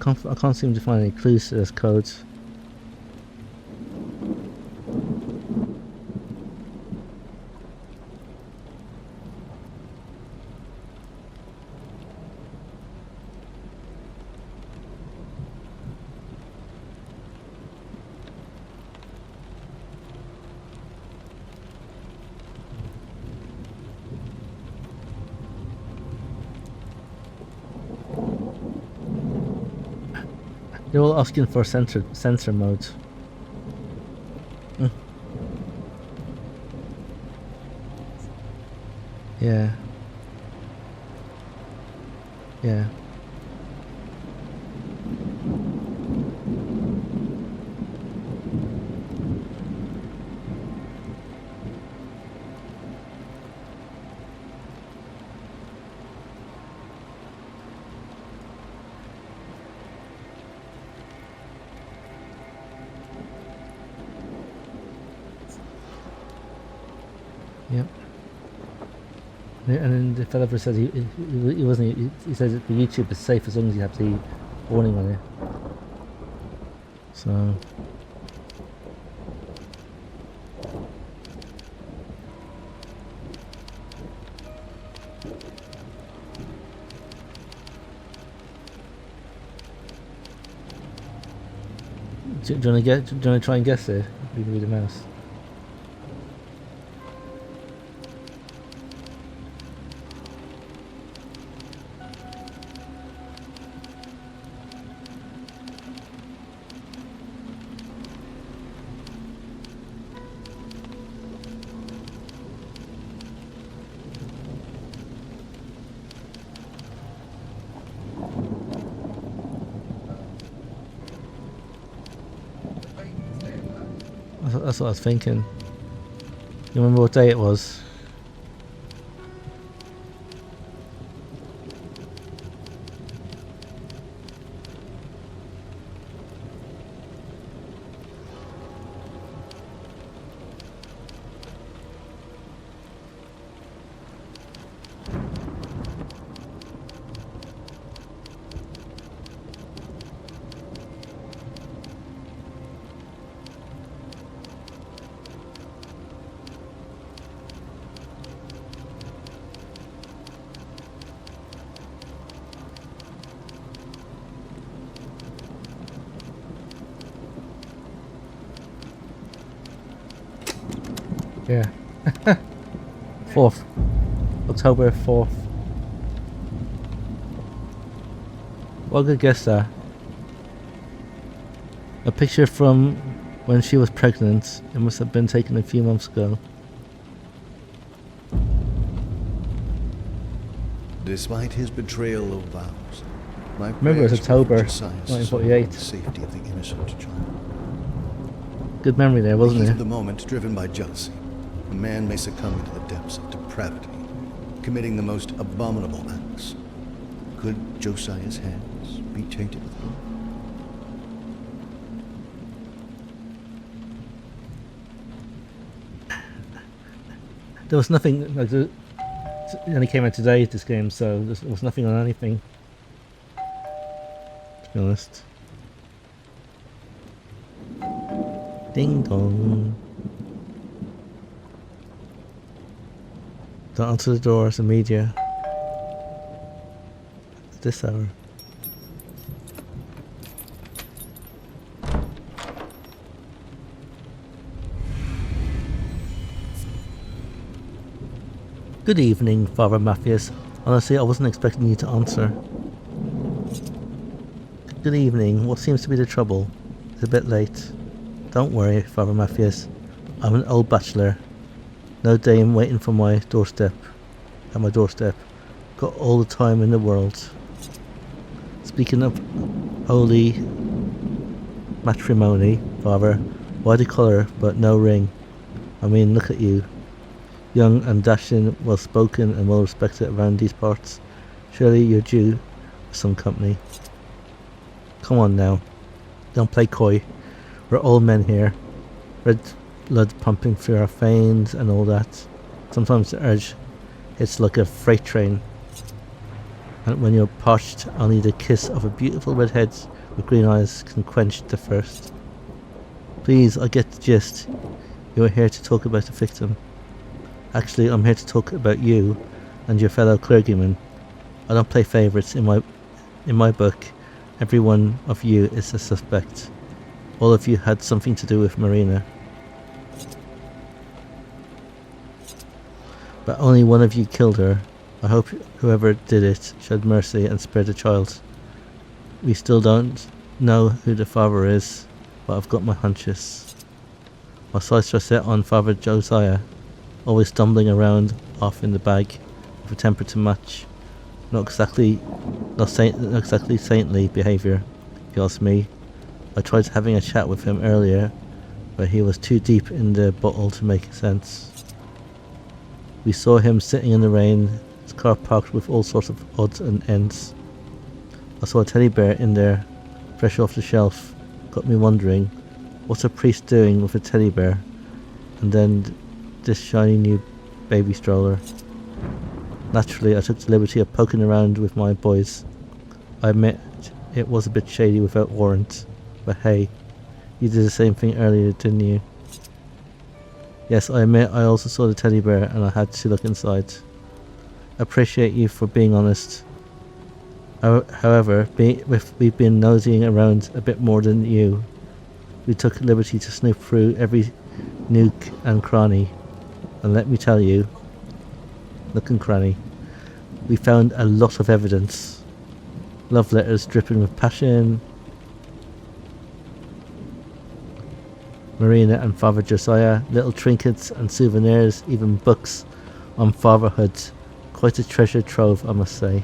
I can't seem to find any clues to this code. They're all asking for sensor mode. Yeah. Yeah. Yep. And then the developer said he wasn't. He said that the YouTube is safe as long as you have the warning on it. So. Do you want to try and guess it? You can read the mouse. That's what I was thinking. You remember what day it was? Yeah. 4th. October 4th. What a good guess there. A picture from when she was pregnant. It must have been taken a few months ago. Despite his betrayal of vows, my Remember, it was October 1948. Safety of the innocent child. Good memory there, wasn't In the heat it? of the moment, driven by jealousy, a man may succumb into the depths of depravity, committing the most abominable acts. Could Josiah's hands be tainted with blood? There was nothing like it only came out today, this game, so there was nothing on anything, to be honest. Ding dong. Don't answer the door, it's the media. At this hour. Good evening, Father Matthias. Honestly, I wasn't expecting you to answer. Good evening. What seems to be the trouble? It's a bit late. Don't worry, Father Matthias. I'm an old bachelor. No dame waiting for my doorstep. At my doorstep. Got all the time in the world. Speaking of holy matrimony, Father, why the colour but no ring? I mean, look at you. Young and dashing, well spoken and well respected around these parts. Surely you're due for some company. Come on now. Don't play coy. We're old men here. Red blood pumping through our veins and all that. Sometimes the urge hits like a freight train. and when you're parched, only the kiss of a beautiful redhead with green eyes can quench the thirst. Please, I get the gist. You're here to talk about the victim. Actually, I'm here to talk about you and your fellow clergyman. I don't play favourites. In my book, every one of you is a suspect. All of you had something to do with Marina. But only one of you killed her. I hope whoever did it showed mercy and spared the child. We still don't know who the father is, but I've got my hunches. My sights are set on Father Josiah, always stumbling around off in the bag with a temper to match. Not exactly saintly behaviour, if you ask me. I tried having a chat with him earlier, but he was too deep in the bottle to make sense. We saw him sitting in the rain, his car parked with all sorts of odds and ends. I saw a teddy bear in there, fresh off the shelf. Got me wondering, what's a priest doing with a teddy bear? And then this shiny new baby stroller. Naturally, I took the liberty of poking around with my boys. I admit it was a bit shady without warrant, but hey, you did the same thing earlier, didn't you? Yes, I admit I also saw the teddy bear and I had to look inside. Appreciate you for being honest. However, we've been nosying around a bit more than you. We took liberty to snoop through every nook and cranny. And let me tell you, nook and cranny, we found a lot of evidence. Love letters dripping with passion. Marina and Father Josiah, little trinkets and souvenirs, even books on fatherhood. Quite a treasure trove, I must say.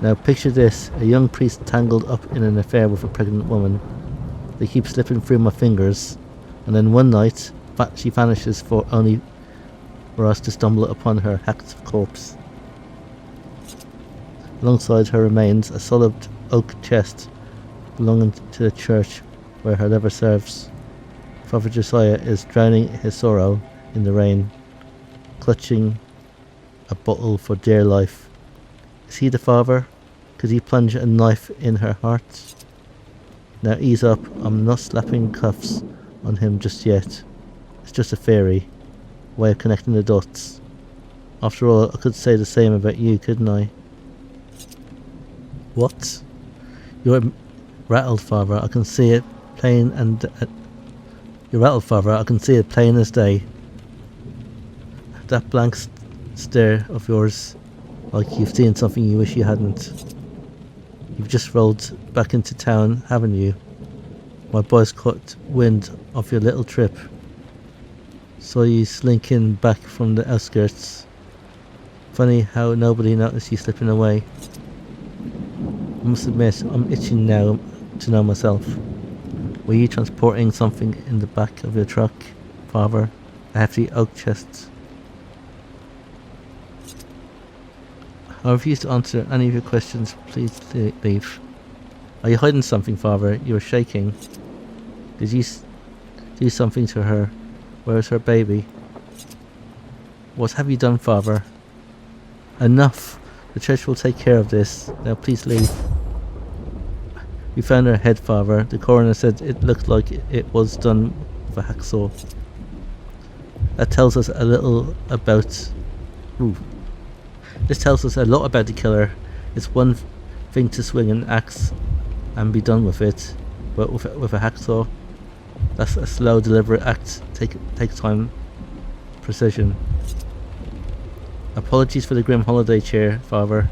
Now picture this, a young priest tangled up in an affair with a pregnant woman. They keep slipping through my fingers, and then one night she vanishes only for us to stumble upon her hacked corpse. Alongside her remains a solid oak chest belonging to the church where her liver serves. Father Josiah is drowning his sorrow in the rain, clutching a bottle for dear life. Is he the father? Could he plunge a knife in her heart? Now ease up, I'm not slapping cuffs on him just yet. It's just a theory, way of connecting the dots. After all, I could say the same about you, couldn't I? What? You're rattled, Father. I can see it plain and... You're rattled, Father. I can see it plain as day. That blank stare of yours, like you've seen something you wish you hadn't. You've just rolled back into town, haven't you? My boys caught wind of your little trip. Saw you slinking back from the outskirts. Funny how nobody noticed you slipping away. I must admit, I'm itching now to know myself. Were you transporting something in the back of your truck, Father? A hefty oak chest. I refuse to answer any of your questions. Please leave. Are you hiding something, Father? You were shaking. Did you do something to her? Where is her baby? What have you done, Father? Enough! The church will take care of this. Now please leave. We found her head, Father. The coroner said it looked like it was done with a hacksaw. That tells us a little about... This tells us a lot about the killer. It's one thing to swing an axe and be done with it, but with a hacksaw, that's a slow, deliberate act. Take time, precision. Apologies for the grim holiday cheer, Father.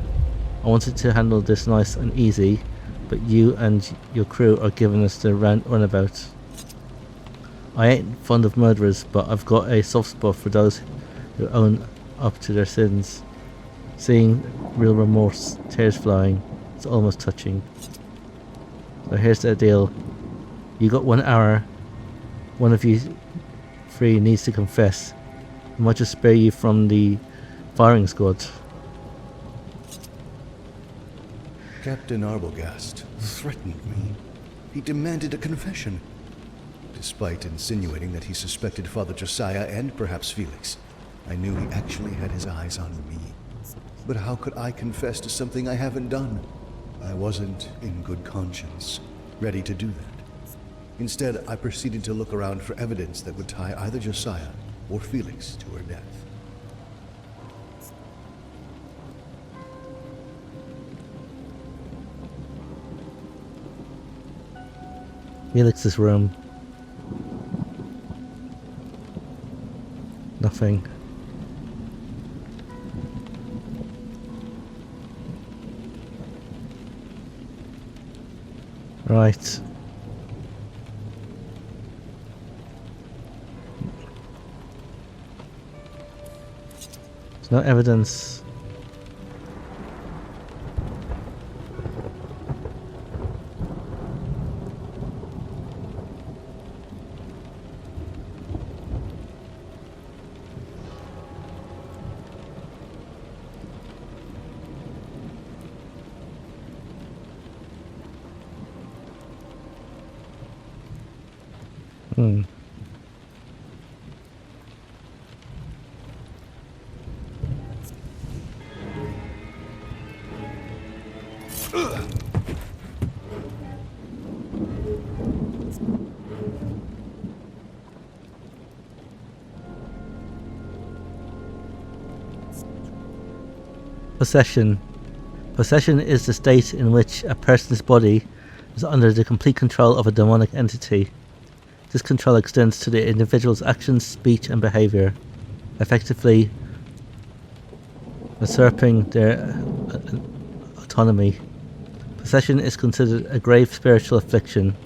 I wanted to handle this nice and easy, but you and your crew are giving us the runabout. I ain't fond of murderers, but I've got a soft spot for those who own up to their sins. Seeing real remorse, tears flowing, it's almost touching. So here's the deal. You got 1 hour. One of you three needs to confess. I might just spare you from the firing squad. Captain Arbogast threatened me. He demanded a confession, despite insinuating that he suspected Father Josiah and perhaps Felix. I knew he actually had his eyes on me. But how could I confess to something I haven't done? I wasn't in good conscience, ready to do that. Instead, I proceeded to look around for evidence that would tie either Josiah or Felix to her death. Felix's room. Nothing. Right. There's no evidence. Hmm. Possession. Possession is the state in which a person's body is under the complete control of a demonic entity. This control extends to the individual's actions, speech, and behavior, effectively usurping their autonomy. Possession is considered a grave spiritual affliction,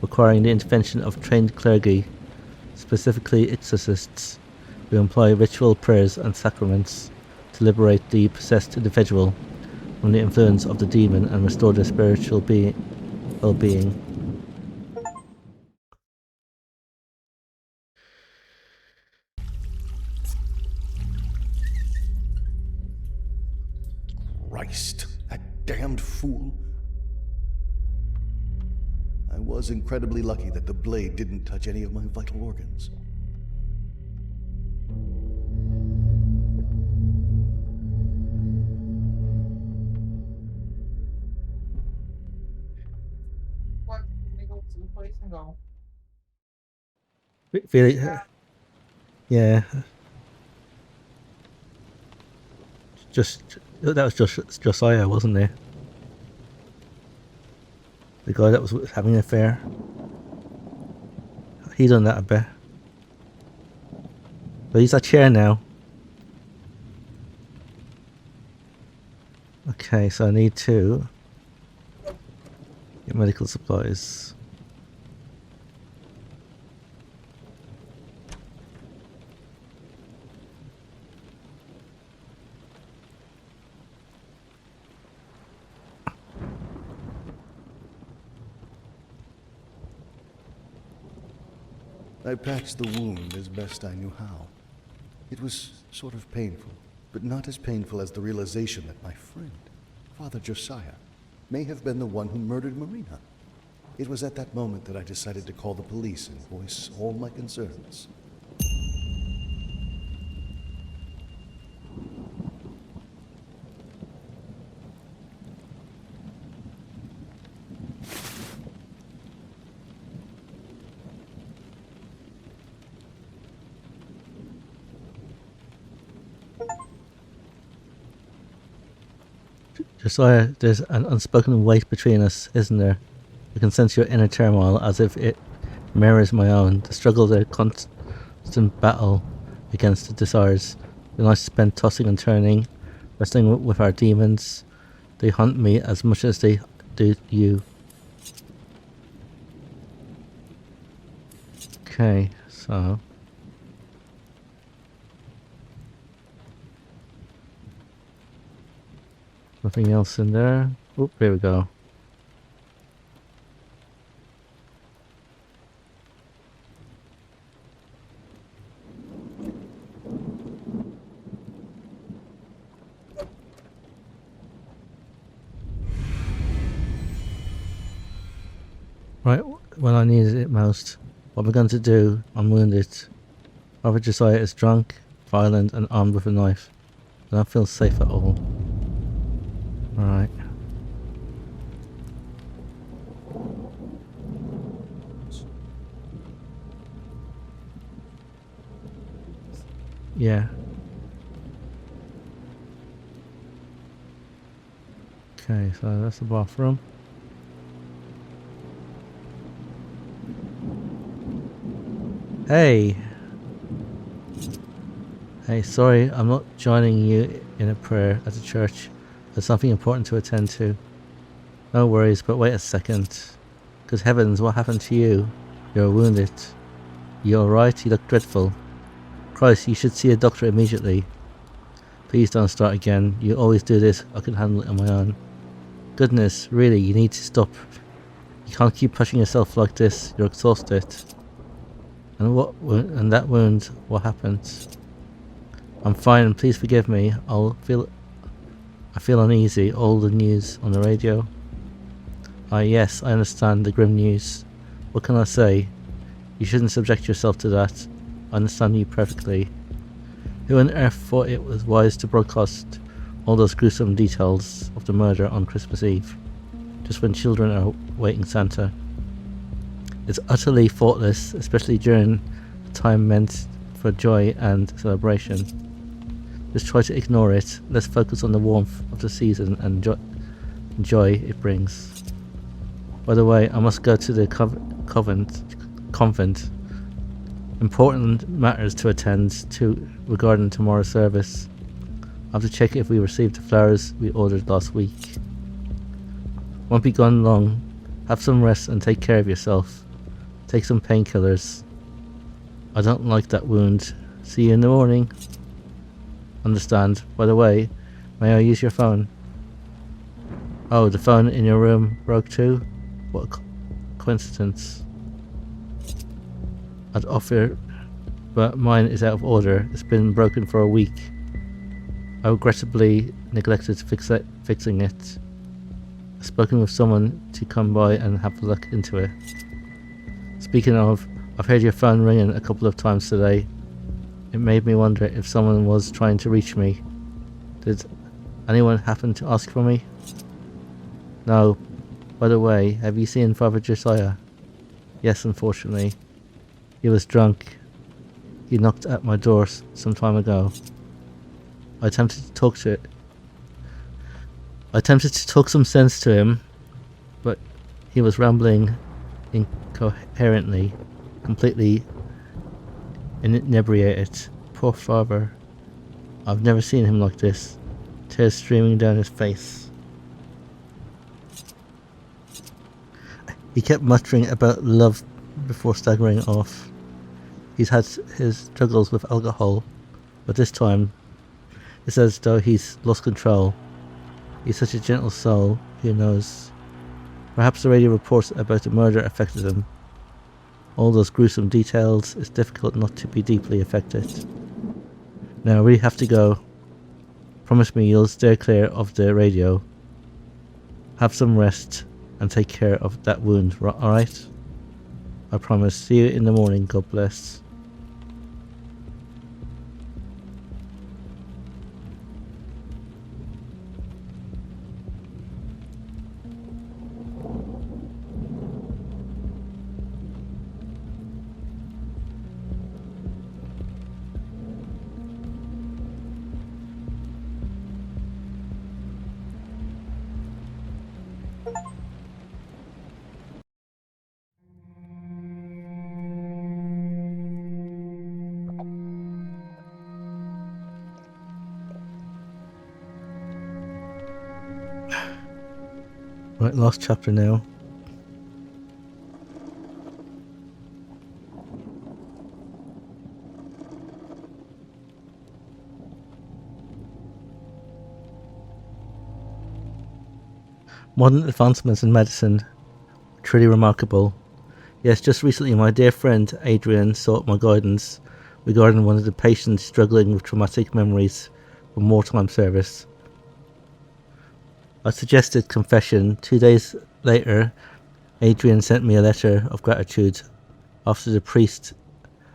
requiring the intervention of trained clergy, specifically exorcists, who employ ritual prayers and sacraments to liberate the possessed individual from the influence of the demon and restore their spiritual well-being. Christ, that damned fool. I was incredibly lucky that the blade didn't touch any of my vital organs. Felix, yeah. That was just Josiah, wasn't it? The guy that was having an affair. He done that a bit. But he's a chair now. Okay, so I need to get medical supplies. I patched the wound as best I knew how. It was sort of painful, but not as painful as the realization that my friend, Father Josiah, may have been the one who murdered Marina. It was at that moment that I decided to call the police and voice all my concerns. Josiah, there's an unspoken weight between us, isn't there? I can sense your inner turmoil as if it mirrors my own. The struggle, the constant battle against the desires. The nights spent tossing and turning, wrestling with our demons. They haunt me as much as they do you. Okay, so... nothing else in there. Oh, there we go. Right, when I needed it most. What am I going to do? I'm wounded. Father Josiah is drunk, violent, and armed with a knife. I don't feel safe at all. Alright. Yeah. Okay, so that's the bathroom. Hey! Hey, sorry, I'm not joining you in a prayer at the church. There's something important to attend to. No worries, but wait a second. Good heavens, what happened to you? You're wounded. You alright? You look dreadful. Christ, you should see a doctor immediately. Please don't start again. You always do this. I can handle it on my own. Goodness, really, you need to stop. You can't keep pushing yourself like this. You're exhausted. And that wound, what happened? I'm fine, please forgive me. I feel uneasy. All the news on the radio. Ah, yes, I understand the grim news. What can I say? You shouldn't subject yourself to that. I understand you perfectly. Who on earth thought it was wise to broadcast all those gruesome details of the murder on Christmas Eve, just when children are waiting Santa? It's utterly thoughtless, especially during a time meant for joy and celebration. Just try to ignore it. Let's focus on the warmth of the season and joy it brings. By the way, I must go to the convent. Important matters to attend to regarding tomorrow's service. I have to check if we received the flowers we ordered last week. Won't be gone long. Have some rest and take care of yourself. Take some painkillers. I don't like that wound. See you in the morning. Understand. By the way, may I use your phone? Oh, the phone in your room broke too? What a coincidence. I'd offer, but mine is out of order. It's been broken for a week. I regrettably neglected fixing it. I've spoken with someone to come by and have a look into it. Speaking of, I've heard your phone ringing a couple of times today. It made me wonder if someone was trying to reach me. Did anyone happen to ask for me? No. By the way, have you seen Father Josiah? Yes, unfortunately. He was drunk. He knocked at my door some time ago. I attempted to talk some sense to him, but he was rambling incoherently, completely inebriated. Poor father. I've never seen him like this. Tears streaming down his face. He kept muttering about love before staggering off. He's had his struggles with alcohol, but this time it's as though he's lost control. He's such a gentle soul, who knows? Perhaps the radio reports about the murder affected him. All those gruesome details, it's difficult not to be deeply affected. Now I really have to go. Promise me you'll steer clear of the radio. Have some rest and take care of that wound, alright? I promise. See you in the morning, God bless. Right, last chapter now. Modern advancements in medicine, truly remarkable. Yes, just recently my dear friend Adrian sought my guidance regarding one of the patients struggling with traumatic memories from wartime service. I suggested confession. 2 days later, Adrian sent me a letter of gratitude after the priest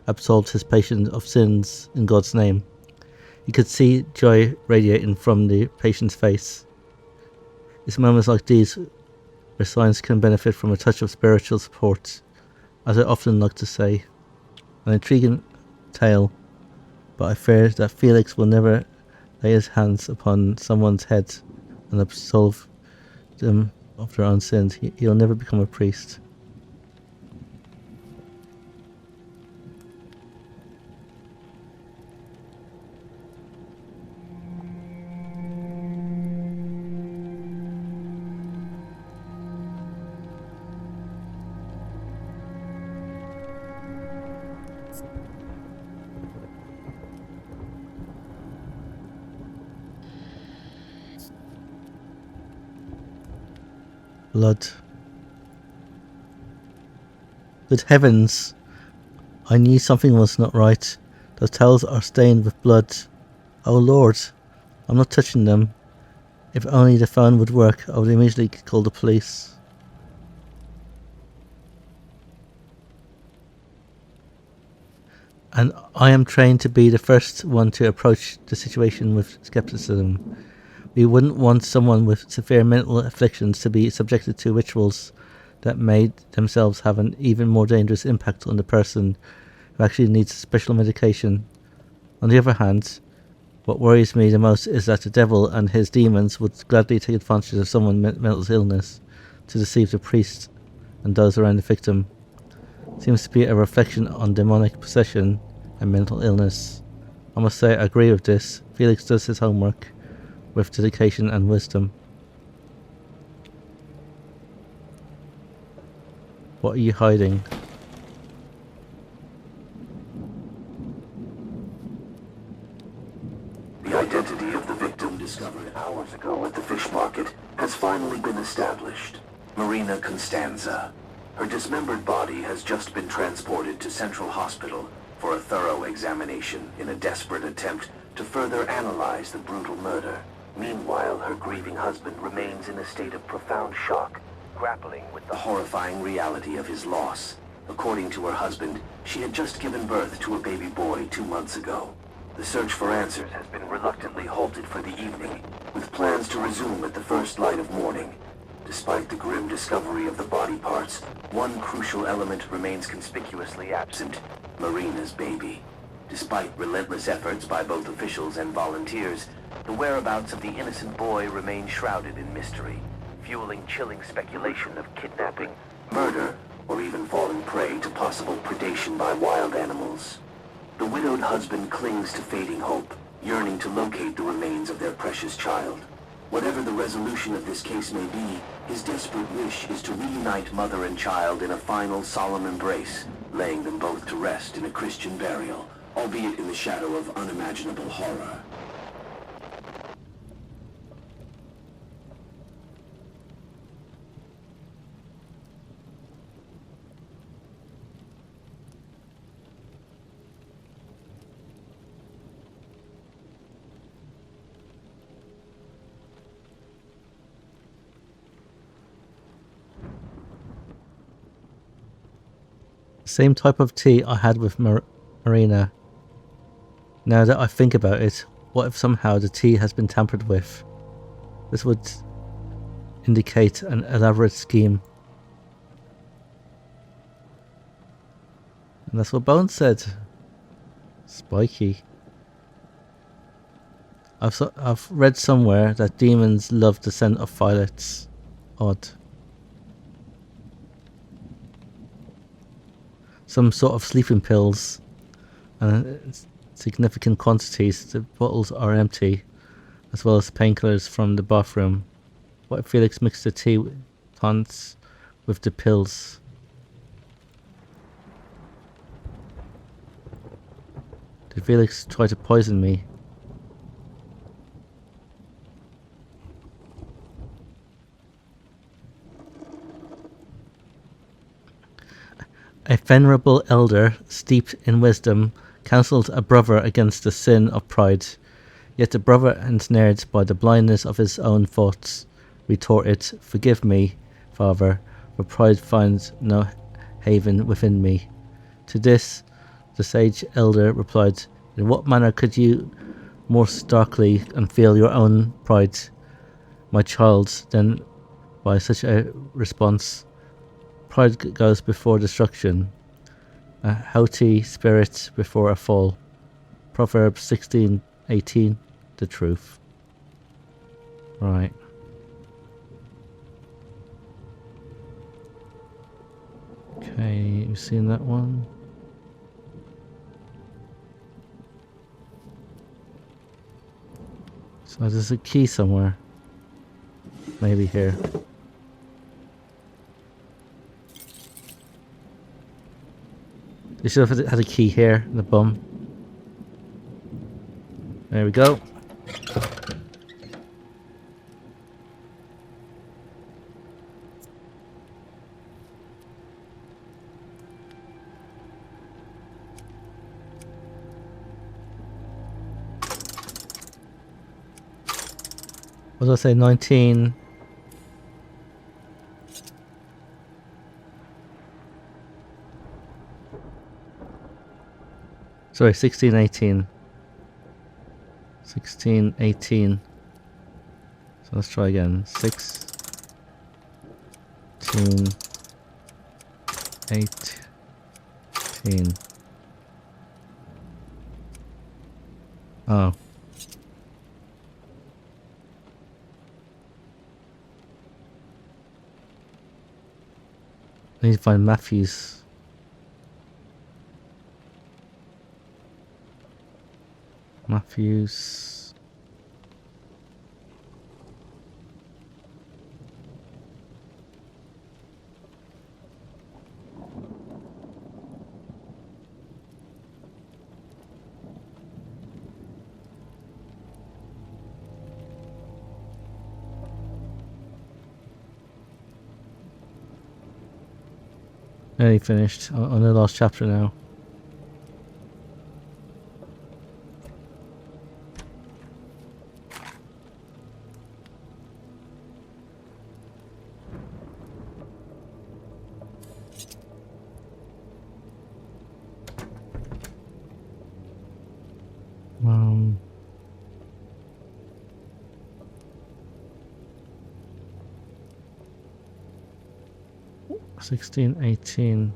absolved his patient of sins in God's name. He could see joy radiating from the patient's face. It's moments like these where science can benefit from a touch of spiritual support, as I often like to say. An intriguing tale, but I fear that Felix will never lay his hands upon someone's head and absolve them of their own sins. He'll never become a priest. Blood. Good heavens! I knew something was not right. Those towels are stained with blood. Oh Lord! I'm not touching them. If only the phone would work, I would immediately call the police. And I am trained to be the first one to approach the situation with skepticism. We wouldn't want someone with severe mental afflictions to be subjected to rituals that may themselves have an even more dangerous impact on the person who actually needs special medication. On the other hand, what worries me the most is that the devil and his demons would gladly take advantage of someone's mental illness to deceive the priest and those around the victim. Seems to be a reflection on demonic possession and mental illness. I must say I agree with this. Felix does his homework with dedication and wisdom. What are you hiding? The identity of the victim discovered hours ago at the fish market has finally been established. Marina Constanza. Her dismembered body has just been transported to Central Hospital for a thorough examination in a desperate attempt to further analyze the brutal murder. Meanwhile, her grieving husband remains in a state of profound shock, grappling with the horrifying reality of his loss. According to her husband, she had just given birth to a baby boy 2 months ago. The search for answers has been reluctantly halted for the evening, with plans to resume at the first light of morning. Despite the grim discovery of the body parts, one crucial element remains conspicuously absent: Marina's baby. Despite relentless efforts by both officials and volunteers, the whereabouts of the innocent boy remain shrouded in mystery, fueling chilling speculation of kidnapping, murder, or even falling prey to possible predation by wild animals. The widowed husband clings to fading hope, yearning to locate the remains of their precious child. Whatever the resolution of this case may be, his desperate wish is to reunite mother and child in a final solemn embrace, laying them both to rest in a Christian burial, albeit in the shadow of unimaginable horror. Same type of tea I had with Marina. Now that I think about it, what if somehow the tea has been tampered with? This would indicate an elaborate scheme. And that's what Bones said. Spiky. I've read somewhere that demons love the scent of violets. Odd. Some sort of sleeping pills. Significant quantities. The bottles are empty, as well as painkillers from the bathroom. What if Felix mixed the tea plants with the pills? Did Felix try to poison me? A venerable elder, steeped in wisdom, counselled a brother against the sin of pride. Yet the brother, ensnared by the blindness of his own thoughts, retorted, "Forgive me, Father, for pride finds no haven within me." To this, the sage elder replied, "In what manner could you more starkly unveil your own pride my child, then by such a response. Pride goes before destruction, a haughty spirit before a fall. Proverbs 16:18, the truth. Right. Okay, you've seen that one. So there's a key somewhere. Maybe here. They should have had a key here in the bum. There we go. What did I say? 19. Sorry, 16:18. 16:18. So let's try again. 16:18. Oh. I need to find Matthews. Matthews. Nearly finished. On the last chapter now. Um, 16:18.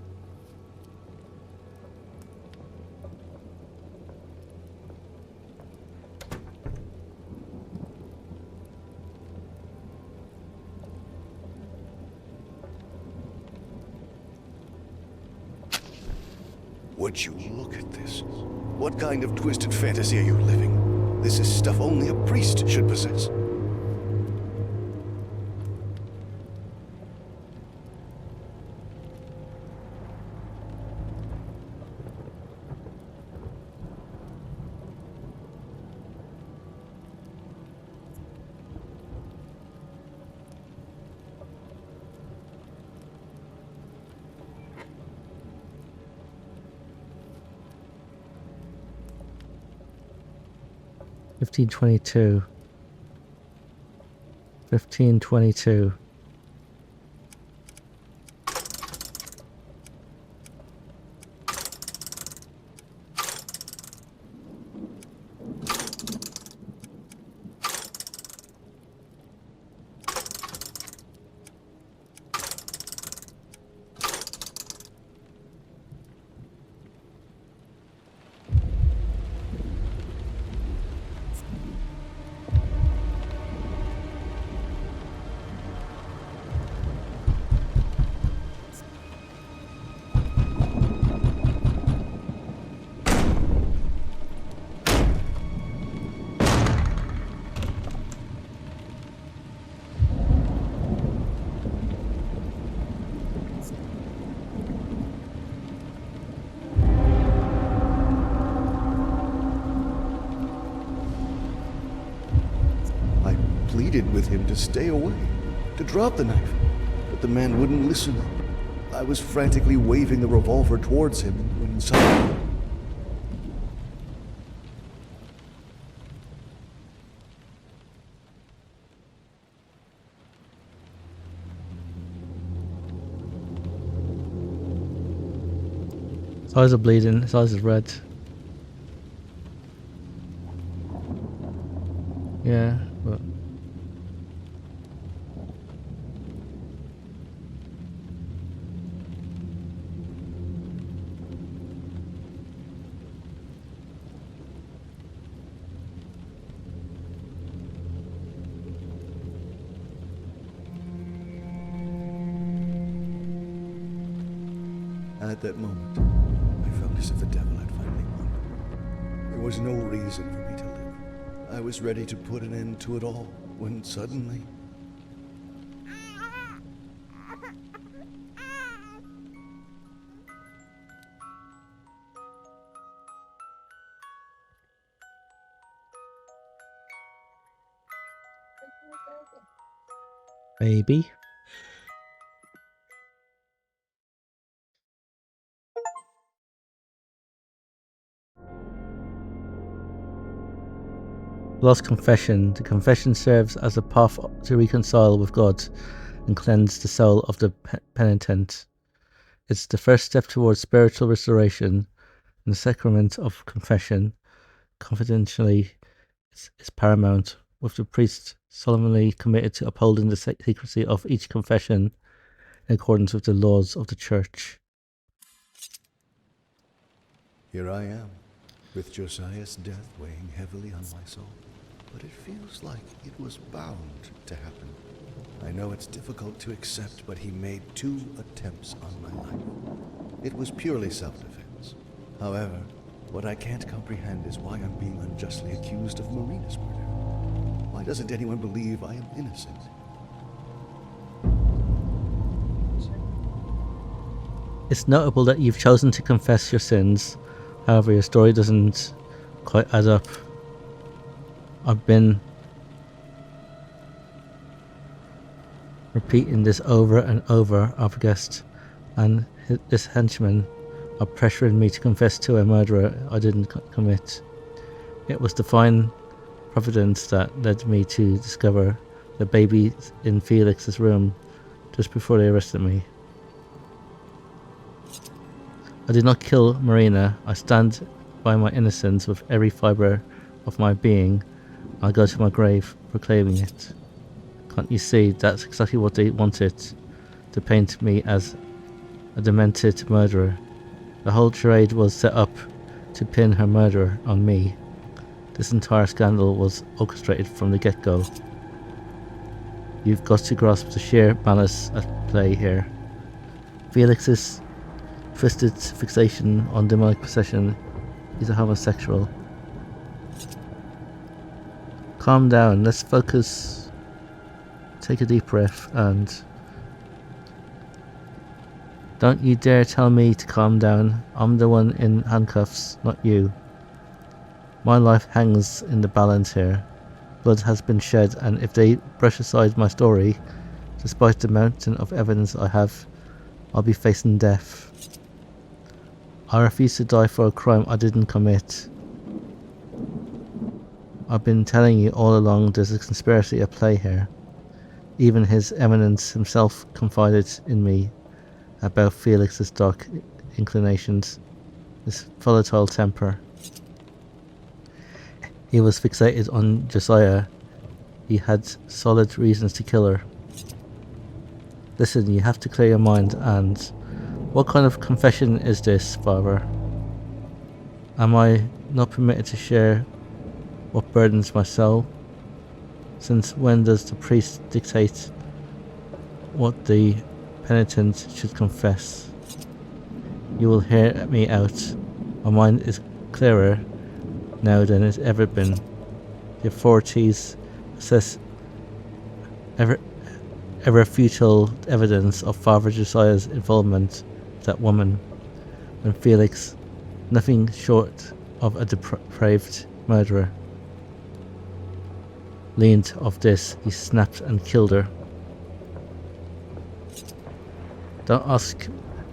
Would you look at this? What kind of twisted fantasy are you living? This is stuff only a priest should possess. Fifteen 22. 15:22. Pleaded with him to stay away, to drop the knife, but the man wouldn't listen. I was frantically waving the revolver towards him when suddenly... His eyes are bleeding, his eyes are red. Yeah, but At that moment, I felt as if the devil had finally won. There was no reason for me to live. I was ready to put an end to it all, when suddenly... Maybe. Lost confession. The confession serves as a path to reconcile with God and cleanse the soul of the penitent. It's the first step towards spiritual restoration, and the sacrament of confession, confidentially, is paramount, with the priest solemnly committed to upholding the secrecy of each confession in accordance with the laws of the Church. Here I am, with Josiah's death weighing heavily on my soul. But it feels like it was bound to happen. I know it's difficult to accept, but he made 2 attempts on my life. It was purely self-defense. However, what I can't comprehend is why I'm being unjustly accused of Marina's murder. Why doesn't anyone believe I am innocent? It's notable that you've chosen to confess your sins. However, your story doesn't quite add up. I've been repeating this over and over, I've guessed, and this henchman are pressuring me to confess to a murder I didn't commit. It was divine providence that led me to discover the baby in Felix's room just before they arrested me. I did not kill Marina. I stand by my innocence with every fibre of my being. I go to my grave proclaiming it. Can't you see that's exactly what they wanted? To paint me as a demented murderer. The whole charade was set up to pin her murder on me. This entire scandal was orchestrated from the get-go. You've got to grasp the sheer malice at play here. Felix's twisted fixation on demonic possession is a homosexual. Calm down, let's focus. Take a deep breath and... Don't you dare tell me to calm down. I'm the one in handcuffs, not you. My life hangs in the balance here. Blood has been shed, and if they brush aside my story, despite the mountain of evidence I have, I'll be facing death. I refuse to die for a crime I didn't commit. I've been telling you all along there's a conspiracy at play here. Even His Eminence himself confided in me about Felix's dark inclinations, his volatile temper. He was fixated on Josiah. He had solid reasons to kill her. Listen, you have to clear your mind, and what kind of confession is this, Father? Am I not permitted to share what burdens my soul? Since when does the priest dictate what the penitent should confess? You will hear me out. My mind is clearer now than it's ever been. The authorities assess ever futile evidence of Father Josiah's involvement with that woman, and Felix, nothing short of a depraved murderer. Learned of this, he snapped and killed her. Don't ask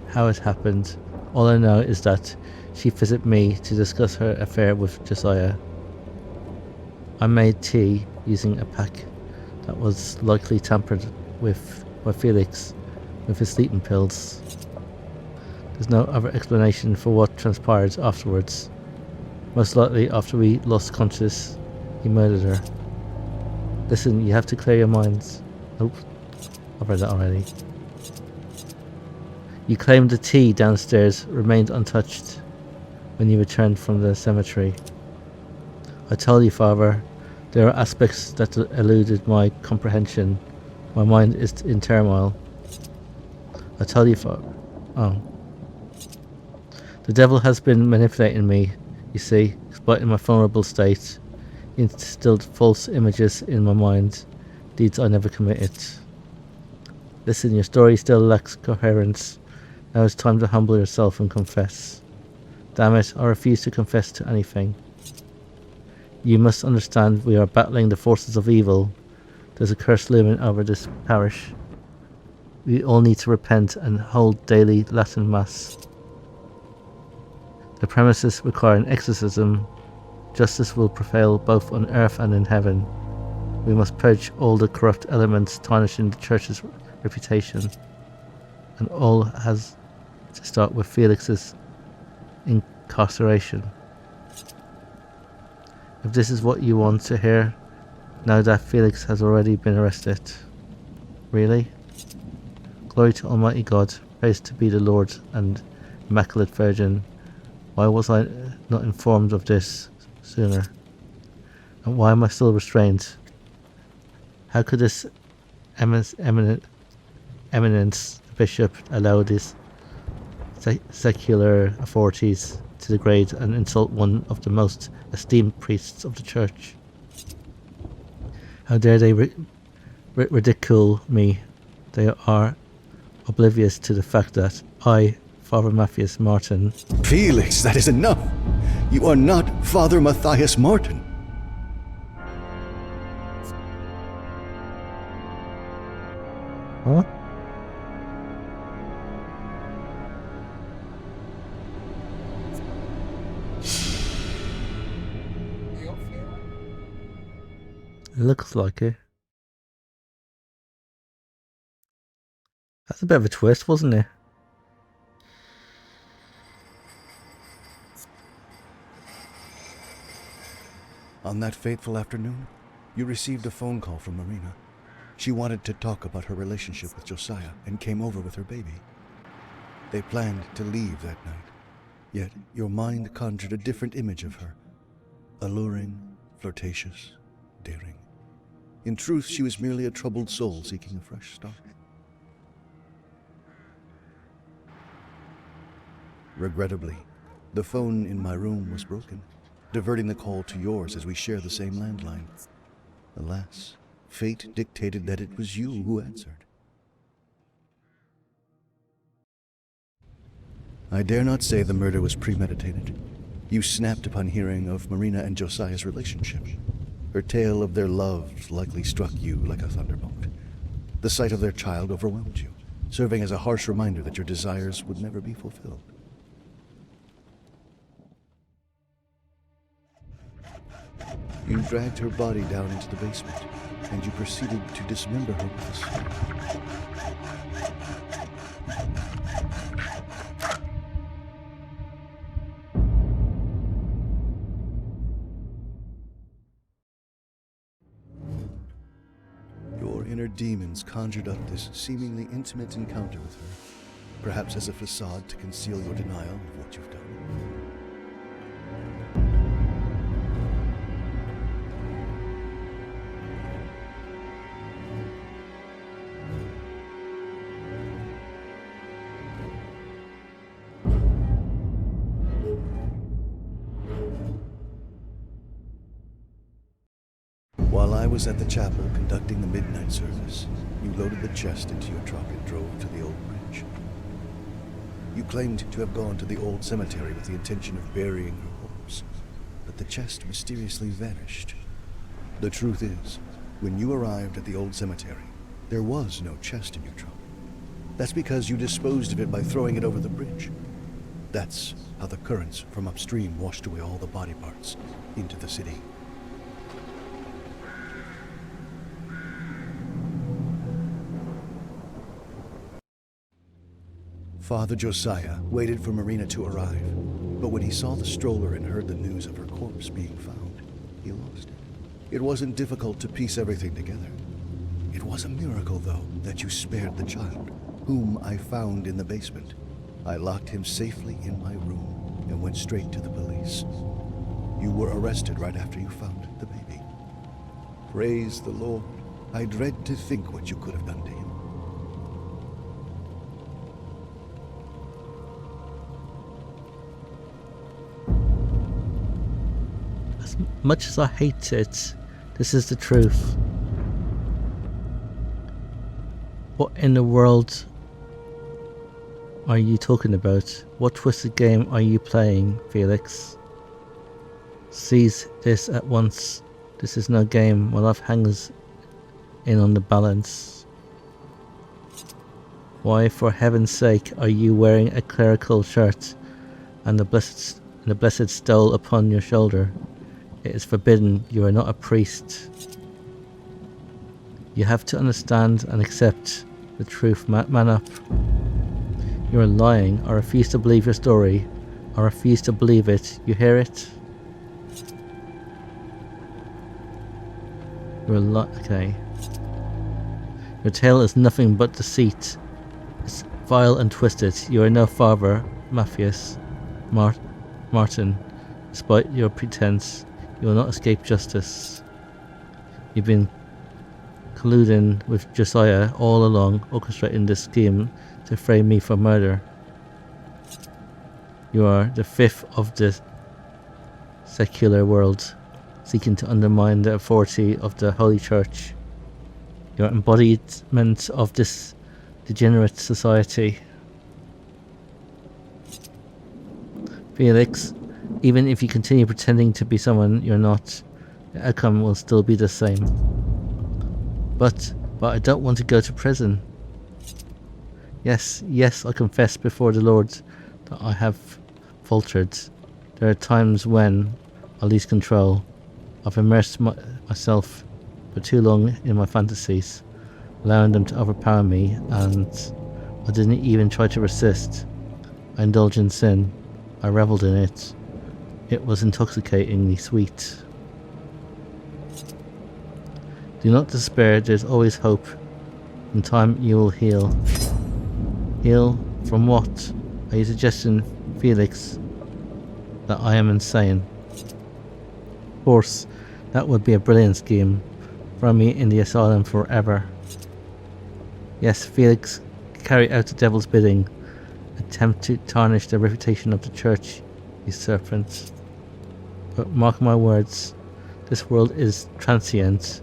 how it happened. All I know is that she visited me to discuss her affair with Josiah. I made tea using a pack that was likely tampered with by Felix with his sleeping pills. There's no other explanation for what transpired afterwards. Most likely after we lost consciousness, he murdered her. Listen, you have to clear your minds. Nope, I've read that already. You claimed the tea downstairs remained untouched when you returned from the cemetery. I tell you, Father, there are aspects that eluded my comprehension. My mind is in turmoil. I tell you, Father. Oh. The devil has been manipulating me, you see, exploiting my vulnerable state. He instilled false images in my mind, deeds I never committed. Listen, your story still lacks coherence. Now it's time to humble yourself and confess. Damn it, I refuse to confess to anything. You must understand we are battling the forces of evil. There's a curse looming over this parish. We all need to repent and hold daily Latin Mass. The premises require an exorcism. Justice will prevail both on earth and in heaven. We must purge all the corrupt elements tarnishing the church's reputation. And all has to start with Felix's incarceration. If this is what you want to hear, now that Felix has already been arrested. Really? Glory to Almighty God, praise to be the Lord and Immaculate Virgin. Why was I not informed of this sooner? And why am I still restrained? How could this eminence, the bishop, allow these secular authorities to degrade and insult one of the most esteemed priests of the church? How dare they ridicule me? They are oblivious to the fact that I, Father Matthias Martin... Felix, that is enough! You are not Father Matthias Martin. Huh? It looks like it. That's a bit of a twist, wasn't it? On that fateful afternoon, you received a phone call from Marina. She wanted to talk about her relationship with Josiah and came over with her baby. They planned to leave that night, yet your mind conjured a different image of her. Alluring, flirtatious, daring. In truth, she was merely a troubled soul seeking a fresh start. Regrettably, the phone in my room was broken, diverting the call to yours as we share the same landline. Alas, fate dictated that it was you who answered. I dare not say the murder was premeditated. You snapped upon hearing of Marina and Josiah's relationship. Her tale of their love likely struck you like a thunderbolt. The sight of their child overwhelmed you, serving as a harsh reminder that your desires would never be fulfilled. You dragged her body down into the basement, and you proceeded to dismember her with a sword. Your inner demons conjured up this seemingly intimate encounter with her, perhaps as a facade to conceal your denial of what you've done. While I was at the chapel conducting the midnight service, you loaded the chest into your truck and drove to the old bridge. You claimed to have gone to the old cemetery with the intention of burying her corpse, but the chest mysteriously vanished. The truth is, when you arrived at the old cemetery, there was no chest in your truck. That's because you disposed of it by throwing it over the bridge. That's how the currents from upstream washed away all the body parts into the city. Father Josiah waited for Marina to arrive, but when he saw the stroller and heard the news of her corpse being found, he lost it. It wasn't difficult to piece everything together. It was a miracle, though, that you spared the child, whom I found in the basement. I locked him safely in my room and went straight to the police. You were arrested right after you found the baby. Praise the Lord. I dread to think what you could have done to him. Much as I hate it, this is the truth. What in the world are you talking about? What twisted game are you playing, Felix? Seize this at once. This is no game. My life hangs in on the balance. Why, for heaven's sake, are you wearing a clerical shirt and the blessed stole upon your shoulder? It is forbidden. You are not a priest. You have to understand and accept the truth. Man up. You are lying. I refuse to believe your story. I refuse to believe it. You hear it? Okay. Your tale is nothing but deceit. It's vile and twisted. You are no father, Matthias. Martin. Despite your pretense, you will not escape justice. You've been colluding with Josiah all along, orchestrating this scheme to frame me for murder. You are the fifth of the secular world, seeking to undermine the authority of the Holy Church. You are embodiment of this degenerate society. Felix, even if you continue pretending to be someone you're not, the outcome will still be the same. But I don't want to go to prison. Yes, I confess before the Lord that I have faltered. There are times when I lose control. I've immersed myself for too long in my fantasies, allowing them to overpower me, and I didn't even try to resist. I indulged in sin. I reveled in it. It was intoxicatingly sweet. Do not despair, there's always hope. In time you will heal. Heal from what? Are you suggesting, Felix, that I am insane? Of course, that would be a brilliant scheme. Throw me in the asylum forever. Yes, Felix, carry out the devil's bidding. Attempt to tarnish the reputation of the church, you serpent. But mark my words, this world is transient,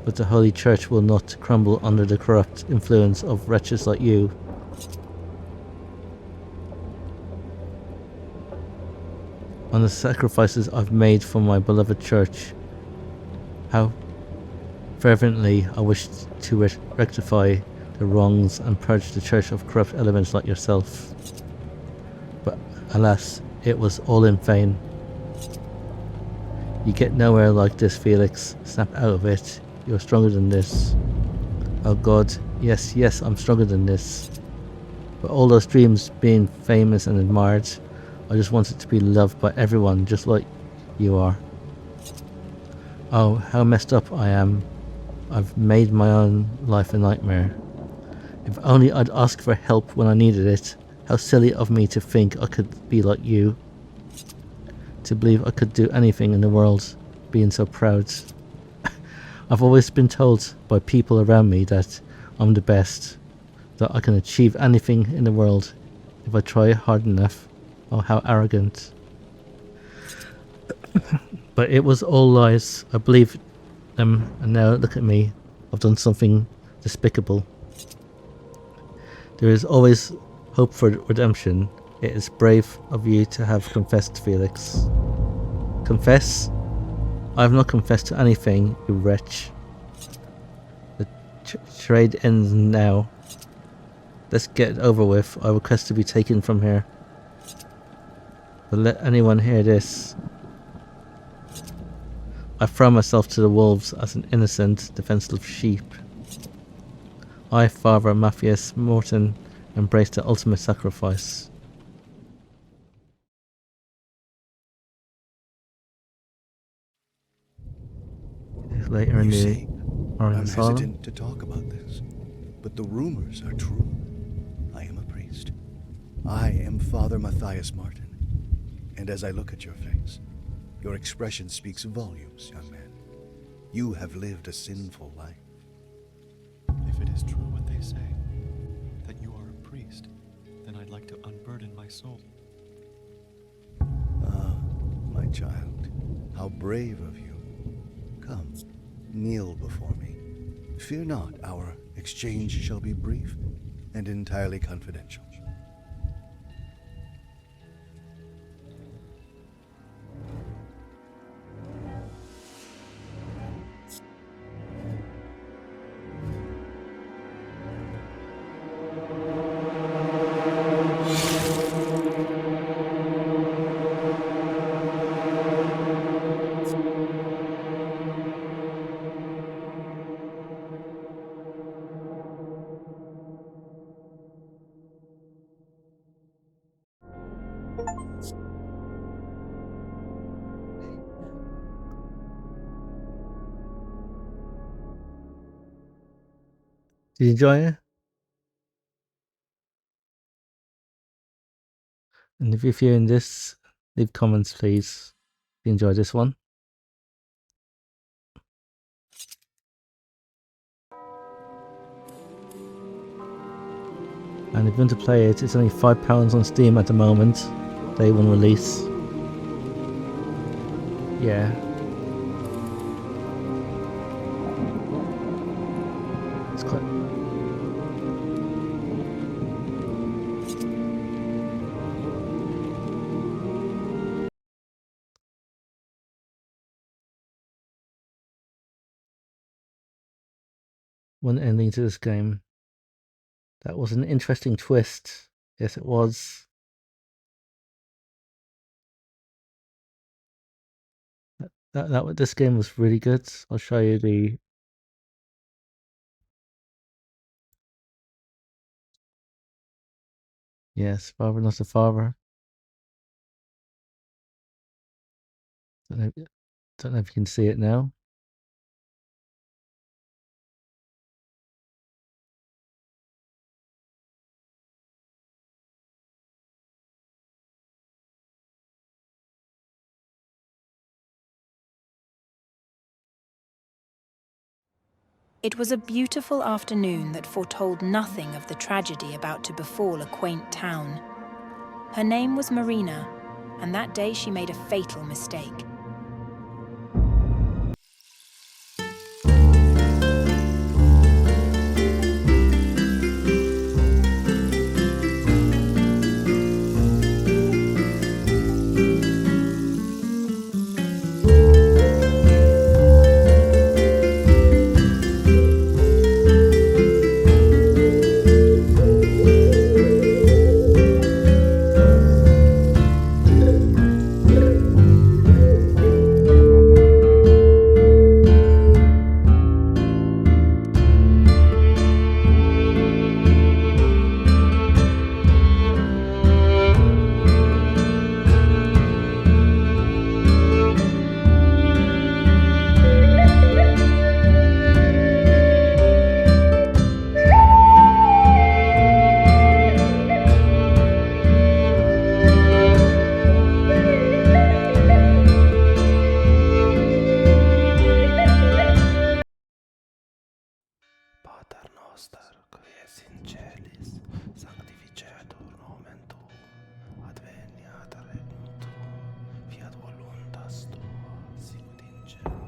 but the Holy Church will not crumble under the corrupt influence of wretches like you. On the sacrifices I've made for my beloved church, how fervently I wish to rectify the wrongs and purge the church of corrupt elements like yourself. But alas, it was all in vain. You get nowhere like this, Felix. Snap out of it. You're stronger than this. Oh God, yes, I'm stronger than this. But all those dreams being famous and admired, I just wanted to be loved by everyone just like you are. Oh, how messed up I am. I've made my own life a nightmare. If only I'd asked for help when I needed it. How silly of me to think I could be like you. To believe I could do anything in the world, being so proud. I've always been told by people around me that I'm the best, that I can achieve anything in the world if I try hard enough. Oh, how arrogant. But it was all lies. I believed them, and now look at me. I've done something despicable. There is always hope for redemption. It is brave of you to have confessed, Felix. Confess? I have not confessed to anything, you wretch. The charade ends now. Let's get it over with. I request to be taken from here. But let anyone hear this. I throw myself to the wolves as an innocent, defenseless sheep. I, Father Matthias Morton, embrace the ultimate sacrifice. Later in the I'm asylum. hesitant to talk about this, but the rumors are true. I am a priest. I am Father Matthias Martin. And as I look at your face, your expression speaks volumes, young man. You have lived a sinful life. If it is true what they say, that you are a priest, then I'd like to unburden my soul. Ah, my child, How brave of you. Come, kneel before me. Fear not, our exchange shall be brief and entirely confidential. Did you enjoy it? And if you're viewing this, leave comments, please. If you enjoyed this one. And if you want to play it, it's only £5 on Steam at the moment. Day one release. Yeah. It's quite... One ending to this game. That was an interesting twist. Yes, it was. This game was really good. I'll show you the... Yes, Father Not a Father. Don't know if you can see it now. It was a beautiful afternoon that foretold nothing of the tragedy about to befall a quaint town. Her name was Marina, and that day she made a fatal mistake. Pater noster, qui es in celis, sanctificetur nomen tuum, adveniat regnum tuum, fiat voluntas tua, sicut in cielo.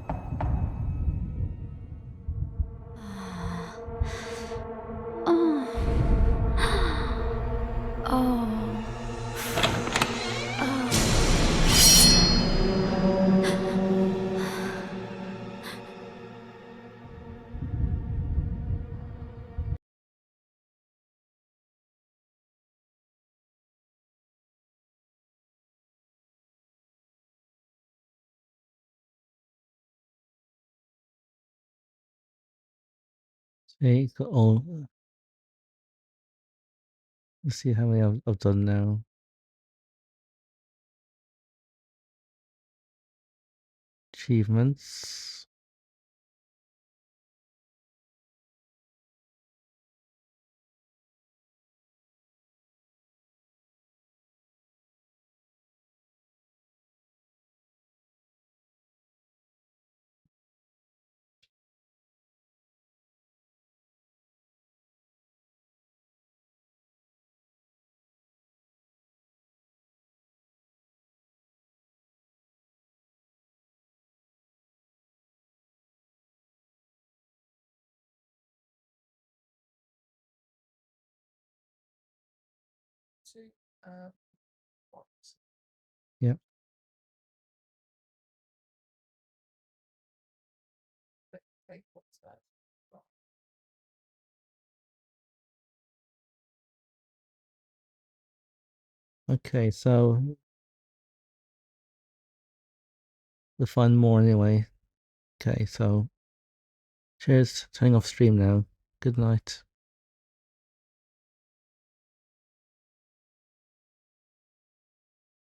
See, got all... Let's see how many I've done now. Achievements. Yeah. Okay, so we'll find more anyway. Okay, so cheers. Turning off stream now. Good night.